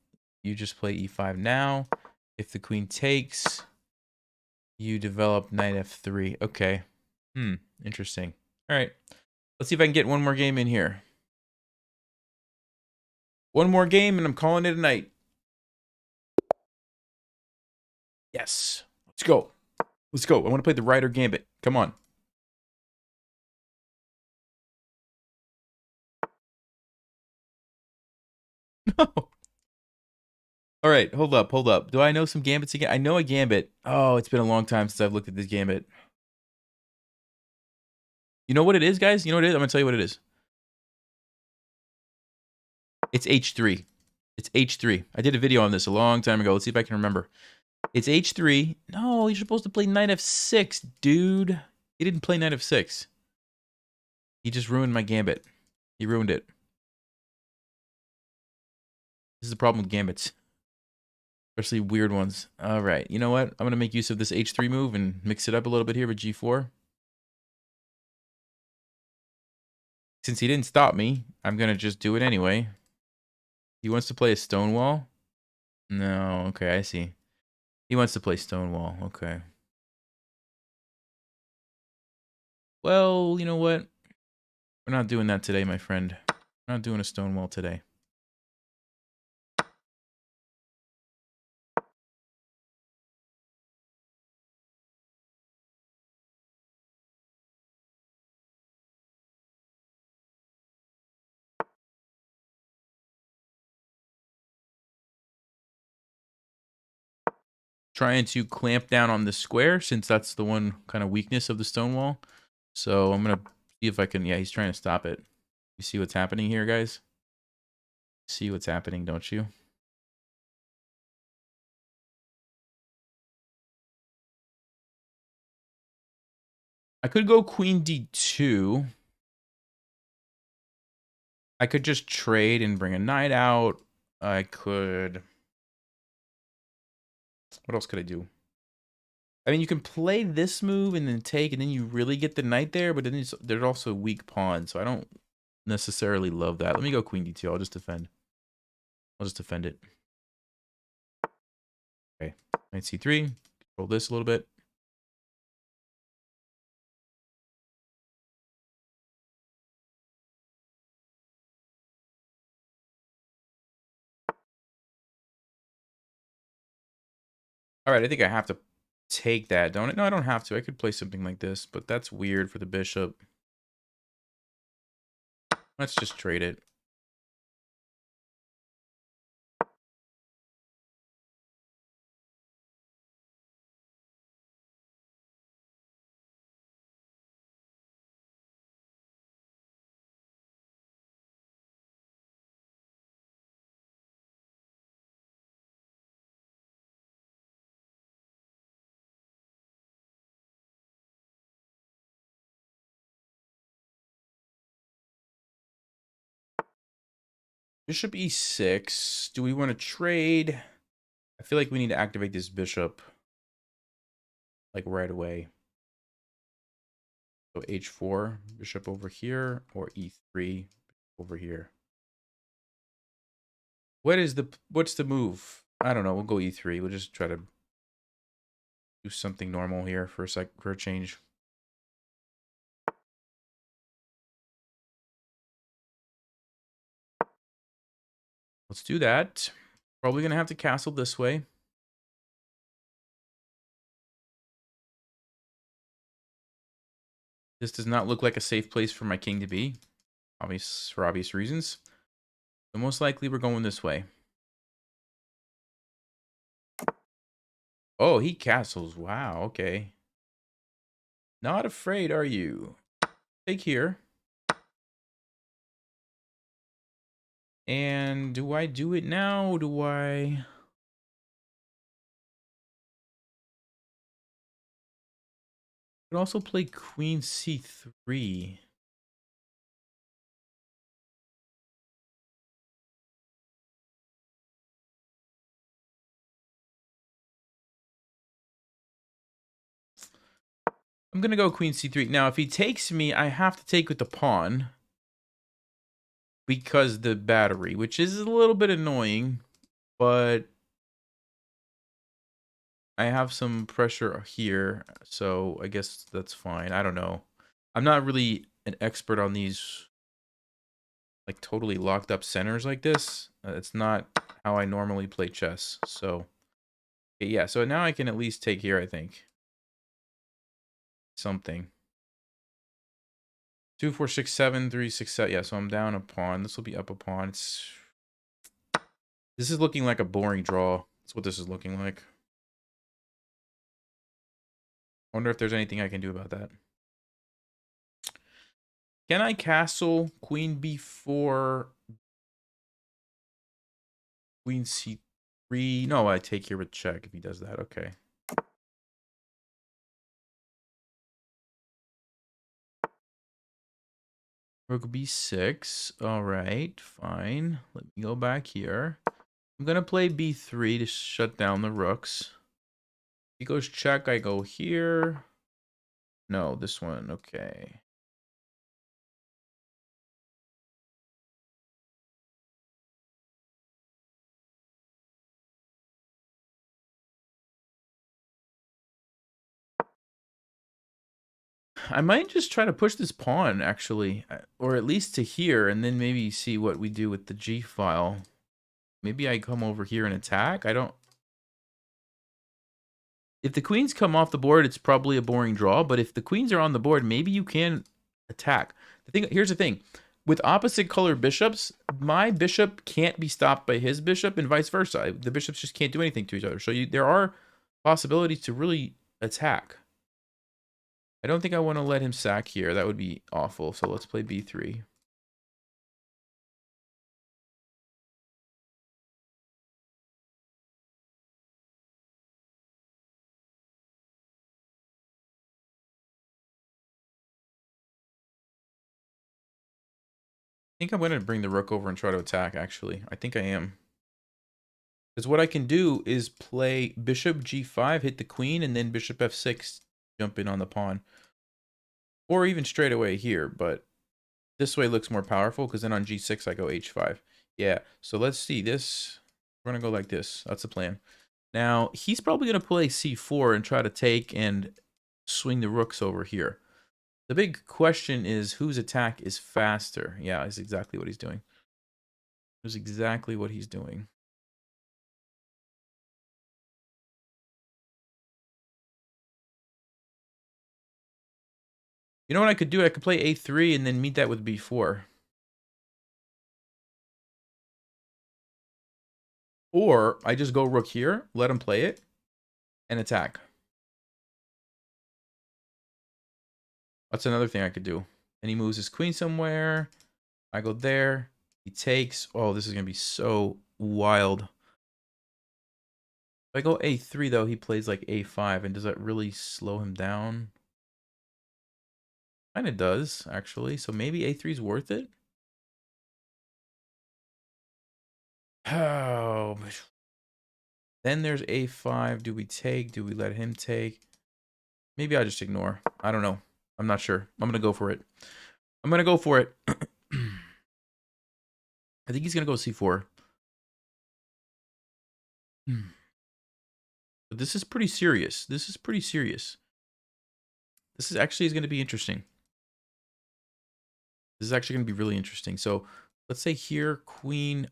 you just play e5 now. If the queen takes, you develop knight f3. Okay. Interesting. All right. Let's see if I can get one more game in here. One more game, and I'm calling it a night. Yes. Let's go. Let's go. I want to play the Ryder Gambit. Come on. No. All right. Hold up. Hold up. Do I know some Gambits again? I know a Gambit. Oh, it's been a long time since I've looked at this Gambit. You know what it is, guys? You know what it is? I'm going to tell you what it is. It's H3. It's H3. I did a video on this a long time ago. Let's see if I can remember. It's H3. No, you're supposed to play knight f6, dude. He didn't play knight f6. He just ruined my Gambit. He ruined it. This is the problem with Gambits. Especially weird ones. All right. You know what? I'm going to make use of this H3 move and mix it up a little bit here with G4. Since he didn't stop me, I'm going to just do it anyway. He wants to play a Stonewall? No. Okay, I see. He wants to play Stonewall. Okay. Well, you know what? We're not doing that today, my friend. We're not doing a Stonewall today. Trying to clamp down on the square since that's the one kind of weakness of the Stonewall. So I'm going to see if I can... Yeah, he's trying to stop it. You see what's happening here, guys? See what's happening, don't you? I could go queen d2. I could just trade and bring a knight out. I could... What else could I do? I mean, you can play this move and then take, and then you really get the knight there, but then there's also a weak pawn, so I don't necessarily love that. Let me go queen d2. I'll just defend. I'll just defend it. Okay, knight c3. Control this a little bit. All right, I think I have to take that, don't I? No, I don't have to. I could play something like this, but that's weird for the bishop. Let's just trade it. Bishop e6. Do we want to trade? I feel like we need to activate this bishop like right away. So h4, bishop over here, or e3 over here. What's the move? I don't know. We'll go e3. We'll just try to do something normal here for a change. Let's do that. Probably gonna have to castle this way. This does not look like a safe place for my king to be, for obvious reasons. So most likely we're going this way. Oh, he castles. Wow, okay. Not afraid, are you? Take here. And do I do it now? Do I... could also play queen c3. I'm going to go queen c3. Now, if he takes me, I have to take with the pawn. Because the battery, which is a little bit annoying. But I have some pressure here. So I guess that's fine. I don't know. I'm not really an expert on these like totally locked up centers like this. It's not how I normally play chess. So yeah, so now I can at least take here, I think. Something. 2, 4, 6, 7, 3, 6, 7. Yeah, so I'm down a pawn. This will be up a pawn. This is looking like a boring draw. That's what this is looking like. I wonder if there's anything I can do about that. Can I castle queen b4, queen c3? No, I take here with check if he does that. Okay. Rook b6. All right, fine. Let me go back here. I'm going to play b3 to shut down the rooks. He goes check, I go here. No, this one. Okay. I might just try to push this pawn, actually. Or at least to here, and then maybe see what we do with the g file. Maybe I come over here and attack? I don't... If the queens come off the board, it's probably a boring draw. But if the queens are on the board, maybe you can attack. Here's the thing. With opposite color bishops, my bishop can't be stopped by his bishop and vice versa. The bishops just can't do anything to each other. So there are possibilities to really attack. I don't think I want to let him sack here. That would be awful. So let's play b3. I think I'm going to bring the rook over and try to attack, actually. I think I am. Because what I can do is play bishop g5, hit the queen, and then bishop f6, jump in on the pawn. Or even straight away here, but this way looks more powerful because then on g6 I go h5. Yeah, so let's see this. We're going to go like this. That's the plan. Now, he's probably going to play c4 and try to take and swing the rooks over here. The big question is whose attack is faster? Yeah, is exactly what he's doing. That's exactly what he's doing. You know what I could do? I could play a3 and then meet that with b4. Or I just go rook here, let him play it, and attack. That's another thing I could do. And he moves his queen somewhere. I go there. He takes. Oh, this is going to be so wild. If I go a3, though, he plays like a5. And does that really slow him down? Kind of does, actually. So maybe a3 is worth it? Oh. Then there's a5. Do we take? Do we let him take? Maybe I just ignore. I don't know. I'm not sure. I'm going to go for it. I'm going to go for it. I think he's going to go c4. But this is pretty serious. This is pretty serious. This is actually going to be interesting. This is actually going to be really interesting. So let's say here, queen.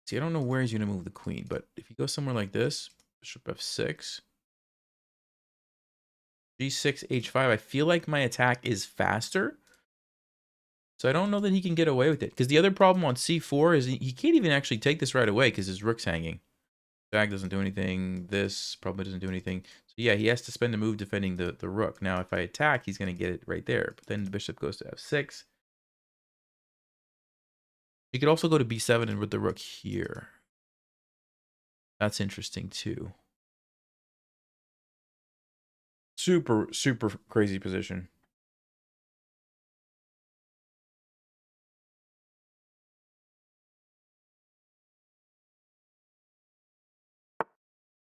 See, I don't know where he's going to move the queen, but if he goes somewhere like this, bishop f6, g6, h5, I feel like my attack is faster. So I don't know that he can get away with it. Because the other problem on c4 is he can't even actually take this right away because his rook's hanging. Jack doesn't do anything. This probably doesn't do anything. So yeah, he has to spend a move defending the rook. Now, if I attack, he's going to get it right there. But then the bishop goes to f6. He could also go to b7 and with the rook here. That's interesting too. Super, super crazy position.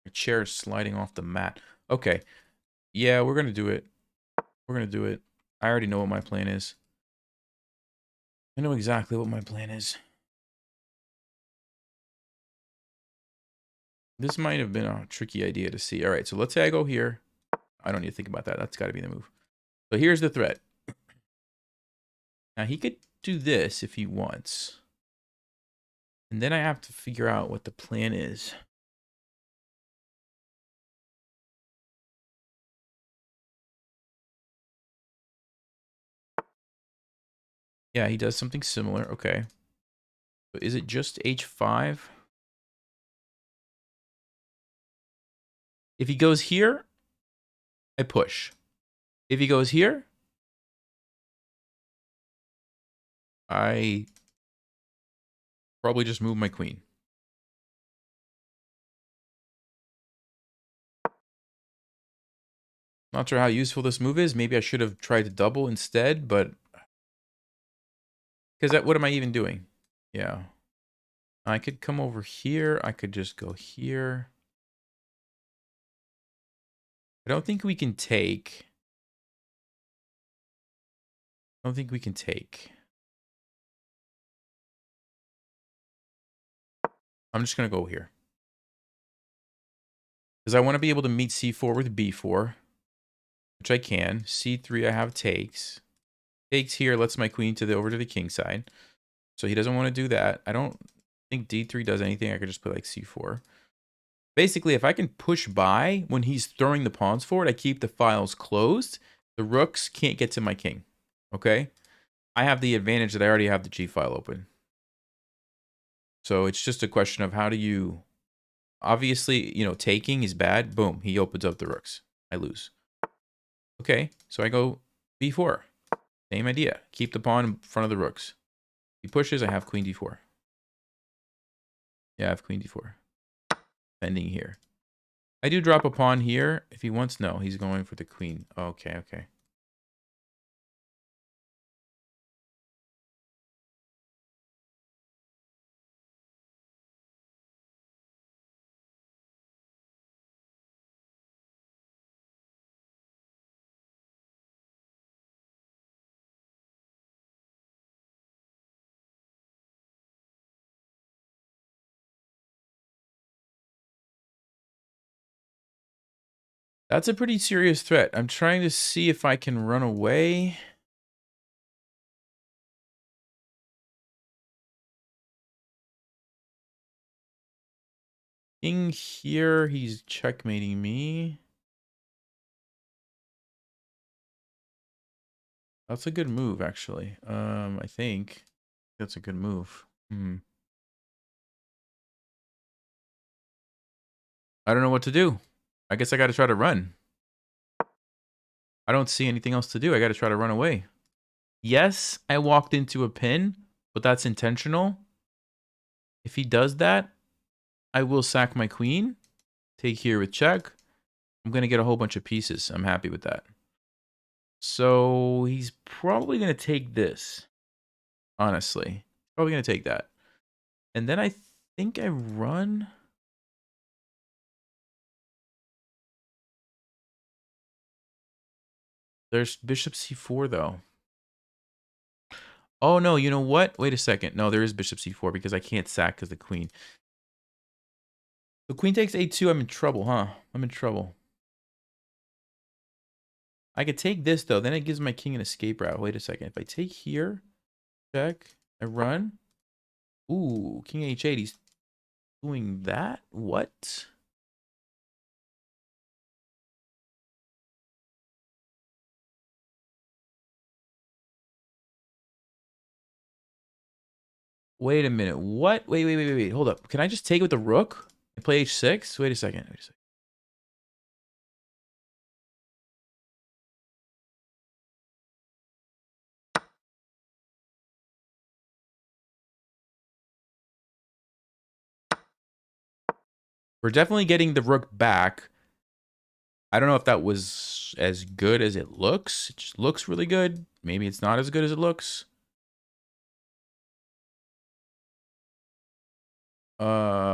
A chair sliding off the mat. Okay. Yeah, we're going to do it. We're going to do it. I already know what my plan is. I know exactly what my plan is. This might have been a tricky idea to see. All right, so let's say I go here. I don't need to think about that. That's got to be the move. So here's the threat. Now, he could do this if he wants. And then I have to figure out what the plan is. Yeah, he does something similar. Okay. So is it just h5? If he goes here, I push. If he goes here, I probably just move my queen. Not sure how useful this move is. Maybe I should have tried to double instead, but... Because what am I even doing? Yeah. I could come over here. I could just go here. I don't think we can take. I don't think we can take. I'm just going to go here. Because I want to be able to meet c4 with b4. Which I can. c3 I have takes. Takes here lets my queen over to the king side. So he doesn't want to do that. I don't think d3 does anything. I could just put like c4. Basically, if I can push by when he's throwing the pawns forward, I keep the files closed. The rooks can't get to my king. Okay? I have the advantage that I already have the g file open. So it's just a question of how do you... Obviously, you know, taking is bad. Boom, he opens up the rooks. I lose. Okay, so I go b4. Same idea. Keep the pawn in front of the rooks. He pushes, I have queen d4. Yeah, I have queen d4. Pending here. I do drop a pawn here. If he wants, no, he's going for the queen. Okay, okay. That's a pretty serious threat. I'm trying to see if I can run away. King here, he's checkmating me. That's a good move, actually. I think that's a good move. I don't know what to do. I guess I got to try to run. I don't see anything else to do. I got to try to run away. Yes, I walked into a pin, but that's intentional. If he does that, I will sack my queen. Take here with check. I'm going to get a whole bunch of pieces. I'm happy with that. So he's probably going to take this. Honestly. Probably going to take that. And then I think I run. There's bishop c4 though. Oh no, you know what? Wait a second. No, there is bishop c4 because I can't sack because the queen. The queen takes a2. I'm in trouble, huh? I'm in trouble. I could take this though. Then it gives my king an escape route. Wait a second. If I take here, check, I run. Ooh, king h8. He's doing that? What? Wait a minute. What? Wait. Hold up. Can I just take it with the rook and play h6? Wait a second. Wait a second. We're definitely getting the rook back. I don't know if that was as good as it looks. It just looks really good. Maybe it's not as good as it looks.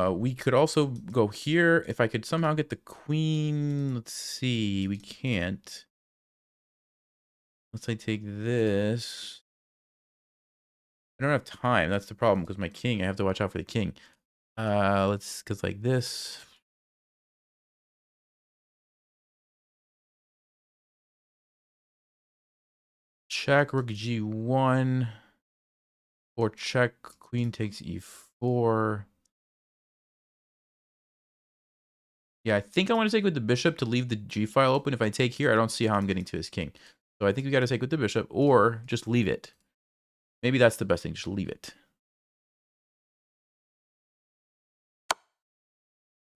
We could also go here. If I could somehow get the queen, let's see. We can't. Let's say take this. I don't have time. That's the problem because my king. I have to watch out for the king. Cause like this. Check rook g1. Or check queen takes e4. Yeah, I think I want to take with the bishop to leave the g file open. If I take here, I don't see how I'm getting to his king. So I think we got to take with the bishop or just leave it. Maybe that's the best thing. Just leave it.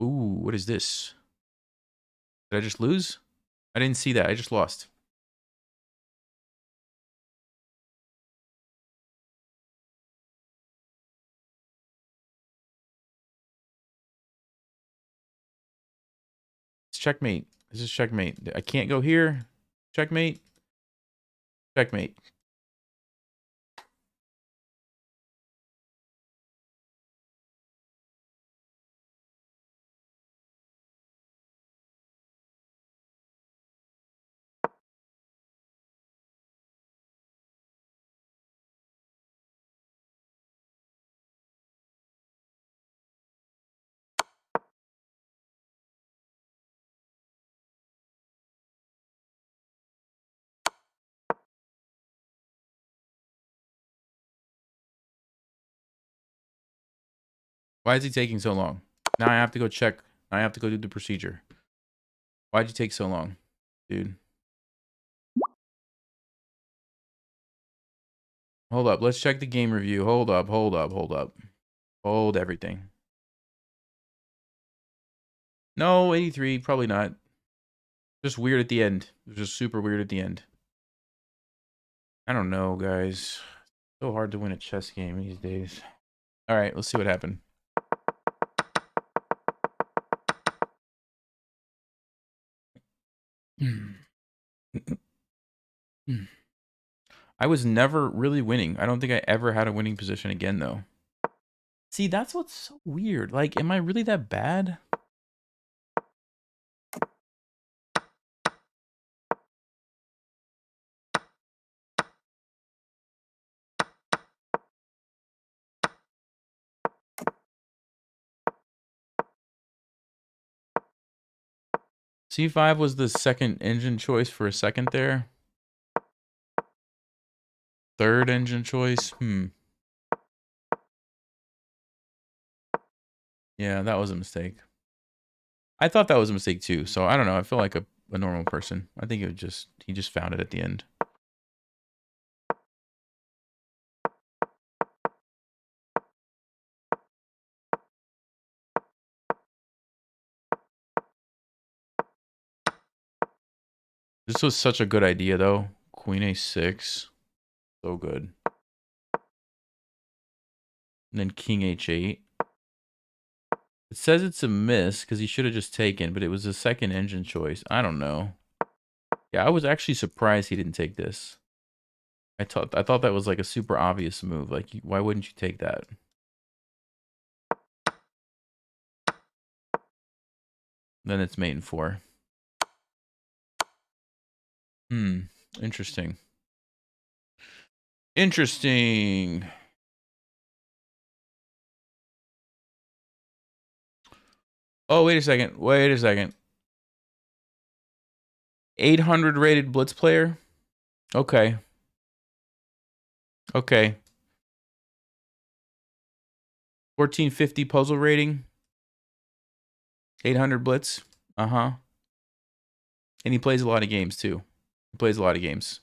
Ooh, what is this? Did I just lose? I didn't see that. I just lost. It's checkmate. This is checkmate. I can't go here. Checkmate. Checkmate. Why is he taking so long? Now I have to go check. I have to go do the procedure. Why'd you take so long, dude? Hold up. Let's check the game review. Hold up. Hold up. Hold up. Hold everything. No, 83. Probably not. Just weird at the end. It was just super weird at the end. I don't know, guys. So hard to win a chess game these days. All right, let's see what happened. I was never really winning. I don't think I ever had a winning position again, though. See, that's what's so weird. Like, am I really that bad? C5 was the second engine choice for a second there. Third engine choice. Yeah, that was a mistake. I thought that was a mistake too. So I don't know. I feel like a normal person. I think he just found it at the end. This was such a good idea though. Queen a6. So good. And then king h8. It says it's a miss because he should have just taken, but it was a second engine choice. I don't know. Yeah, I was actually surprised he didn't take this. I thought that was like a super obvious move. Like, why wouldn't you take that? Then it's mate in 4. Interesting. Interesting. Oh, wait a second. Wait a second. 800 rated blitz player? Okay. Okay. 1450 puzzle rating. 800 blitz. Uh-huh. And he plays a lot of games too. He plays a lot of games.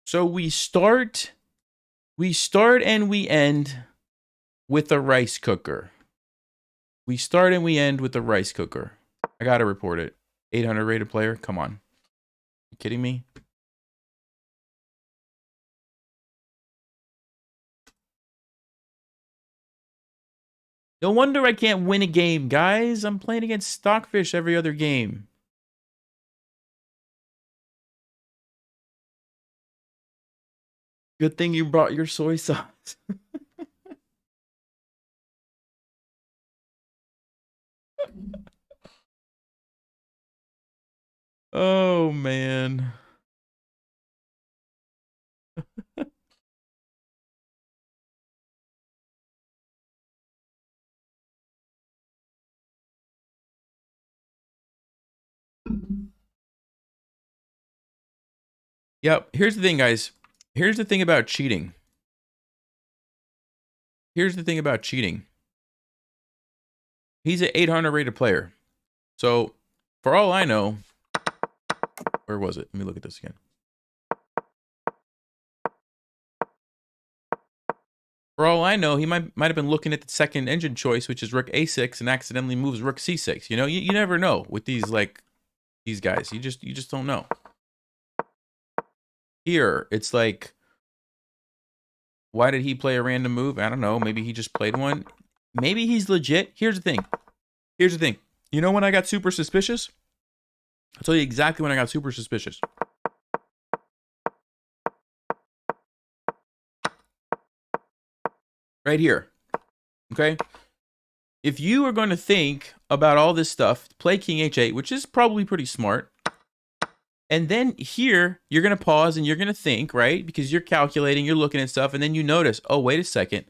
So we start and we end with a rice cooker. We start and we end with a rice cooker. I gotta report it. 800 rated player. Come on. You kidding me? No wonder I can't win a game, guys. I'm playing against Stockfish every other game. Good thing you brought your soy sauce. Oh, man. Yep. Here's the thing, guys. Here's the thing about cheating. Here's the thing about cheating. He's an 800 rated player. So, for all I know, where was it? Let me look at this again. For all I know, he might have been looking at the second engine choice, which is rook a6, and accidentally moves rook c6. You know, you never know with these these guys. You just don't know. Here, it's like, why did he play a random move? I don't know. Maybe he just played one. Maybe he's legit. Here's the thing. Here's the thing. You know when I got super suspicious? I'll tell you exactly when I got super suspicious. Right here. Okay? If you are going to think about all this stuff, play king h8, which is probably pretty smart. And then here, you're going to pause and you're going to think, right? Because you're calculating, you're looking at stuff, and then you notice, oh, wait a second.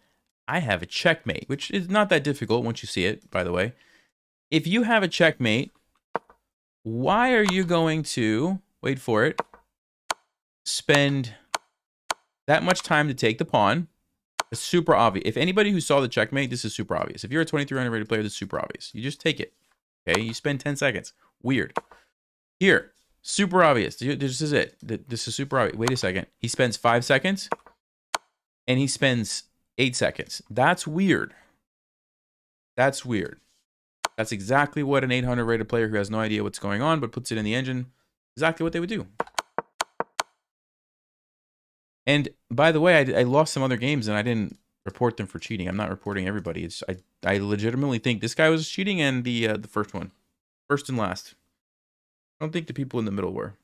I have a checkmate, which is not that difficult once you see it, by the way. If you have a checkmate, why are you going to, wait for it, spend that much time to take the pawn? It's super obvious. If anybody who saw the checkmate, this is super obvious. If you're a 2300 rated player, this is super obvious. You just take it. Okay, you spend 10 seconds. Weird. Here, super obvious. This is it. This is super obvious. Wait a second. He spends 5 seconds, and he spends 8 seconds. That's weird. That's weird. That's exactly what an 800 rated player who has no idea what's going on but puts it in the engine, exactly what they would do. And by the way, I lost some other games and I didn't report them for cheating. I'm not reporting everybody. It's I legitimately think this guy was cheating and the first one. First and last. I don't think the people in the middle were.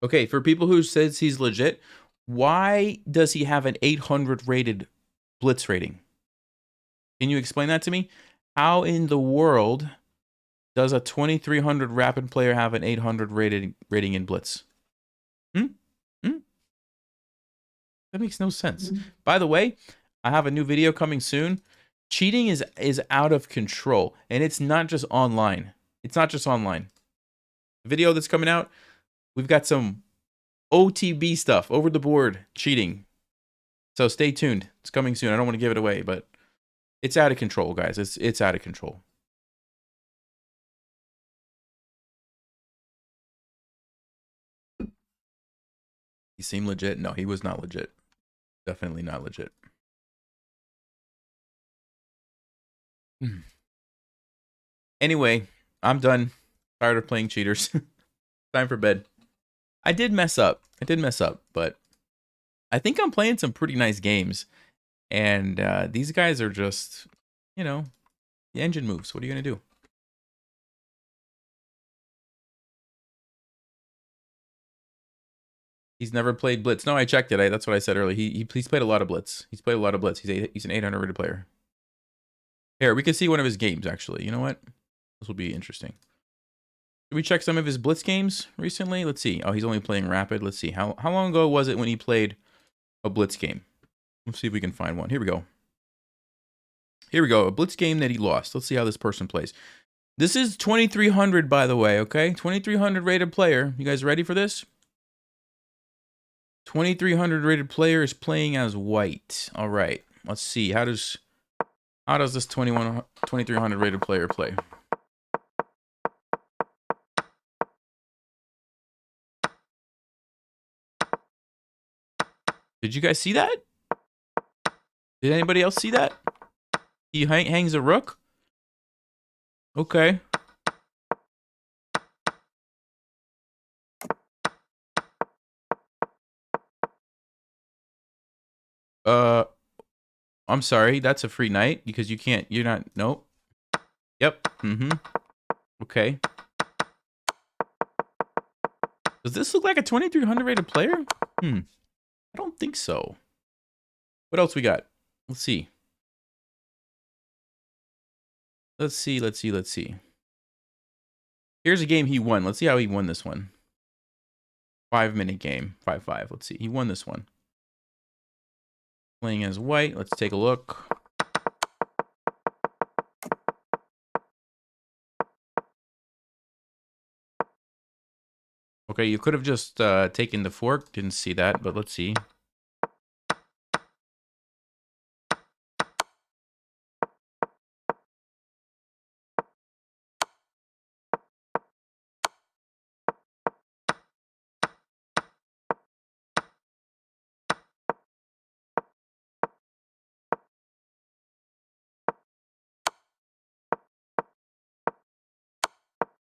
Okay, for people who says he's legit, why does he have an 800 rated blitz rating? Can you explain that to me? How in the world does a 2300 rapid player have an 800 rating in blitz? That makes no sense. By the way, I have a new video coming soon. Cheating is out of control, and it's not just online. It's not just online. The video that's coming out, we've got some OTB stuff, over the board cheating. So stay tuned. It's coming soon. I don't want to give it away, but it's out of control, guys. It's out of control. He seemed legit. No, he was not legit. Definitely not legit. Anyway, I'm done. Tired of playing cheaters. Time for bed. I did mess up. But I think I'm playing some pretty nice games. And these guys are just, you know, the engine moves. What are you going to do? He's never played Blitz. No, I checked it. That's what I said earlier. He's played a lot of Blitz. He's played a lot of Blitz. He's an 800 rated player. Here, we can see one of his games, actually. You know what? This will be interesting. Did we check some of his Blitz games recently? Let's see. Oh, he's only playing Rapid. Let's see. How long ago was it when he played a Blitz game? Let's see if we can find one. Here we go. Here we go. A Blitz game that he lost. Let's see how this person plays. This is 2300, by the way, okay? 2300 rated player. You guys ready for this? 2300 rated player is playing as white. All right. Let's see. How does this 2300 rated player play? Did you guys see that? Did anybody else see that? He hangs a rook? Okay. I'm sorry. That's a free knight because you're not, nope. Yep. Okay. Does this look like a 2300 rated player? I don't think so. What else we got? Let's see. Let's see. Here's a game he won. Let's see how he won this one. 5-minute game. 5-5. Let's see. He won this one. Playing as white. Let's take a look. Okay, you could have just taken the fork. Didn't see that, but let's see.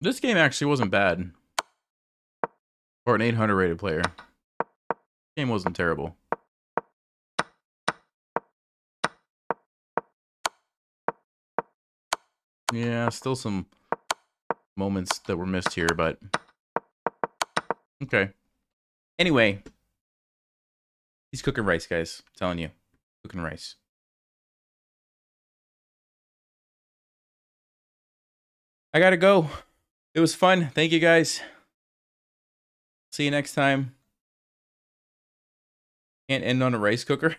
This game actually wasn't bad. For an 800 rated player. Game wasn't terrible. Yeah, still some moments that were missed here, but okay. Anyway, he's cooking rice, guys. I'm telling you, cooking rice. I gotta go. It was fun. Thank you, guys. See you next time. Can't end on a rice cooker.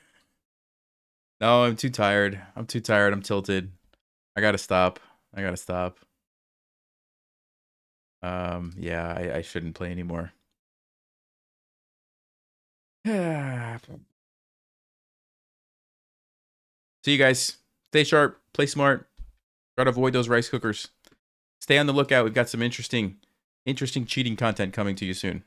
No, I'm too tired. I'm tilted. I gotta stop. Yeah, I shouldn't play anymore. See you guys. Stay sharp. Play smart. Try to avoid those rice cookers. Stay on the lookout. We've got some interesting cheating content coming to you soon.